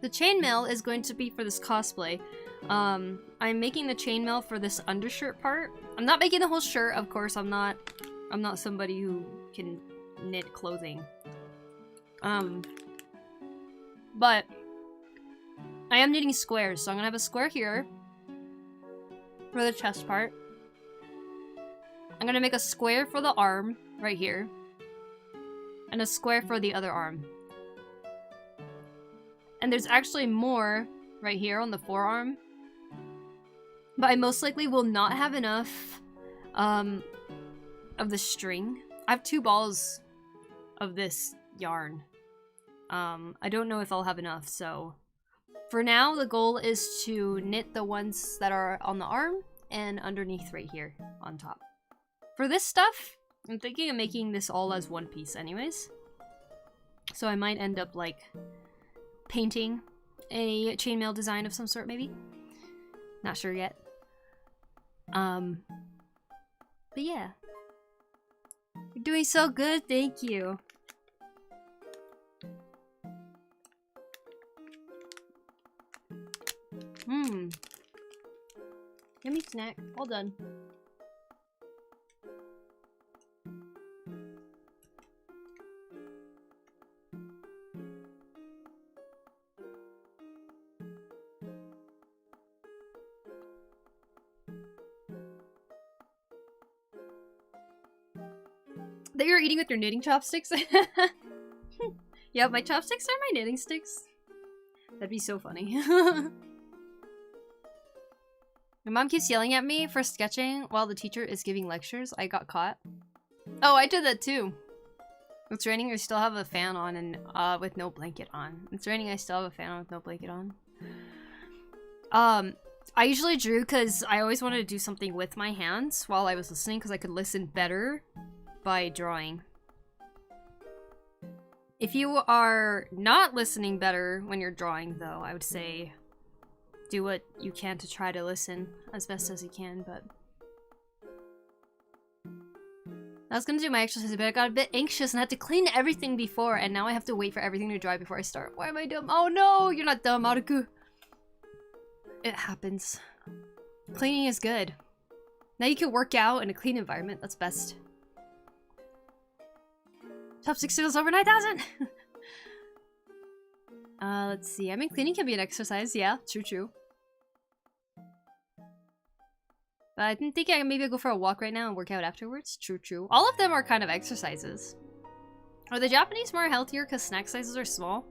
The chainmail is going to be for this cosplay. I'm making the chainmail for this undershirt part. I'm not making the whole shirt, of course. I'm not somebody who can knit clothing. But I am knitting squares, so I'm gonna have a square here for the chest part. I'm gonna make a square for the arm right here, and a square for the other arm. And there's actually more right here on the forearm, but I most likely will not have enough of the string. I have 2 balls of this yarn. I don't know if I'll have enough, so for now the goal is to knit the ones that are on the arm and underneath right here on top. For this stuff, I'm thinking of making this all as one piece anyways. So I might end up like painting a chainmail design of some sort maybe. Not sure yet. But yeah. You're doing so good, thank you. Yummy snack. All done. That you're eating with your knitting chopsticks? Yeah, my chopsticks are my knitting sticks. That'd be so funny. My mom keeps yelling at me for sketching while the teacher is giving lectures. I got caught. Oh, I did that too. It's raining, I still have a fan on and with no blanket on. It's raining, I still have a fan on with no blanket on. I usually drew because I always wanted to do something with my hands while I was listening because I could listen better by drawing. If you are not listening better when you're drawing though, I would say do what you can to try to listen as best as you can, but I was gonna do my exercise, but I got a bit anxious and had to clean everything before, and now I have to wait for everything to dry before I start. Why am I dumb? Oh no, you're not dumb, Aruku. It happens. Cleaning is good. Now you can work out in a clean environment, that's best. Top 6 sales over 9,000! Let's see. I mean, cleaning can be an exercise, yeah, true. But I think maybe I'll go for a walk right now and work out afterwards. True. All of them are kind of exercises. Are the Japanese more healthier because snack sizes are small?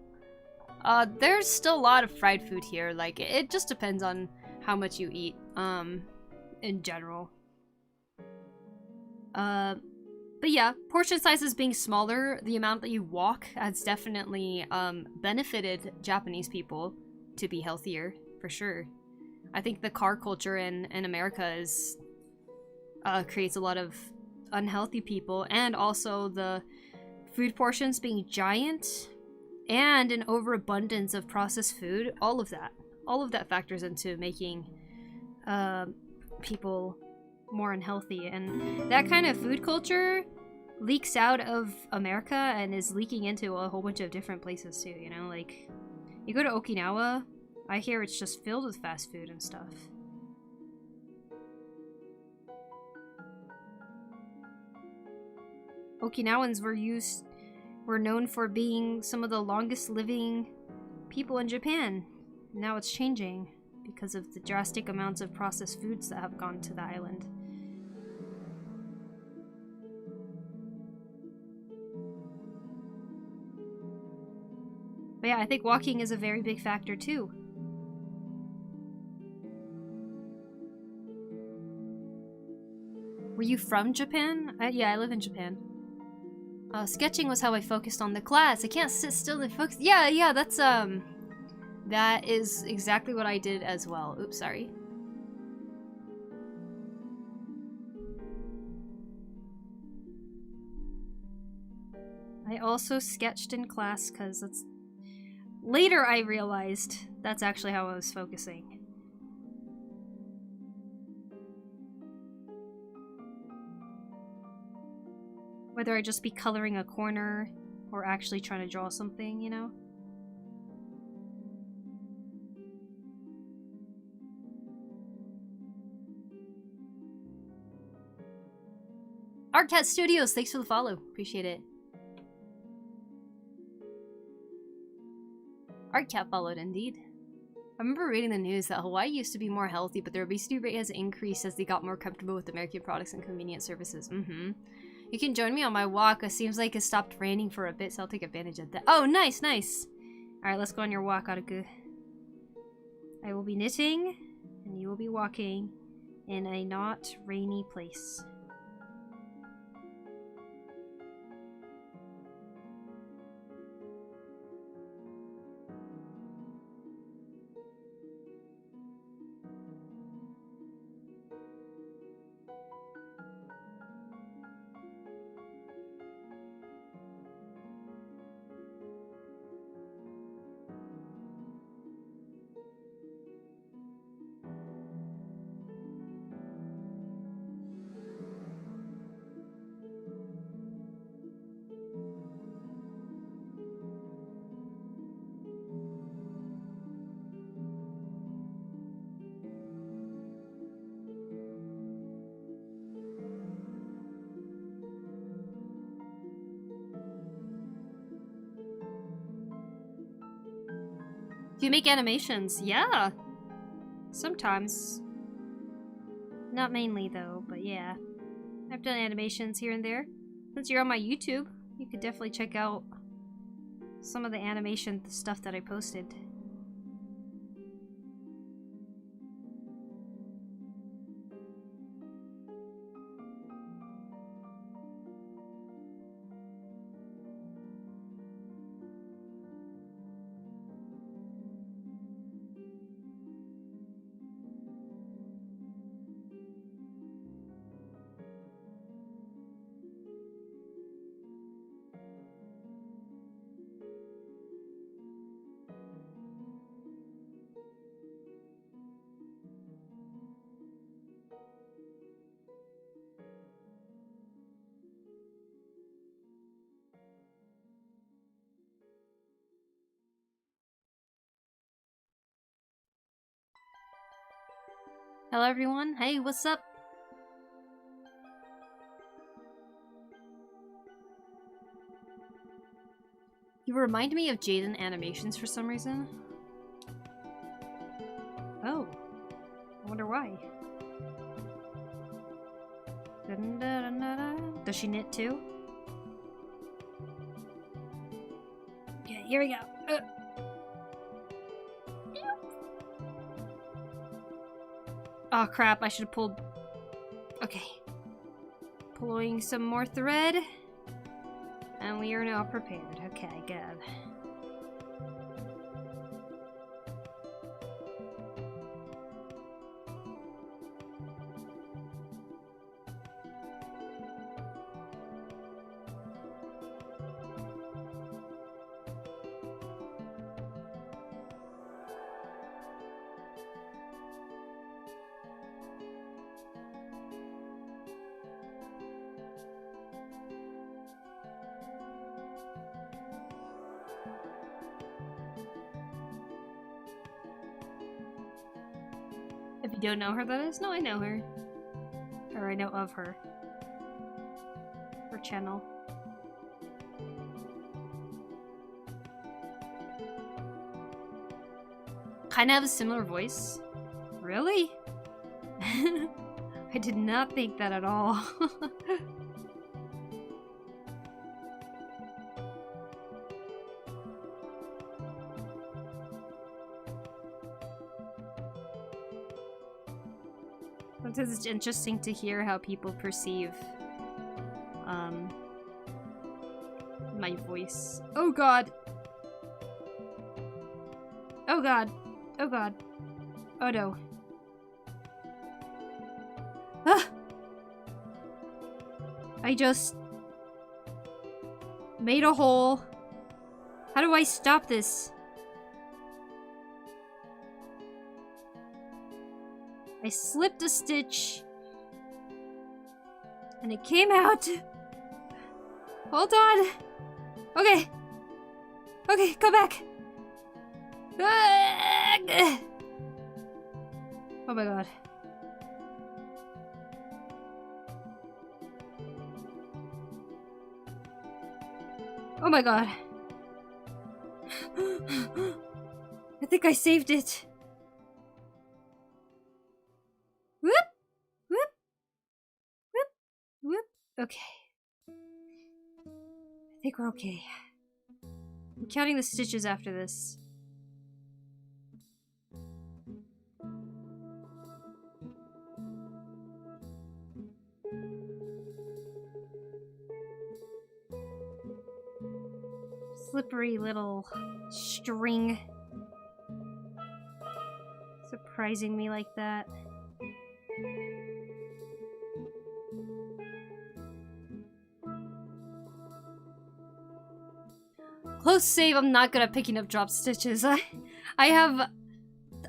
There's still a lot of fried food here. Like, it just depends on how much you eat, in general. But yeah, portion sizes being smaller, the amount that you walk has definitely, benefited Japanese people to be healthier, for sure. I think the car culture in America is creates a lot of unhealthy people, and also the food portions being giant and an overabundance of processed food. All of that factors into making people more unhealthy, and that kind of food culture leaks out of America and is leaking into a whole bunch of different places too, you know? Like, you go to Okinawa, I hear it's just filled with fast food and stuff. Okinawans were known for being some of the longest living people in Japan. Now it's changing because of the drastic amounts of processed foods that have gone to the island. But yeah, I think walking is a very big factor too. Were you from Japan? Yeah, I live in Japan. Sketching was how I focused on the class. I can't sit still and focus. Yeah, that's, that is exactly what I did as well. Oops, sorry. I also sketched in class because that's... Later I realized that's actually how I was focusing. Whether I just be coloring a corner or actually trying to draw something, you know? Artcat Studios, thanks for the follow. Appreciate it. Artcat followed indeed. I remember reading the news that Hawaii used to be more healthy, but their obesity rate has increased as they got more comfortable with American products and convenient services. You can join me on my walk. It seems like it stopped raining for a bit, so I'll take advantage of that. Oh, nice. Alright, let's go on your walk, Aruku. I will be knitting, and you will be walking in a not rainy place. Do you make animations? Yeah. Sometimes. Not mainly though, but yeah. I've done animations here and there. Since you're on my YouTube, you could definitely check out some of the animation stuff that I posted. Hello everyone, hey, what's up? You remind me of Jaden animations for some reason. Oh, I wonder why. Does she knit too? Okay, here we go. Oh crap, I should have pulled... Okay. Pulling some more thread. And we are now prepared. Okay, good. If you don't know her, that is? No, I know her. Or I know of her. Her channel. Kinda have a similar voice. Really? I did not think that at all. Sometimes it's interesting to hear how people perceive my voice. Oh god! Oh god! Oh god! Oh no. Ah! I just made a hole. How do I stop this? I slipped a stitch and it came out. Hold on. Okay. Okay, come back. Oh my god. Oh my god. I think I saved it. Whoop! Whoop! Whoop! Whoop! Okay. I think we're okay. I'm counting the stitches after this. Slippery little string. Surprising me like that. Close save, I'm not good at picking up drop stitches. I have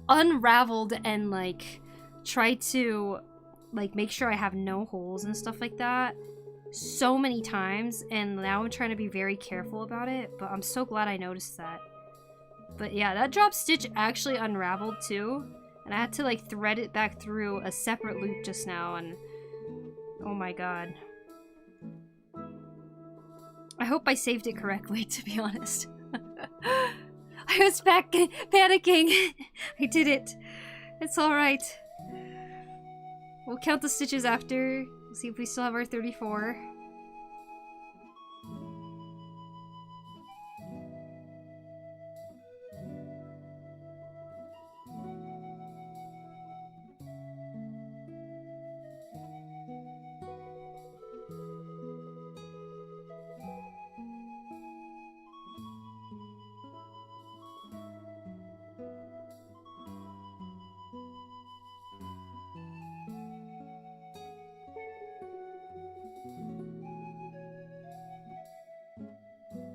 unraveled and like tried to like make sure I have no holes and stuff like that so many times, and now I'm trying to be very careful about it, but I'm so glad I noticed that. But yeah, that drop stitch actually unraveled too, and I had to like thread it back through a separate loop just now, and oh my god. I hope I saved it correctly, to be honest. I was back panicking. I did it. It's alright. We'll count the stitches after. See if we still have our 34.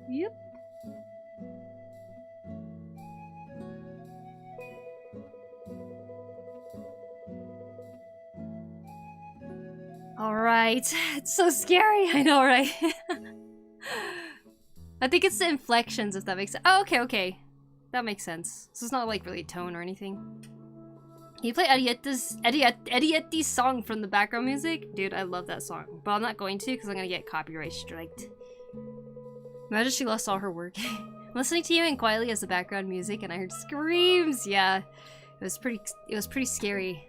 Yep. Alright. It's so scary. I know, right? I think it's the inflections, if that makes sense. Oh, okay, okay. That makes sense. So it's not like really tone or anything. Can you play Arietti's song from the background music? Dude, I love that song. But I'm not going to because I'm going to get copyright striked. Imagine she lost all her work. I'm listening to you and quietly as the background music and I heard screams. Yeah, it was pretty scary.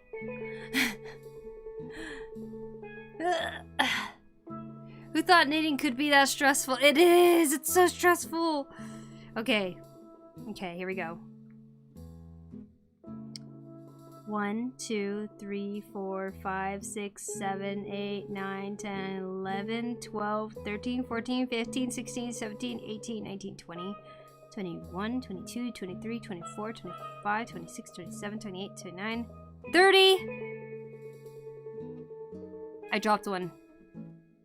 Who thought knitting could be that stressful? It is! It's so stressful! Okay. Okay, here we go. 1, 2, 3, 4, 5, 6, 7, 8, 9, 10, 11, 12, 13, 14, 15, 16, 17, 18, 19, 20, 21, 22, 23, 24, 25, 26, 27, 28, 29, 30! I dropped one.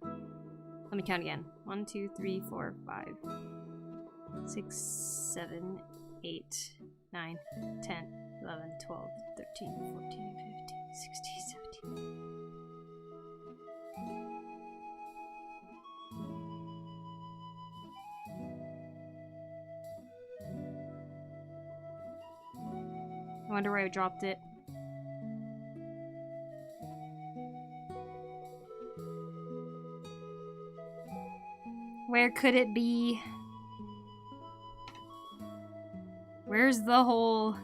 Let me count again. 1, 2, 3, 4, 5, 6, 7, 8, 9, 10, 11, 12, 13, 14, 15, 16, 17. I wonder where I dropped it. Where could it be? Where's the hole?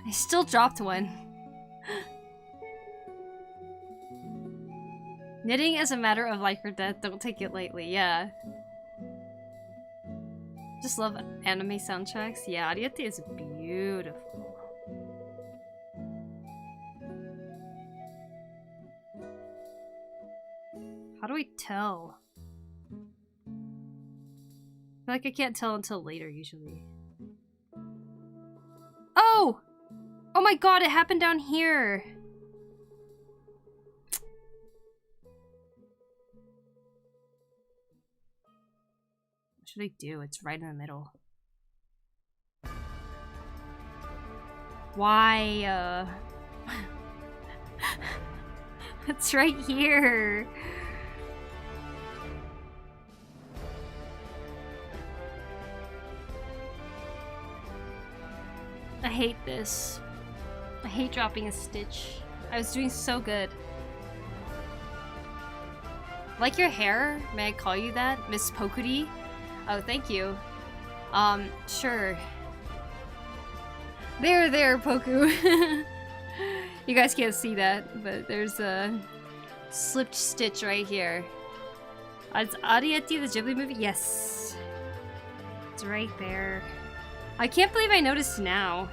I still dropped one. Knitting is a matter of life or death. Don't take it lightly. Yeah. Just love anime soundtracks. Yeah, Ariete is beautiful. How do I tell? I feel like I can't tell until later, usually. Oh! Oh my god, it happened down here! What should I do? It's right in the middle. Why, it's right here! I hate this. I hate dropping a stitch. I was doing so good. Like your hair? May I call you that? Miss Pokuri? Oh, thank you. Sure. There, Poku. You guys can't see that, but there's a slipped stitch right here. Is Ariete the Ghibli movie? Yes. It's right there. I can't believe I noticed now.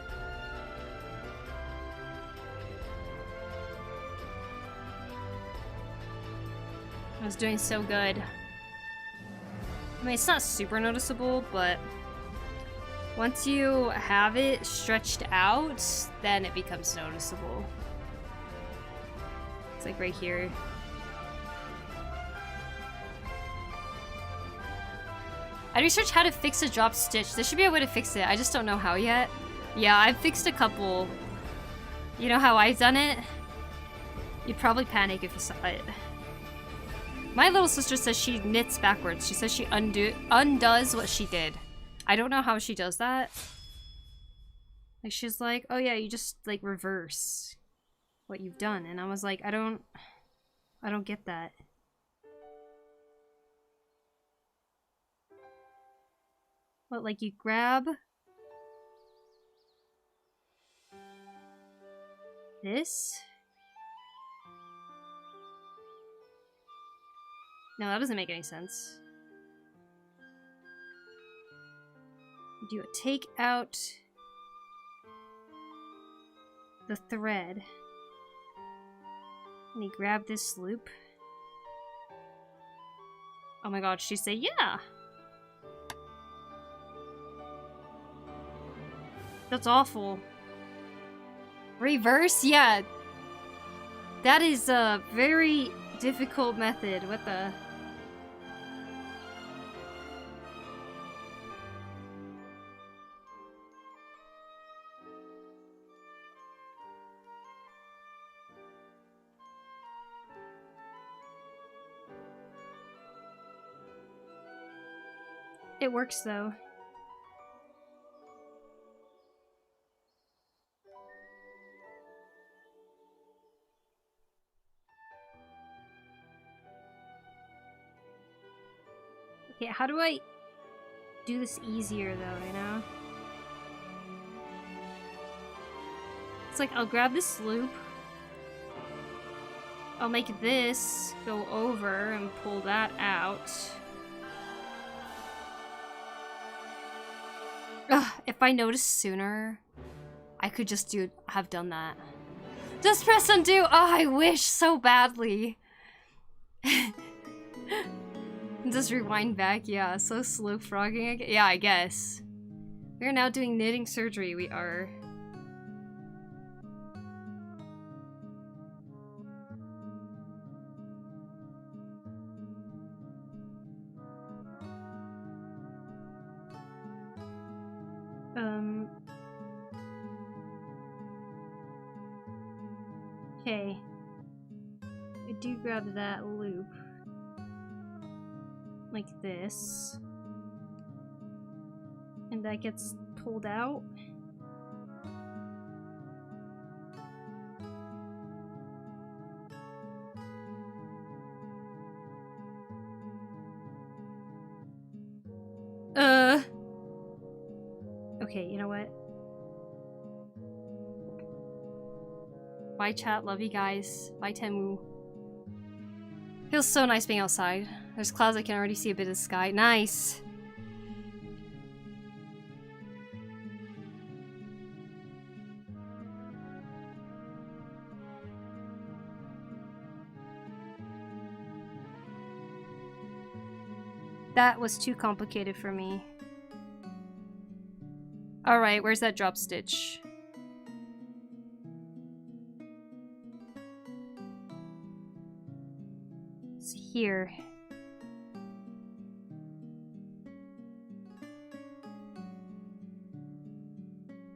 I was doing so good. I mean, it's not super noticeable, but once you have it stretched out, then it becomes noticeable. It's like right here. I researched how to fix a dropped stitch. There should be a way to fix it. I just don't know how yet. Yeah, I've fixed a couple. You know how I've done it? You'd probably panic if you saw it. My little sister says she knits backwards. She says she undoes what she did. I don't know how she does that. Like, she's like, oh yeah, you just like reverse what you've done. And I was like, I don't get that. . What, like you grab this? No, that doesn't make any sense. Do you take out the thread and you grab this loop? Oh my god, she say yeah. That's awful. Reverse? Yeah. That is a very difficult method. What the? It works though. Okay, how do I do this easier though, you know? It's like I'll grab this loop. I'll make this go over and pull that out. Ugh, if I noticed sooner, I could just have done that. Just press undo! Oh, I wish so badly. Just rewind back, yeah, so slow frogging again. Yeah, I guess. We are now doing knitting surgery, we are. Okay. I do grab that loop. Like this. And that gets pulled out. Okay, you know what? Bye chat, love you guys. Bye Temu. Feels so nice being outside. There's clouds, I can already see a bit of the sky. Nice! That was too complicated for me. Alright, where's that drop stitch? It's here.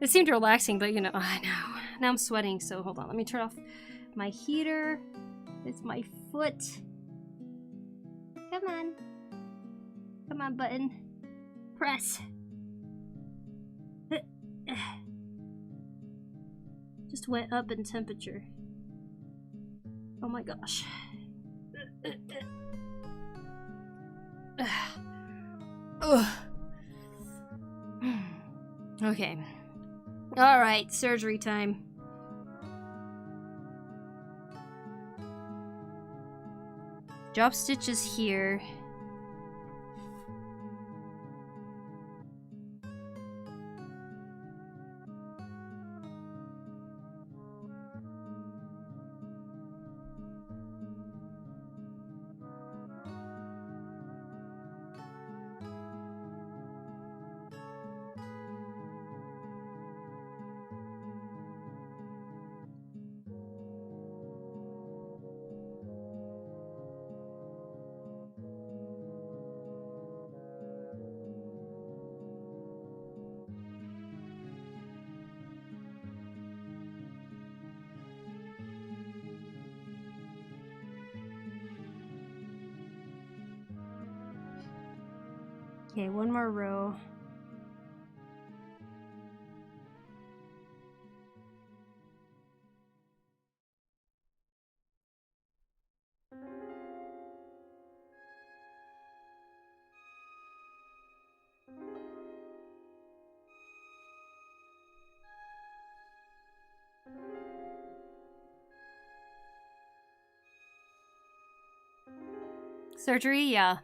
It seemed relaxing, but you know, I know. Now I'm sweating, so hold on. Let me turn off my heater. It's my foot. Come on. Come on, button. Press. Just went up in temperature. Oh my gosh. Okay. Alright, surgery time. Drop stitches here. Okay, one more row. Surgery, yeah.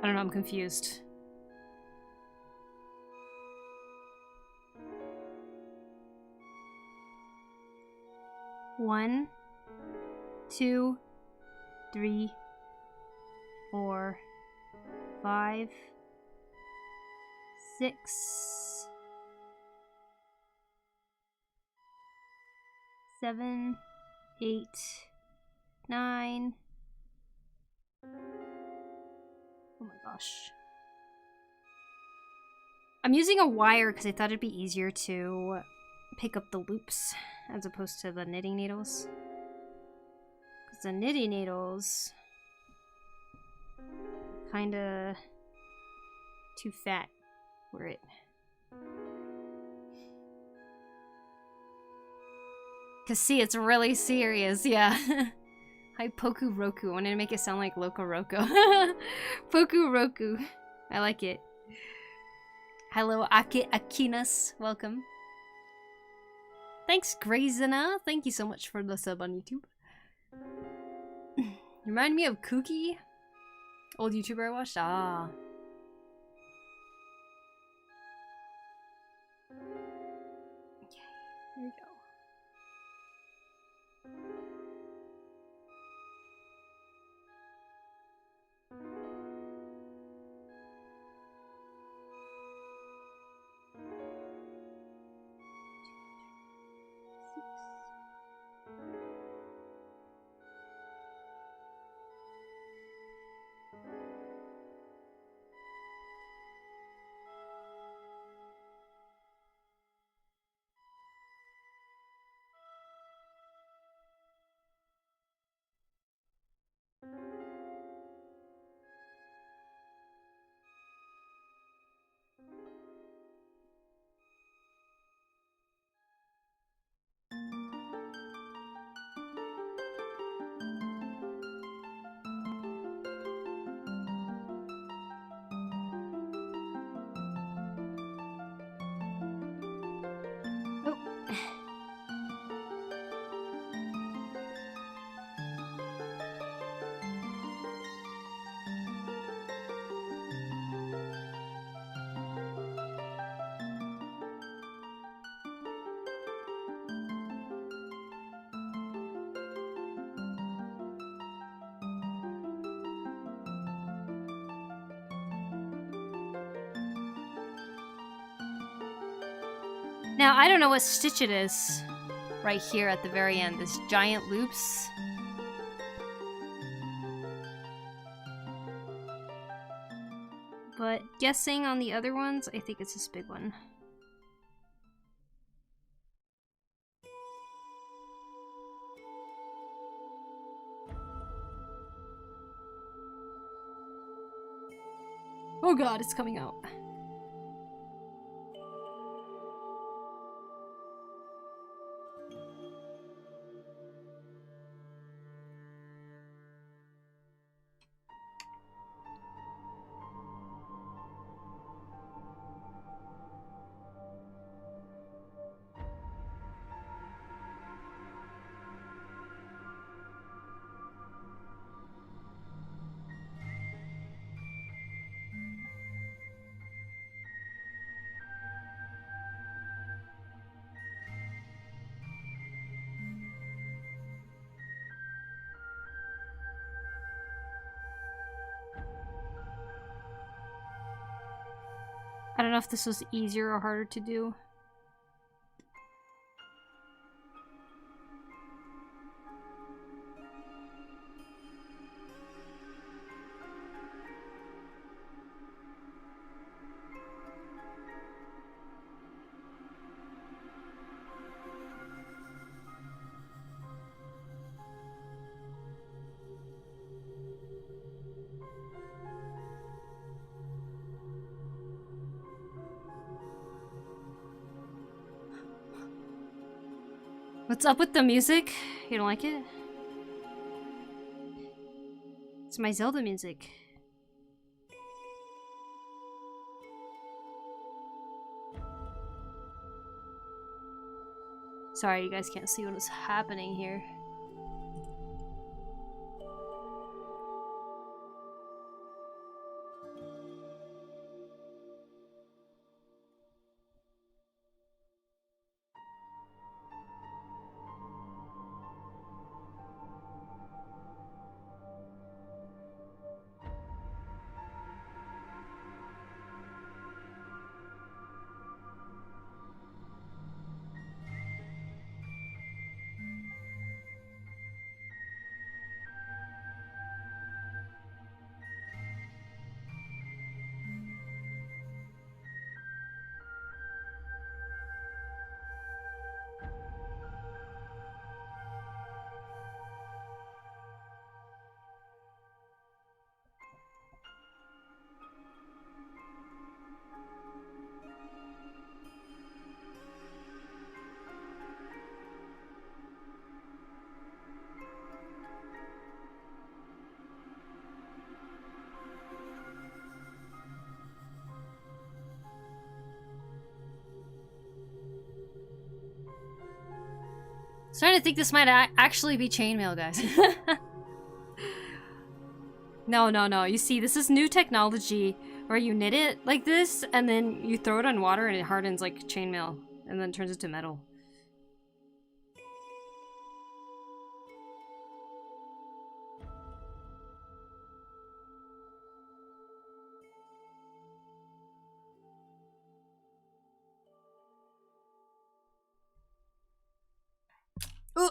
I don't know, I'm confused. One, 2, 3, 4, 5, 6, 7, 8, 9. Oh my gosh. I'm using a wire because I thought it'd be easier to pick up the loops as opposed to the knitting needles. Because the knitting needles kinda too fat for it. Cause see, it's really serious, yeah. Hi, Poku Roku. I wanted to make it sound like Loco Roco. Poku Roku. I like it. Hello, Akinas. Welcome. Thanks, Grazina. Thank you so much for the sub on YouTube. You remind me of Kooky. Old YouTuber I watched. Ah. Okay, here we go. Now, I don't know what stitch it is right here at the very end. This giant loops. But guessing on the other ones, I think it's this big one. Oh god, it's coming out. I don't know if this was easier or harder to do. What's up with the music? You don't like it? It's my Zelda music. Sorry, you guys can't see what is happening here. Starting to think this might actually be chainmail, guys. No, no, no. You see, this is new technology where you knit it like this, and then you throw it on water and it hardens like chainmail, and then turns into metal. Oh.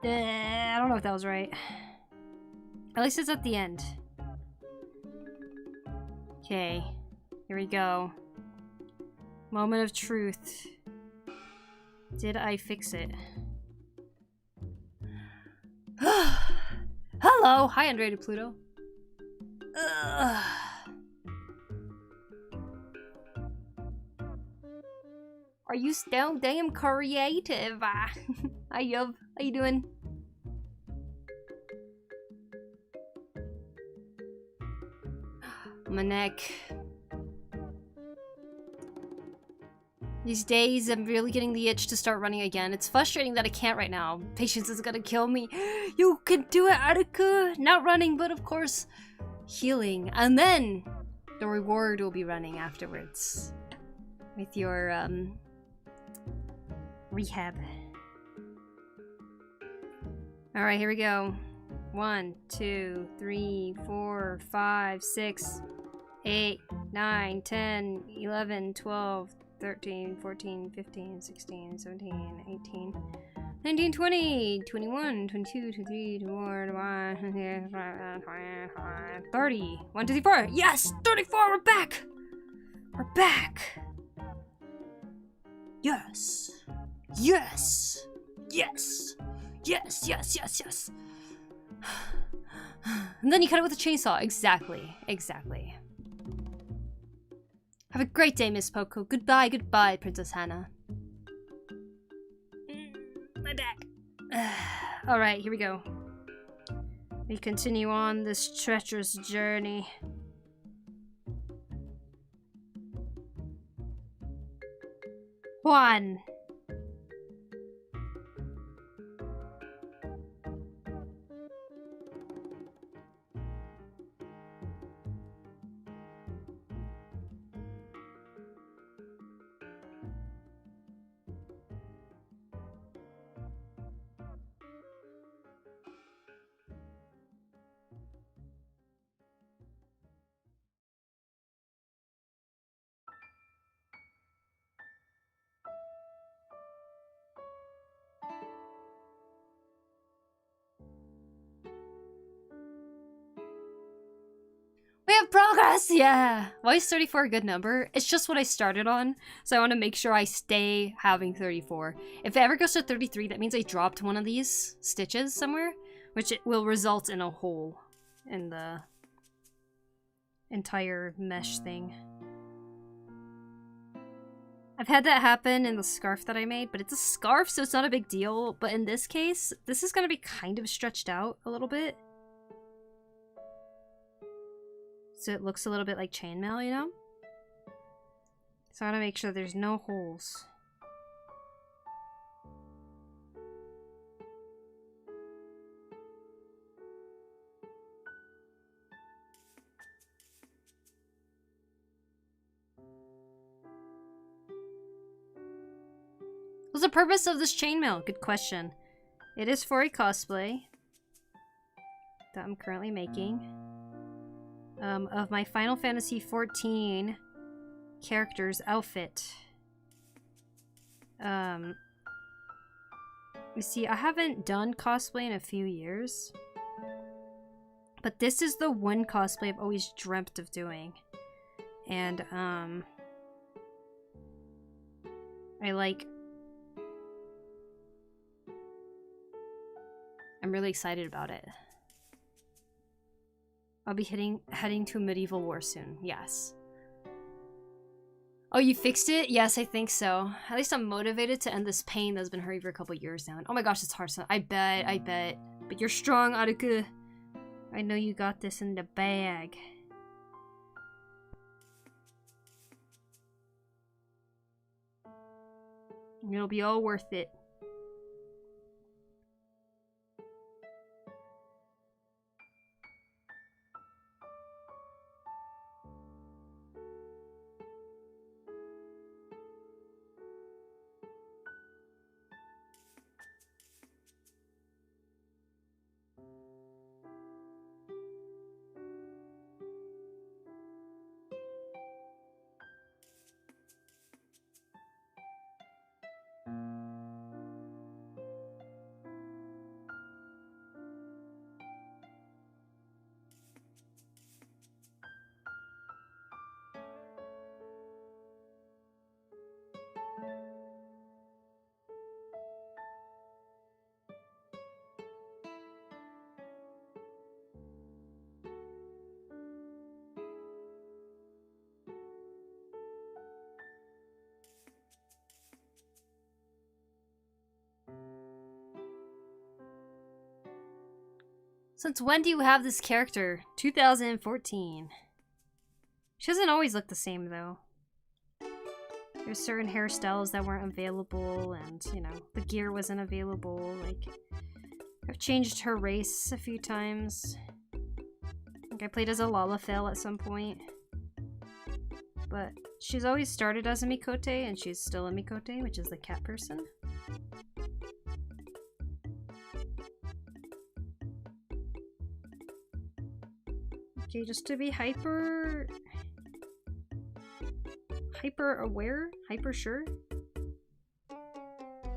I don't know if that was right. At least it's at the end. Okay, here we go. Moment of truth. Did I fix it? Hello! Hi, Andrea Pluto. Ugh. Are you still damn creative? Hi, Yov. How you doing? My neck. These days, I'm really getting the itch to start running again. It's frustrating that I can't right now. Patience is gonna kill me. You can do it, Attica! Not running, but of course, healing. And then, the reward will be running afterwards. With your, rehab. Alright, here we go. 1, 2, 3, 4, 5, 6, 8, 9, 10, 11, 12, 13, 14, 15, 16, 17, 18, 19, 20, 21, 22, 23, 24, 25, 30. 1, 2, 3, 4. Yes! 34! We're back! We're back! Yes! Yes! Yes! Yes, yes, yes, yes! And then you cut it with a chainsaw. Exactly. Exactly. Have a great day, Miss Poku. Goodbye, goodbye, Princess Hannah. My back. Alright, here we go. We continue on this treacherous journey. One. We have progress! Yeah! Why is 34 a good number? It's just what I started on, so I want to make sure I stay having 34. If it ever goes to 33, that means I dropped one of these stitches somewhere, which it will result in a hole in the entire mesh thing. I've had that happen in the scarf that I made, but it's a scarf, so it's not a big deal. But in this case, this is going to be kind of stretched out a little bit. So it looks a little bit like chainmail, you know? So I want to make sure there's no holes. What's the purpose of this chainmail? Good question. It is for a cosplay that I'm currently making. Of my Final Fantasy XIV character's outfit. You see, I haven't done cosplay in a few years. But this is the one cosplay I've always dreamt of doing. And, I'm really excited about it. I'll be heading to a medieval war soon. Yes. Oh, you fixed it? Yes, I think so. At least I'm motivated to end this pain that's been hurting for a couple years now. And oh my gosh, it's hard. So I bet. But you're strong, Aruku. I know you got this in the bag. It'll be all worth it. Since when do you have this character? 2014. She doesn't always look the same, though. There's certain hairstyles that weren't available, and, you know, the gear wasn't available. Like, I've changed her race a few times. I think I played as a Lalafell at some point. But she's always started as a Mikote, and she's still a Mikote, which is the cat person. Okay, just to be hyper aware, hyper sure,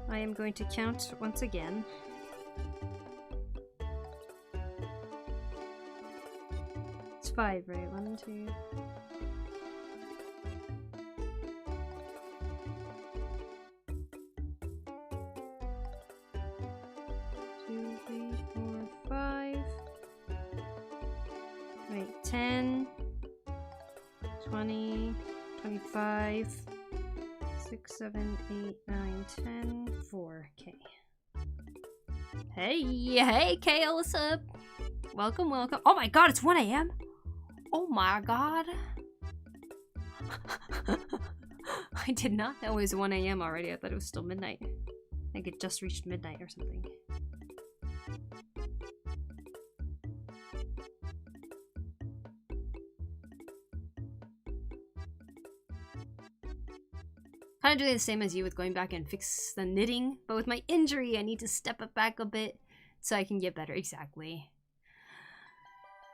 I am going to count once again. It's 5, right? 1, 2. 2, 3, 4, 5. Wait, 10, 20, 25, 6, 7, 8, 9, 10, 4. Okay. Hey, Kale, what's up? Welcome, welcome. Oh my god, it's 1 a.m.? Oh my god. I did not know it was 1 a.m. already. I thought it was still midnight. I think it just reached midnight or something. Kind of doing the same as you with going back and fix the knitting, but with my injury, I need to step it back a bit so I can get better. Exactly.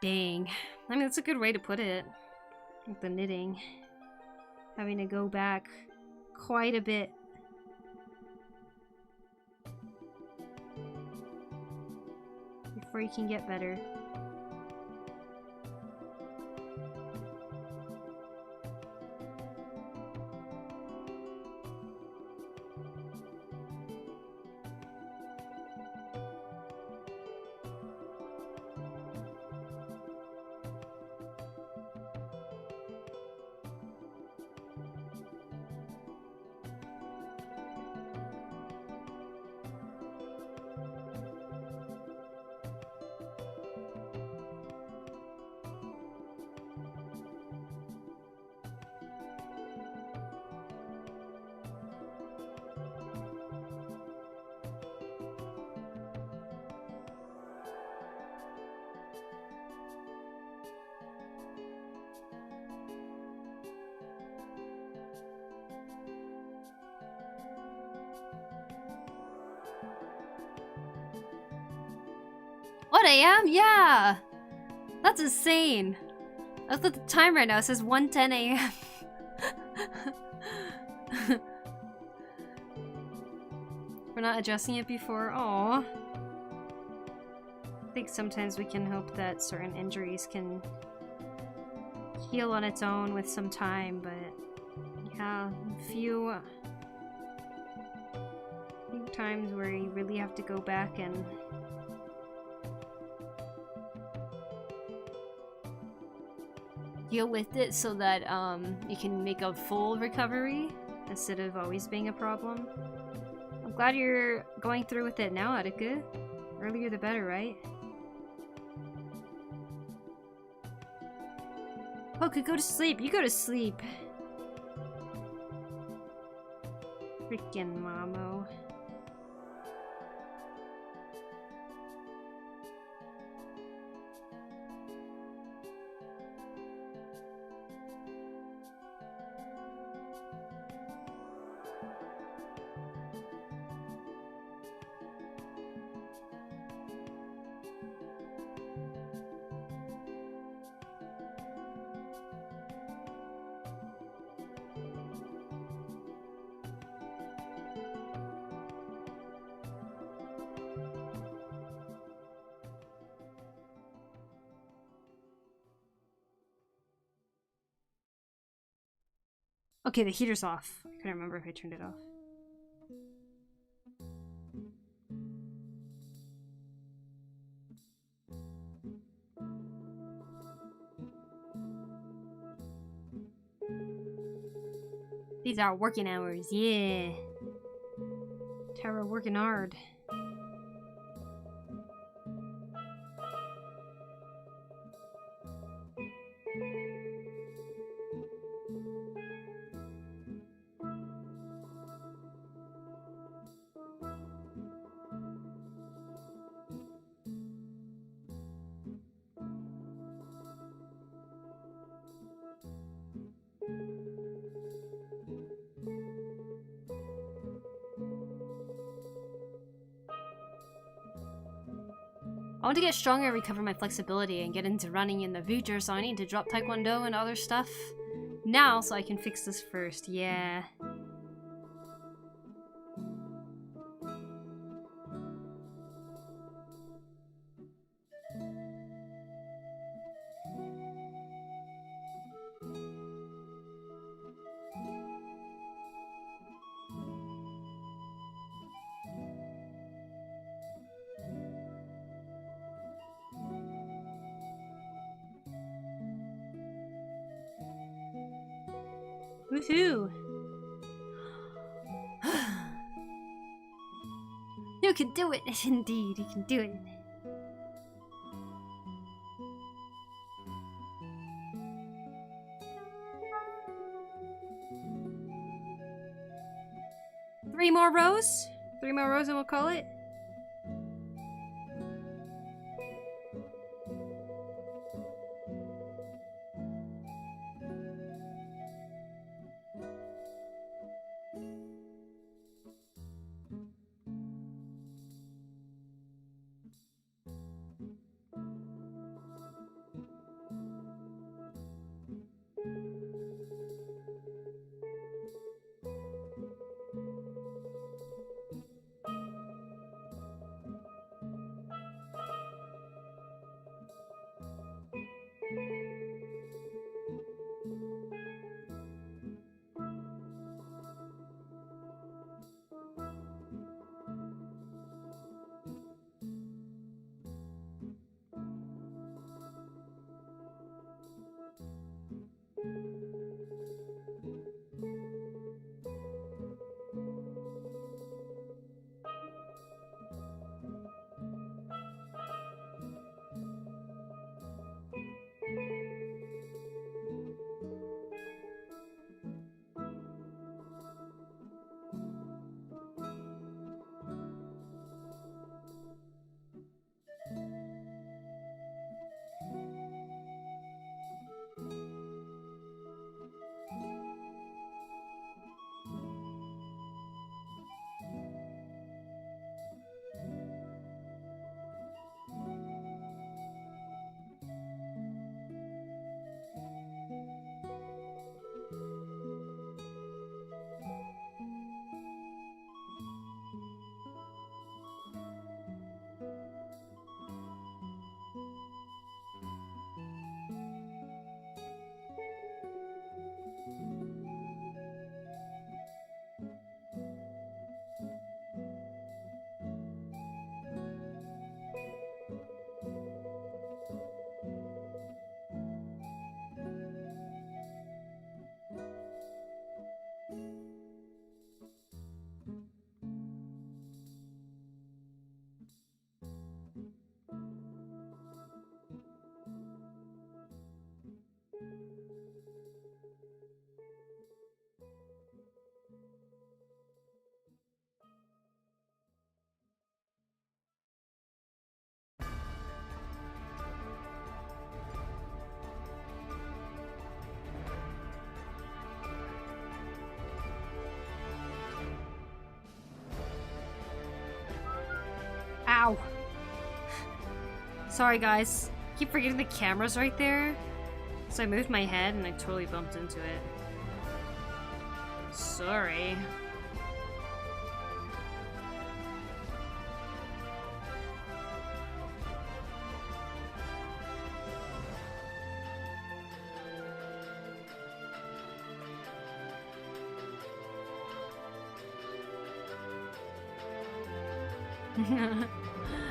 Dang. I mean, that's a good way to put it. With the knitting. Having to go back quite a bit. Before you can get better. What a.m.? Yeah! That's insane. That's at the time right now. It says 1:10 a.m. We're not adjusting it before. Aw. I think sometimes we can hope that certain injuries can heal on its own with some time, but yeah, a few times where you really have to go back and deal with it so that you can make a full recovery instead of always being a problem. I'm glad you're going through with it now, Attica. Earlier the better, right? Poku, go to sleep. You go to sleep. Freaking Mamo. Okay, the heater's off. I couldn't remember if I turned it off. These are working hours, yeah. Tara working hard. I want to get stronger and recover my flexibility and get into running in the future, so I need to drop Taekwondo and other stuff now so I can fix this first. Yeah. Woohoo! You can do it! Indeed, you can do it. 3 more rows? 3 more rows and we'll call it? Ow. Sorry guys. Keep forgetting the camera's right there. So I moved my head and I totally bumped into it. Sorry.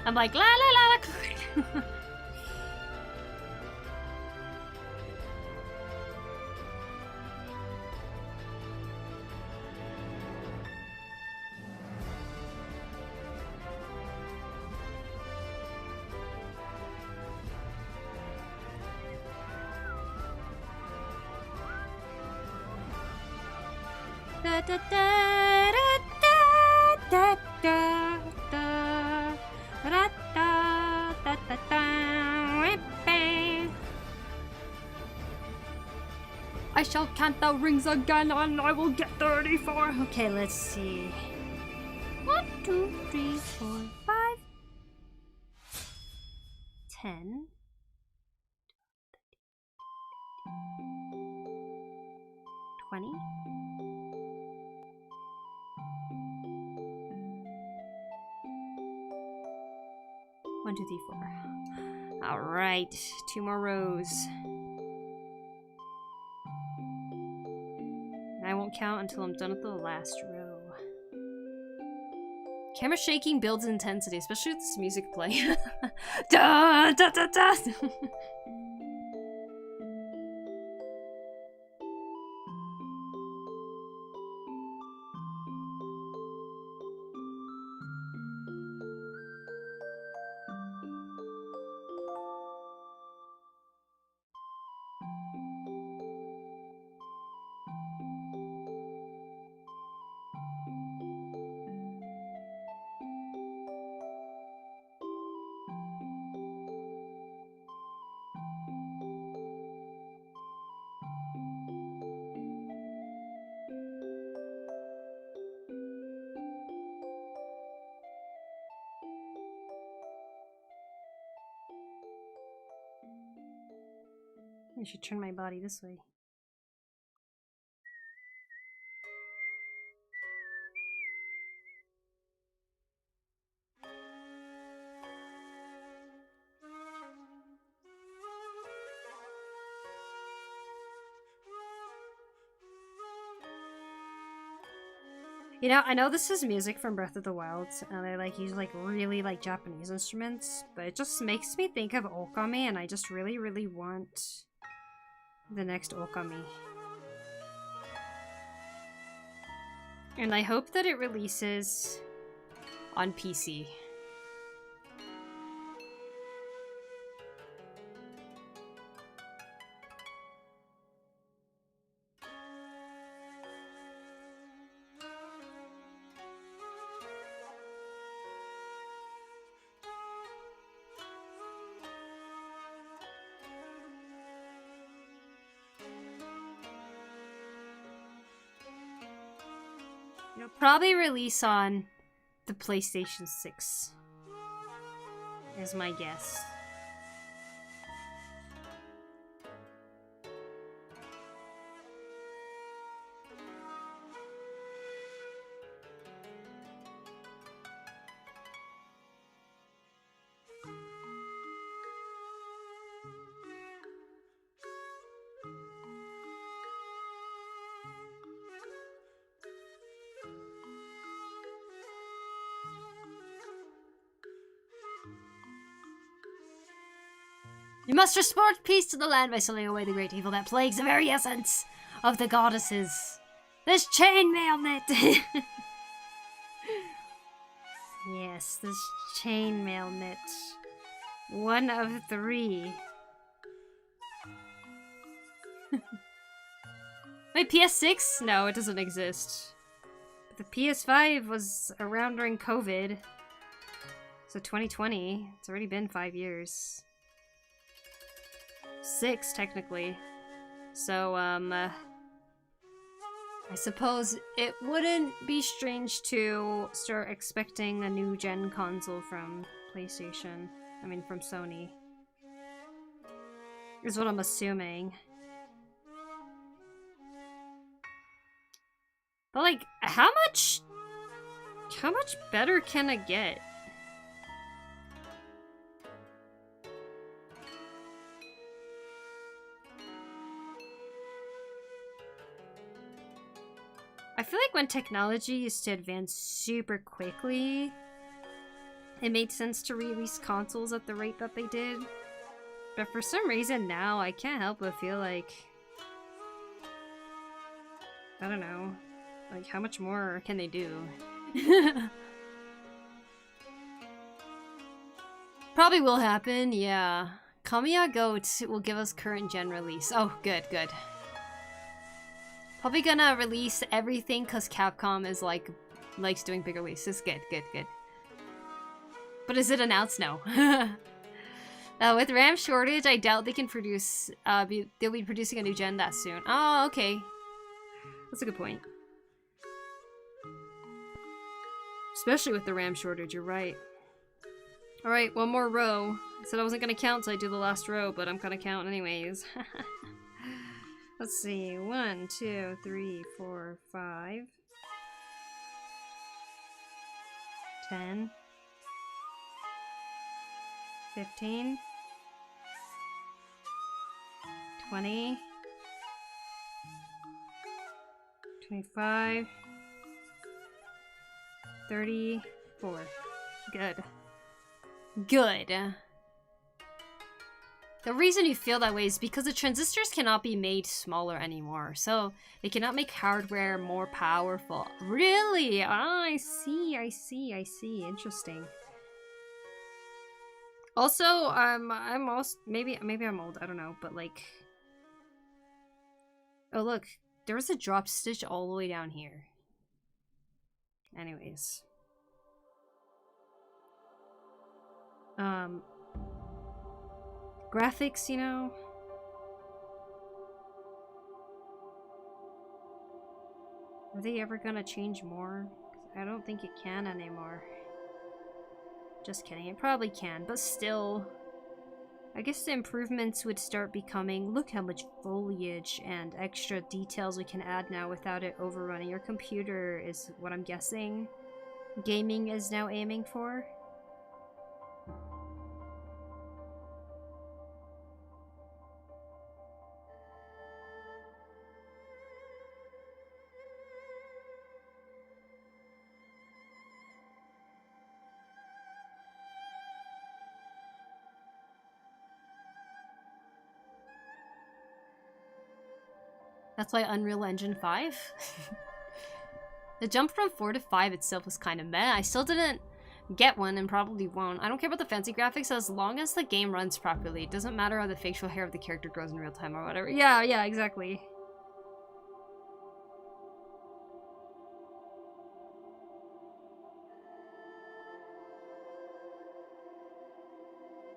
I'm like la la la la. Da da da da da da da da da da da da. I shall count the rings again and I will get 34. Okay, let's see. 1, 2, 3, 4, 5, 10, 20. 1, 2, 3, 4. All right, 2 more rows. And I won't count until I'm done with the last row. Camera shaking builds intensity, especially with this music playing. Da da da da. I should turn my body this way. You know, I know this is music from Breath of the Wild, and they like use like really like Japanese instruments, but it just makes me think of Okami, and I just really, really want the next Okami. And I hope that it releases on PC. It'll probably release on the PlayStation 6, is my guess. You must restore peace to the land by sealing away the great evil that plagues the very essence of the goddesses. This chainmail net. Yes, this chainmail net. One of 3. Wait, PS6? No, it doesn't exist. But the PS5 was around during COVID. So 2020. It's already been 5 years. 6, technically. So, I suppose it wouldn't be strange to start expecting a new gen console from PlayStation. I mean, from Sony. Is what I'm assuming. But, like, how much better can it get? I feel like when technology used to advance super quickly, it made sense to release consoles at the rate that they did. But for some reason now, I can't help but feel like... I don't know. Like, how much more can they do? Probably will happen, yeah. Kamiya Goat will give us current gen release. Oh, good, good. Probably gonna release everything because Capcom is like, likes doing big releases. Good, good, good. But is it announced? No. With RAM shortage, I doubt they can produce, they'll be producing a new gen that soon. Oh, okay. That's a good point. Especially with the RAM shortage, you're right. Alright, one more row. I said I wasn't gonna count, so I do the last row, but I'm gonna count anyways. Let's see. 1, 2, 3, 4, 5. 10. 15. 20. 25. 34. Good. Good. The reason you feel that way is because the transistors cannot be made smaller anymore, so they cannot make hardware more powerful. Really? Ah, I see, I see, I see. Interesting. Also, I'm also maybe I'm old. I don't know, but like, oh look, there was a drop stitch all the way down here. Anyways, graphics, you know. Are they ever gonna change more? 'Cause I don't think it can anymore. Just kidding, it probably can, but still. I guess the improvements would start becoming, look how much foliage and extra details we can add now without it overrunning your computer, is what I'm guessing gaming is now aiming for. That's why Unreal Engine 5? The jump from 4 to 5 itself was kind of meh. I still didn't get one and probably won't. I don't care about the fancy graphics as long as the game runs properly. It doesn't matter how the facial hair of the character grows in real time or whatever. Yeah, exactly.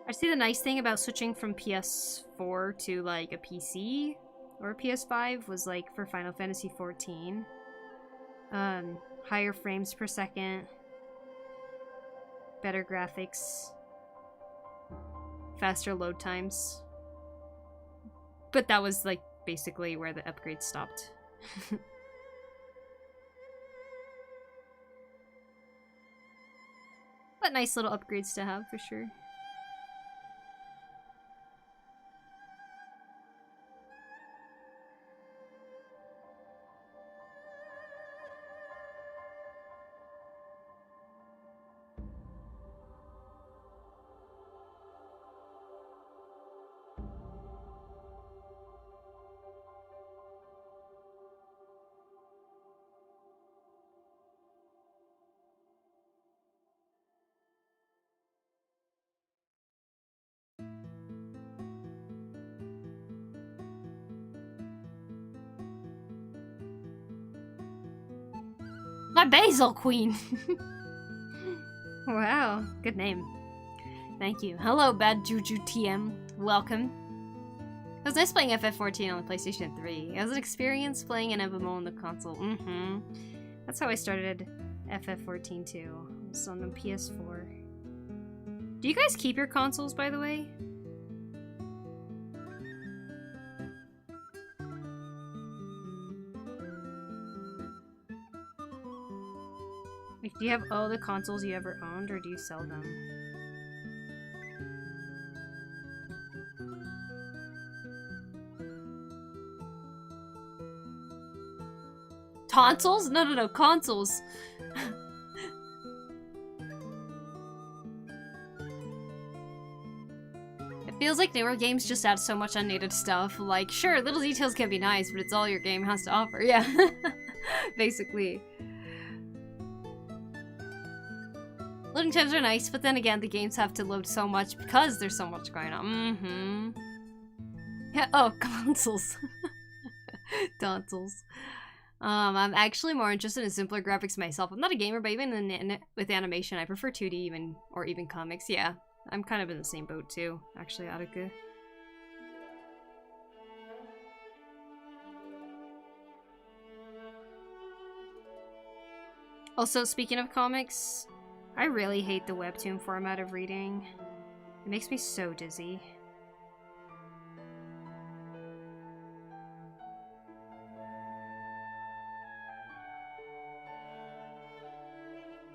I see the nice thing about switching from PS4 to like a PC or PS5 was like for Final Fantasy XIV. Higher frames per second, better graphics, faster load times. But that was like basically where the upgrades stopped. But nice little upgrades to have for sure. My Basil Queen! Wow, good name. Thank you. Hello, Bad Juju TM. Welcome. It was nice playing FF14 on the PlayStation 3. It was an experience playing an MMO on the console. That's how I started FF14 too. It was on the PS4. Do you guys keep your consoles, by the way? Like, do you have all the consoles you ever owned, or do you sell them? Tonsils? No, consoles. It feels like newer games just add so much unneeded stuff. Like, sure, little details can be nice, but it's all your game has to offer. Yeah, basically. Loading times are nice, but then again, the games have to load so much because there's so much going on. Yeah, oh, consoles. Tonsils. I'm actually more interested in simpler graphics myself. I'm not a gamer, but even with animation, I prefer 2D or even comics. Yeah, I'm kind of in the same boat too, actually, Ataka. Also, speaking of comics, I really hate the webtoon format of reading. It makes me so dizzy.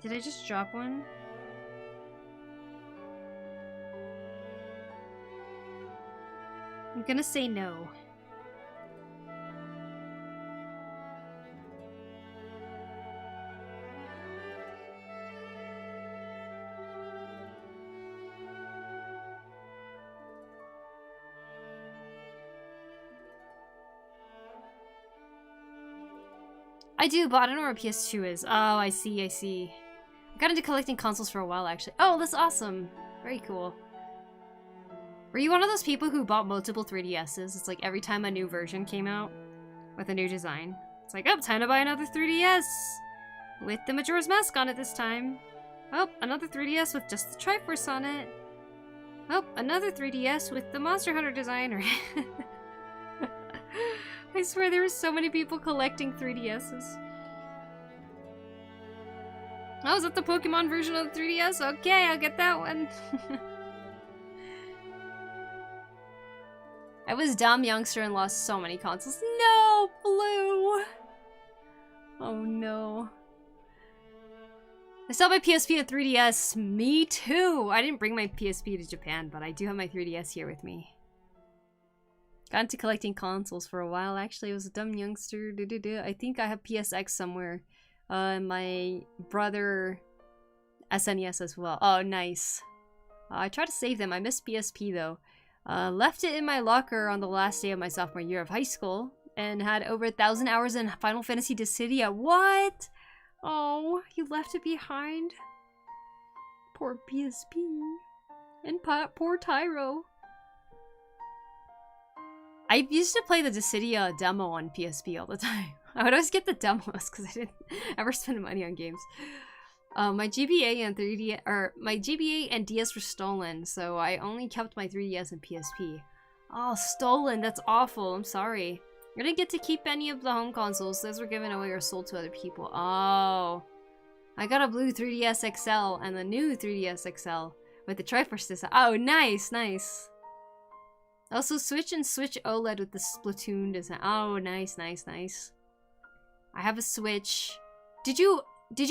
Did I just drop one? I'm gonna say no. I do, but I don't know where PS2 is. Oh, I see. I got into collecting consoles for a while, actually. Oh, that's awesome. Very cool. Were you one of those people who bought multiple 3DSs? It's like every time a new version came out with a new design, it's like, oh, time to buy another 3DS with the Majora's Mask on it this time. Oh, another 3DS with just the Triforce on it. Oh, another 3DS with the Monster Hunter design. I swear there were so many people collecting 3DSs. Oh, is that the Pokemon version of the 3DS? Okay, I'll get that one. I was dumb youngster and lost so many consoles. No, Blue! Oh no. I still have my PSP and 3DS. Me too! I didn't bring my PSP to Japan, but I do have my 3DS here with me. Got into collecting consoles for a while. Actually, I was a dumb youngster. I think I have PSX somewhere. My brother SNES as well. Oh, nice. I tried to save them. I missed PSP though. Left it in my locker on the last day of my sophomore year of high school and had over 1,000 hours in Final Fantasy Dissidia. What? Oh, you left it behind? Poor PSP. And poor Tyro. I used to play the Dissidia demo on PSP all the time. I would always get the demos because I didn't ever spend money on games. My GBA and 3D my GBA and DS were stolen, so I only kept my 3DS and PSP. Oh, stolen! That's awful. I'm sorry. I didn't get to keep any of the home consoles. Those were given away or sold to other people. Oh, I got a blue 3DS XL and the new 3DS XL with the Triforce design. Oh, nice, nice. Also, Switch and Switch OLED with the Splatoon design. Oh, nice, nice, nice. I have a Switch. Did you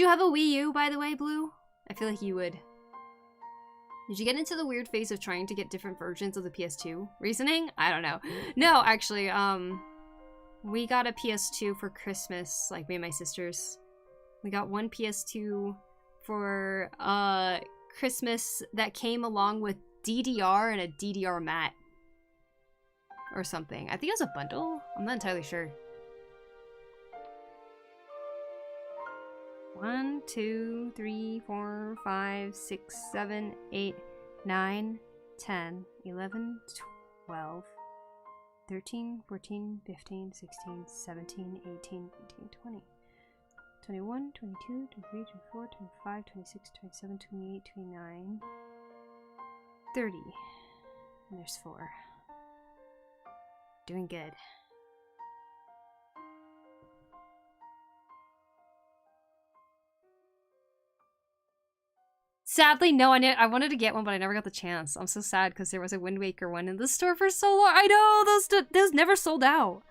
have a Wii U, by the way, Blue? I feel like you would. Did you get into the weird phase of trying to get different versions of the PS2? Reasoning? I don't know. No, actually, we got a PS2 for Christmas, like me and my sisters. We got one PS2 for Christmas that came along with DDR and a DDR mat. Or something. I think it was a bundle? I'm not entirely sure. 1, 2, 3, 4, 5, 6, 7, 8, 9, 10, 11, 12, 13, 14, 15, 16, 17, 18, 19, 20, 21, 22, 23, 24, 25, 26, 27, 28, 29, 30. And there's 4. Doing good. Sadly, no, I wanted to get one, but I never got the chance. I'm so sad because there was a Wind Waker one in the store for so long. I know, those never sold out.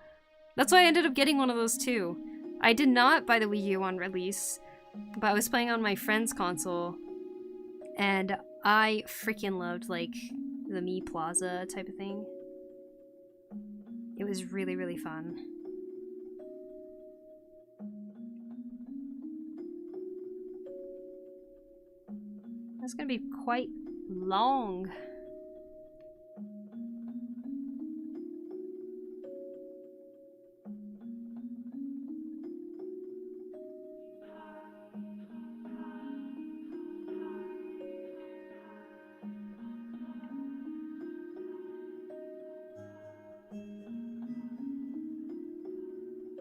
That's why I ended up getting one of those too. I did not buy the Wii U on release, but I was playing on my friend's console, and I freaking loved, like, the Mii Plaza type of thing. It was really, really fun. That's gonna be quite long.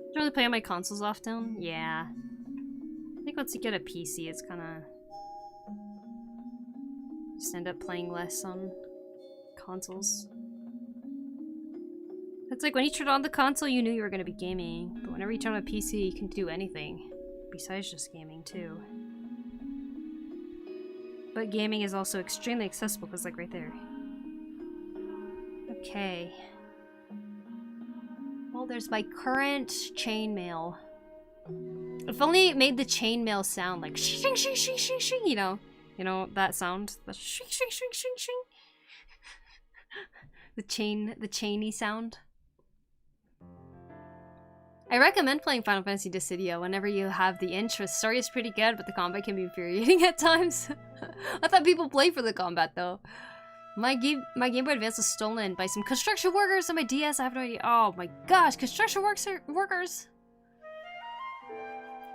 I don't really play on my consoles often. Yeah. I think once you get a PC, it's kind of just end up playing less on consoles. It's like when you turn on the console, you knew you were going to be gaming, but whenever you turn on a PC, you can do anything besides just gaming too. But gaming is also extremely accessible because, like, right there. Okay. Well, there's my current chainmail. If only it made the chainmail sound like shing shing shing shing shing, you know that sound, the shing shing shing shing shing. the chainy sound. I recommend playing Final Fantasy Dissidia whenever you have the interest. Story is pretty good, but the combat can be infuriating at times. I thought people play for the combat though. My Game Boy Advance was stolen by some construction workers on my DS. I have no idea. Oh my gosh, construction workers!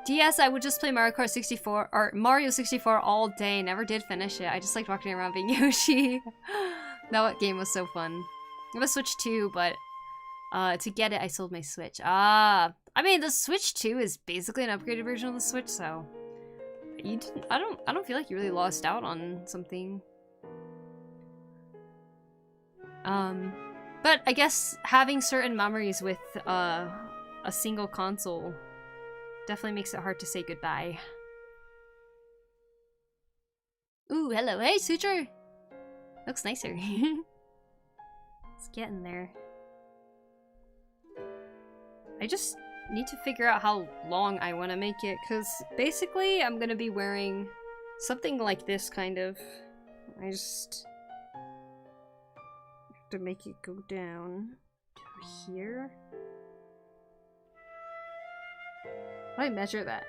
DS, I would just play Mario Kart 64 or Mario 64 all day. Never did finish it. I just liked walking around being Yoshi. That game was so fun. I have a Switch 2, but to get it, I sold my Switch. I mean, the Switch 2 is basically an upgraded version of the Switch, so you didn't. I don't feel like you really lost out on something. But I guess having certain memories with a single console definitely makes it hard to say goodbye. Ooh, hello. Hey, Suture! Looks nicer. It's getting there. I just need to figure out how long I want to make it, because basically I'm going to be wearing something like this, kind of. I just have to make it go down to here. How do I measure that?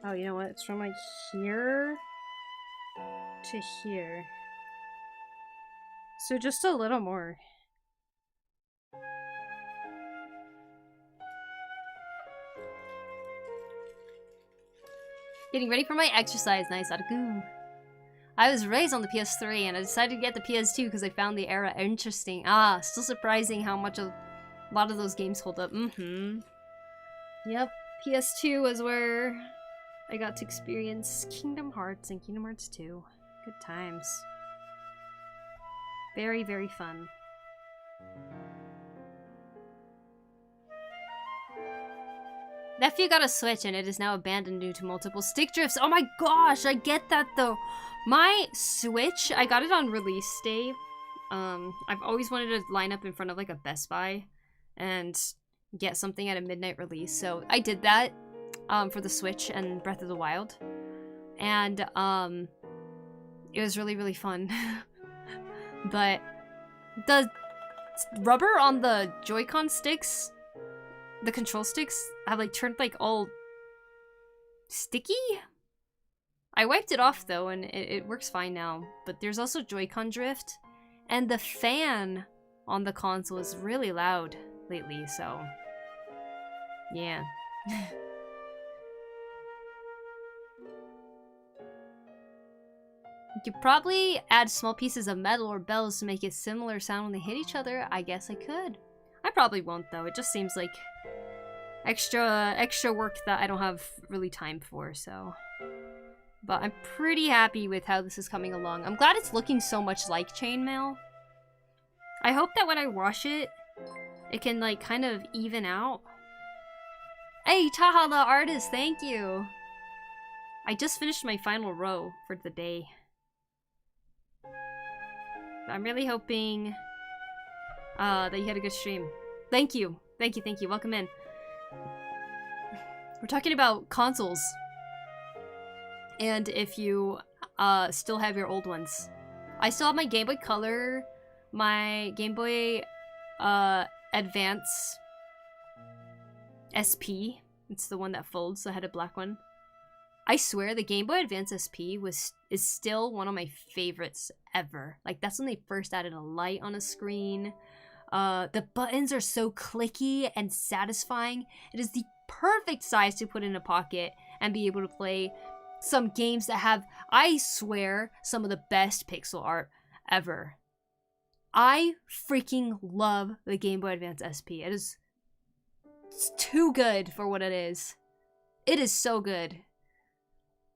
Oh, you know what? It's from like here to here. So just a little more. Getting ready for my exercise. Nice, Adagu. I was raised on the PS3 and I decided to get the PS2 because I found the era interesting. Ah, still surprising how much a lot of those games hold up. Yep, PS2 was where I got to experience Kingdom Hearts and Kingdom Hearts 2. Good times. Very, very fun. Nephew got a Switch and it is now abandoned due to multiple stick drifts. Oh my gosh, I get that though. My Switch, I got it on release day. I've always wanted to line up in front of like a Best Buy and get something at a midnight release. So I did that for the Switch and Breath of the Wild. And it was really, really fun. But the rubber on the Joy-Con sticks, the control sticks, have like turned like all sticky? I wiped it off though and it works fine now. But there's also Joy-Con drift. And the fan on the console is really loud lately, so yeah. You could probably add small pieces of metal or bells to make it similar sound when they hit each other. I guess I could. I probably won't though. It just seems like extra work that I don't have really time for, so. But I'm pretty happy with how this is coming along. I'm glad it's looking so much like chainmail. I hope that when I wash it, it can like kind of even out. Hey, Taha the artist, thank you. I just finished my final row for the day. I'm really hoping that you had a good stream. Thank you. Thank you, thank you. Welcome in. We're talking about consoles. And if you still have your old ones. I still have my Game Boy Color, my Game Boy Advance SP. It's the one that folds. I had a black one. I swear the Game Boy Advance SP is still one of my favorites ever. Like, that's when they first added a light on a screen. The buttons are so clicky and satisfying. It is the perfect size to put in a pocket and be able to play some games that have, I swear, some of the best pixel art ever. I freaking love the Game Boy Advance SP. It's too good for what it is. It is so good.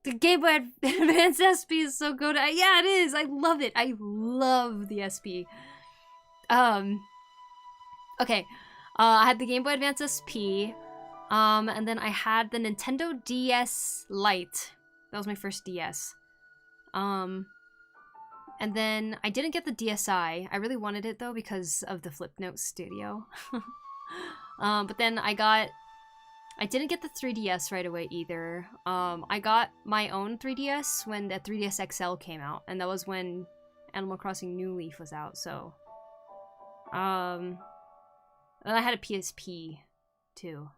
The Game Boy Advance SP is so good. Yeah, it is. I love it. I love the SP. Okay. I had the Game Boy Advance SP. And then I had the Nintendo DS Lite. That was my first DS. And then I didn't get the DSi. I really wanted it though because of the Flipnote Studio. But then I didn't get the 3DS right away either. I got my own 3DS when the 3DS XL came out, and that was when Animal Crossing New Leaf was out, so. And I had a PSP too.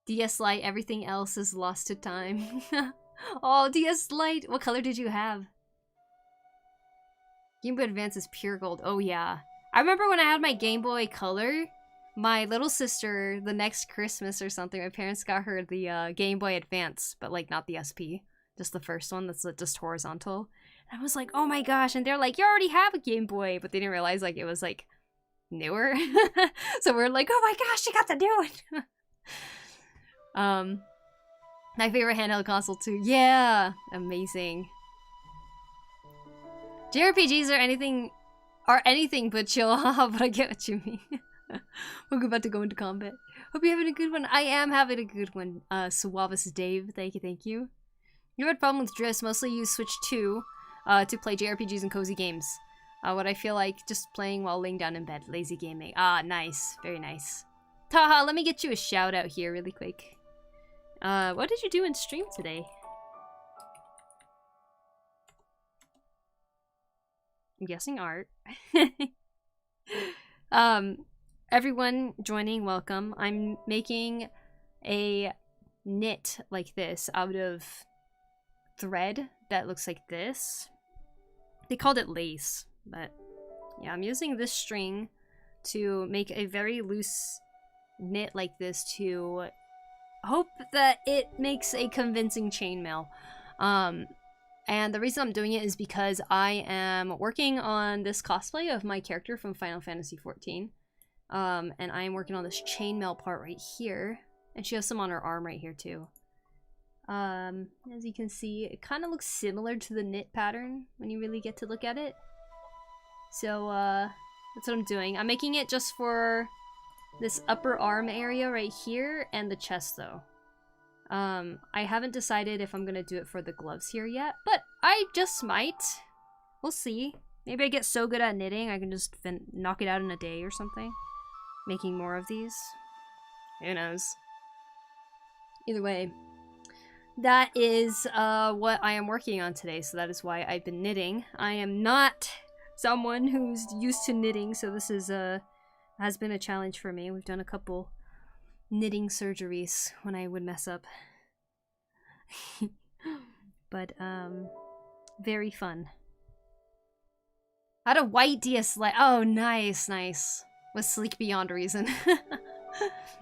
DS Lite, everything else is lost to time. Oh, DS Lite! What color did you have? Game Boy Advance is pure gold. Oh yeah. I remember when I had my Game Boy Color, my little sister, the next Christmas or something, my parents got her the Game Boy Advance, but like not the SP, just the first one that's just horizontal. And I was like, oh my gosh, and they're like, you already have a Game Boy, but they didn't realize like it was like newer. So we're like, oh my gosh, you got the new one. My favorite handheld console too. Yeah, amazing. JRPGs are anything but chill, haha, but I get what you mean. We're about to go into combat. Hope you're having a good one. I am having a good one. Suavis Dave, thank you, thank you. You had a problem with drifts, mostly use Switch 2 to play JRPGs and cozy games. What I feel like just playing while laying down in bed. Lazy gaming. Ah, nice. Very nice. Taha, let me get you a shout out here really quick. What did you do in stream today? I'm guessing art. Everyone joining, welcome. I'm making a knit like this out of thread that looks like this. They called it lace, but yeah, I'm using this string to make a very loose knit like this to hope that it makes a convincing chainmail. And the reason I'm doing it is because I am working on this cosplay of my character from Final Fantasy XIV. And I am working on this chainmail part right here. And she has some on her arm right here too. As you can see, it kind of looks similar to the knit pattern when you really get to look at it. So, that's what I'm doing. I'm making it just for this upper arm area right here and the chest though. I haven't decided if I'm gonna do it for the gloves here yet, but I just might. We'll see. Maybe I get so good at knitting I can just knock it out in a day or something. Making more of these. Who knows? Either way, that is what I am working on today, so that is why I've been knitting. I am not someone who's used to knitting, so this is has been a challenge for me. We've done a couple knitting surgeries when I would mess up. But very fun. I had a white DS Lite. Oh, nice, nice. Was sleek beyond reason.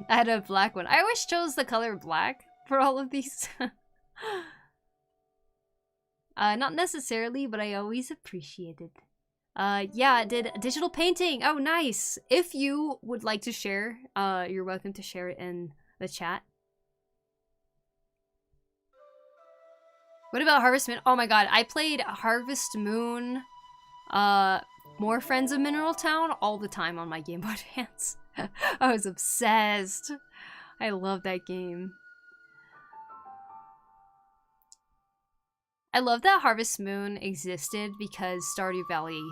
I had a black one. I always chose the color black for all of these. Not necessarily, but I always appreciated. Yeah, I did digital painting. Oh, nice. If you would like to share, you're welcome to share it in the chat. What about Harvest Moon? Oh my god, I played Harvest Moon, More Friends of Mineral Town all the time on my Game Boy Advance. I was obsessed. I love that game. I love that Harvest Moon existed because Stardew Valley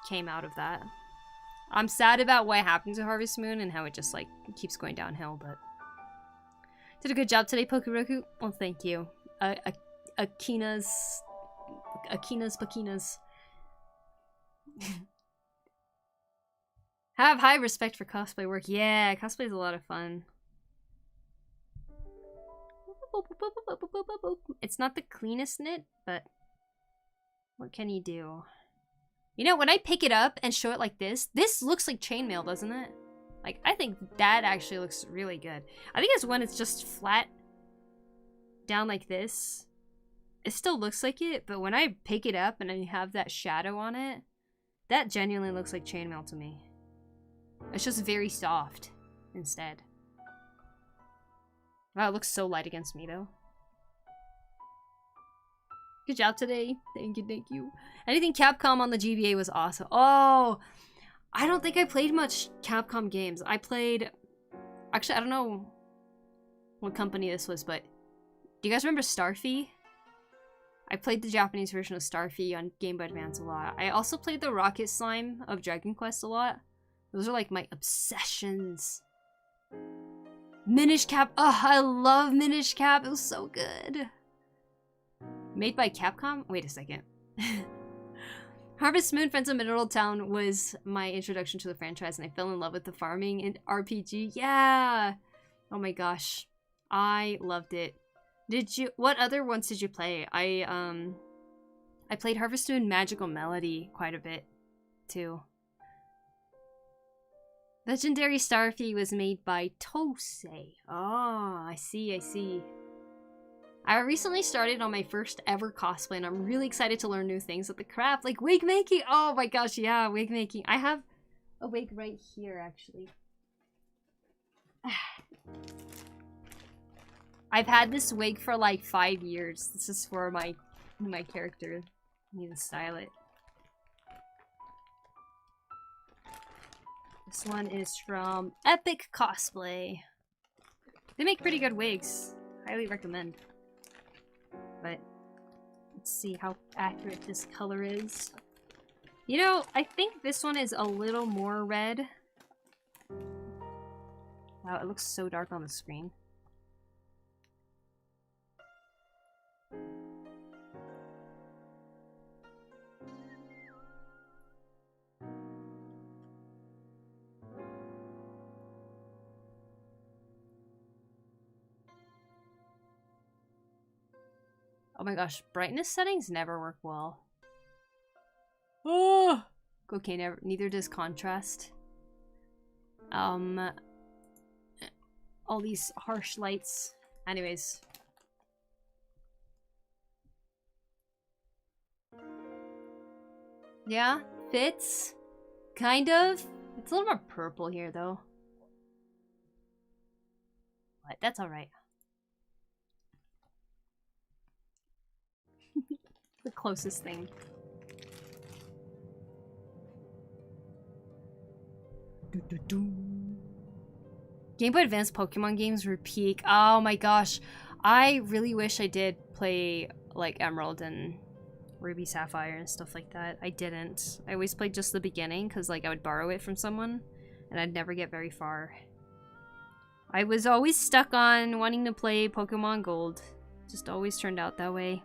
came out of that. I'm sad about what happened to Harvest Moon and how it just like keeps going downhill, but did a good job today, Pokuroku. Well, thank you. Akina's Pakinas. Have high respect for cosplay work. Yeah, cosplay is a lot of fun. It's not the cleanest knit, but what can you do? You know, when I pick it up and show it like this looks like chainmail, doesn't it? Like, I think that actually looks really good. I think it's when it's just flat down like this. It still looks like it, but when I pick it up and I have that shadow on it, that genuinely looks like chainmail to me. It's just very soft instead. Wow, it looks so light against me though. Good job today. Thank you, thank you. Anything Capcom on the GBA was awesome. Oh, I don't think I played much Capcom games. I played... Actually, I don't know what company this was, but... Do you guys remember Starfy? I played the Japanese version of Starfy on Game Boy Advance a lot. I also played the Rocket Slime of Dragon Quest a lot. Those are like my obsessions. Minish Cap. Oh, I love Minish Cap. It was so good. Made by Capcom? Wait a second. Harvest Moon Friends of Mineral Town was my introduction to the franchise, and I fell in love with the farming and RPG. Yeah! Oh my gosh. I loved it. What other ones did you play? I played Harvest Moon Magical Melody quite a bit, too. Legendary Starfy was made by Tosei. Oh, I see, I see. I recently started on my first ever cosplay, and I'm really excited to learn new things at the craft, like wig making. Oh my gosh, yeah, wig making. I have a wig right here, actually. I've had this wig for like 5 years. This is for my character. I need to style it. This one is from Epic Cosplay. They make pretty good wigs. Highly recommend. But let's see how accurate this color is. You know, I think this one is a little more red. Wow, it looks so dark on the screen. Oh my gosh, brightness settings never work well. Oh! Okay, neither does contrast. All these harsh lights. Anyways. Yeah, fits. Kind of. It's a little more purple here, though. But that's alright. The closest thing. Game Boy Advance Pokemon games were peak. Oh my gosh. I really wish I did play like Emerald and Ruby Sapphire and stuff like that. I didn't. I always played just the beginning because like I would borrow it from someone and I'd never get very far. I was always stuck on wanting to play Pokemon Gold. Just always turned out that way.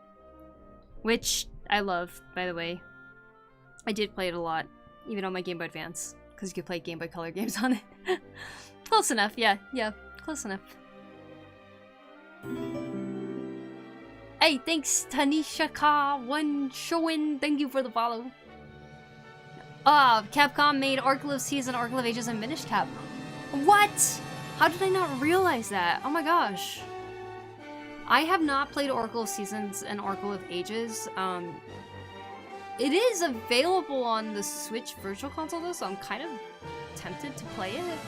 Which I love, by the way. I did play it a lot, even on my Game Boy Advance, because you could play Game Boy Color games on it. Close enough, yeah, close enough. Hey, thanks, Tanishaka1 Showin, thank you for the follow. Capcom made Oracle of Seas and Oracle of Ages and Minish Cap. What? How did I not realize that? Oh my gosh. I have not played Oracle of Seasons and Oracle of Ages. It is available on the Switch Virtual Console though, so I'm kind of tempted to play it.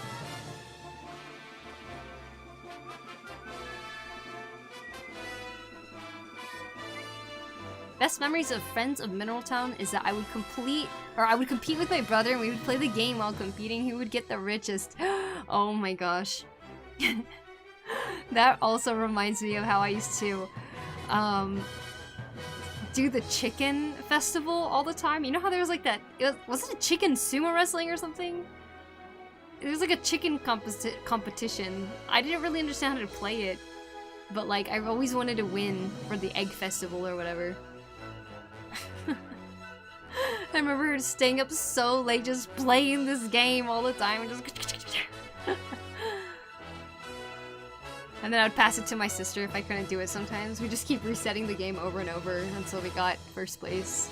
Best memories of Friends of Mineral Town is that I would compete with my brother and we would play the game while competing. Who would get the richest? Oh my gosh. That also reminds me of how I used to do the chicken festival all the time. You know how there was like that, was it a chicken sumo wrestling or something? It was like a chicken competition. I didn't really understand how to play it, but like I always wanted to win for the egg festival or whatever. I remember staying up so late just playing this game all the time and just and then I would pass it to my sister if I couldn't do it sometimes. We just keep resetting the game over and over until we got first place.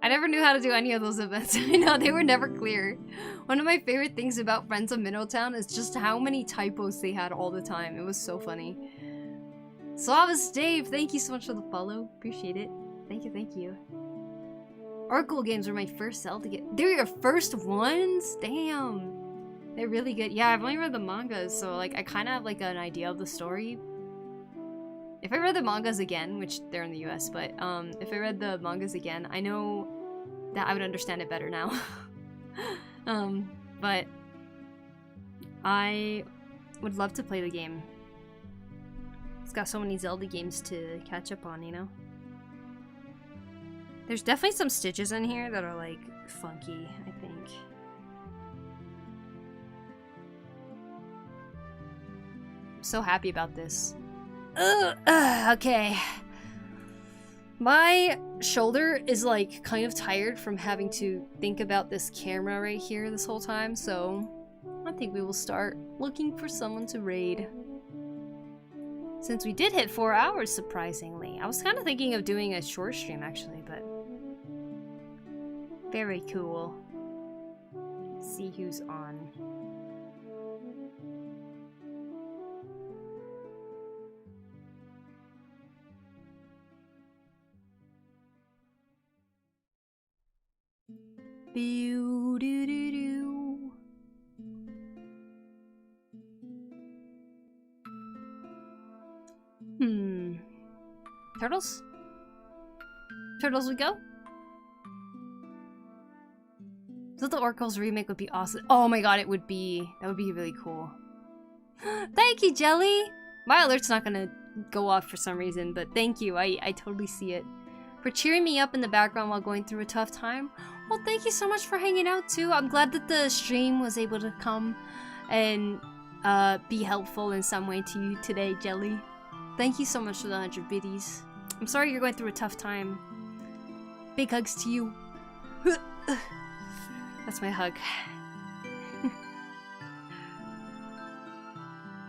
I never knew how to do any of those events. I know, they were never clear. One of my favorite things about Friends of Middle Town is just how many typos they had all the time. It was so funny. Slavis Dave, thank you so much for the follow. Appreciate it. Thank you, thank you. Oracle games were my first Zelda game. They were your first ones? Damn. They're really good. Yeah, I've only read the mangas, so like I kind of have like an idea of the story. If I read the mangas again, which they're in the US, but if I read the mangas again, I know that I would understand it better now. But I would love to play the game. It's got so many Zelda games to catch up on, you know? There's definitely some stitches in here that are like funky, I think. I'm so happy about this. Okay. My shoulder is like kind of tired from having to think about this camera right here this whole time, so I think we will start looking for someone to raid. Since we did hit 4 hours, surprisingly. I was kind of thinking of doing a short stream actually, but very cool. Let's see who's on. Boo-doo-doo-doo. Turtles? Turtles we go? So the Oracle's remake would be awesome. Oh my god, it would be. That would be really cool. Thank you, Jelly! My alert's not gonna go off for some reason, but thank you. I totally see it. For cheering me up in the background while going through a tough time. Well, thank you so much for hanging out, too. I'm glad that the stream was able to come and be helpful in some way to you today, Jelly. Thank you so much for the 100 biddies. I'm sorry you're going through a tough time. Big hugs to you. That's my hug.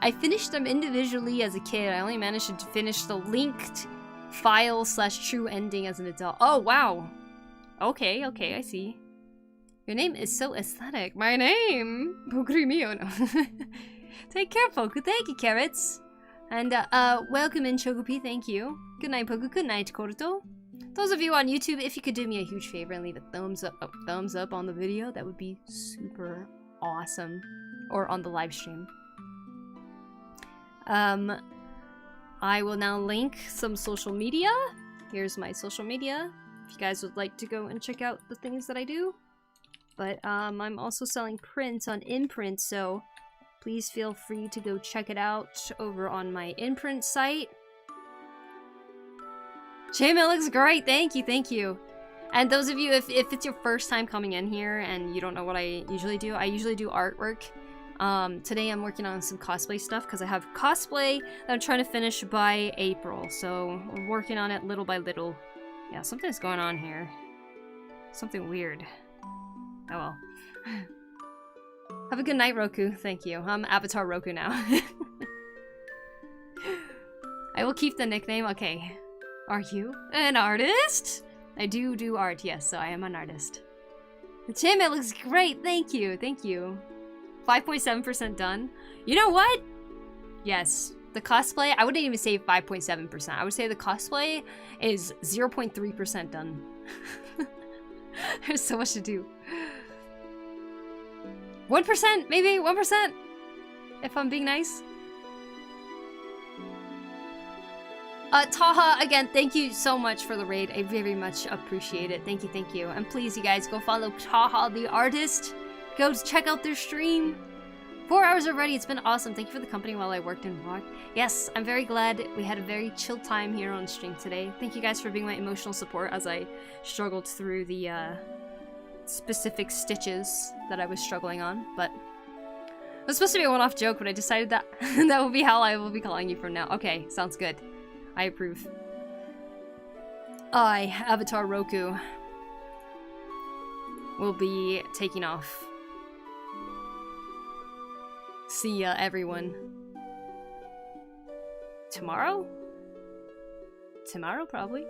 I finished them individually as a kid. I only managed to finish the linked file / true ending as an adult. Oh, wow. Okay, okay, I see. Your name is so aesthetic. My name? PokuriMio. No. Take care, Poku. Thank you, Carrots. And, welcome in, Chocopi. Thank you. Good night, Poku. Good night, Koruto. Those of you on YouTube, if you could do me a huge favor and leave a thumbs up on the video, that would be super awesome. Or on the live stream. I will now link some social media. Here's my social media. If you guys would like to go and check out the things that I do. But, I'm also selling prints on Imprint, so please feel free to go check it out over on my Imprint site. Chainmail looks great! Thank you, thank you! And those of you, if it's your first time coming in here and you don't know what I usually do artwork. Today I'm working on some cosplay stuff because I have cosplay that I'm trying to finish by April. So I'm working on it little by little. Yeah, something's going on here. Something weird. Oh well. Have a good night, Roku. Thank you. I'm Avatar Roku now. I will keep the nickname. Okay. Are you an artist? I do art, yes, so I am an artist. The chainmail looks great. Thank you. Thank you. 5.7% done. You know what? Yes. The cosplay, I wouldn't even say 5.7%. I would say the cosplay is 0.3% done. There's so much to do. 1%, maybe 1%, if I'm being nice. Taha, again, thank you so much for the raid. I very much appreciate it. Thank you, thank you. And please, you guys, go follow Taha, the artist. Go check out their stream. 4 hours already. It's been awesome. Thank you for the company while I worked and walked. Yes, I'm very glad we had a very chill time here on stream today. Thank you guys for being my emotional support as I struggled through the specific stitches that I was struggling on. But it was supposed to be a one-off joke, but I decided that that will be how I will be calling you from now. Okay, sounds good. I approve. I, Avatar Roku, will be taking off. See ya, everyone. Tomorrow? Tomorrow, probably.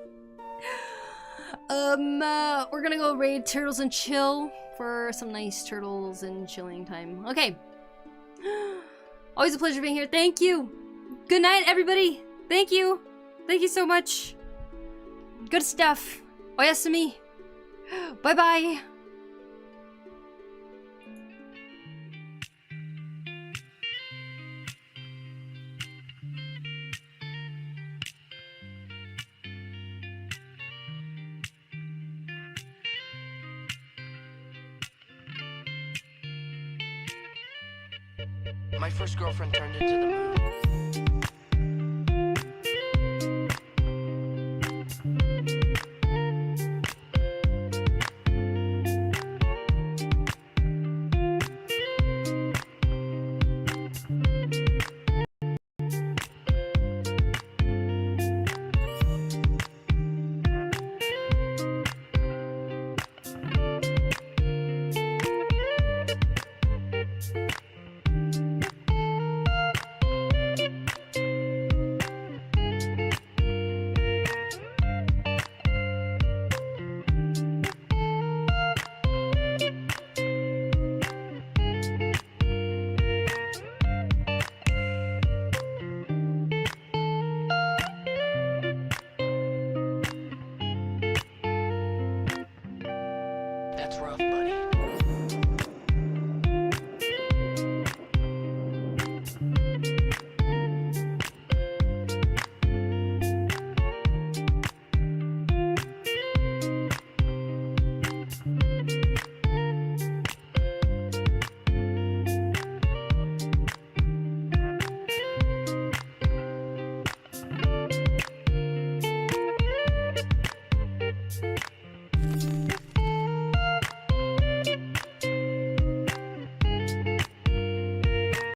We're gonna go raid Turtles and Chill for some nice turtles and chilling time. Okay. Always a pleasure being here. Thank you. Good night, everybody. Thank you. Thank you so much. Good stuff. Oyasumi. Bye-bye. My first girlfriend turned into the moon. That's rough.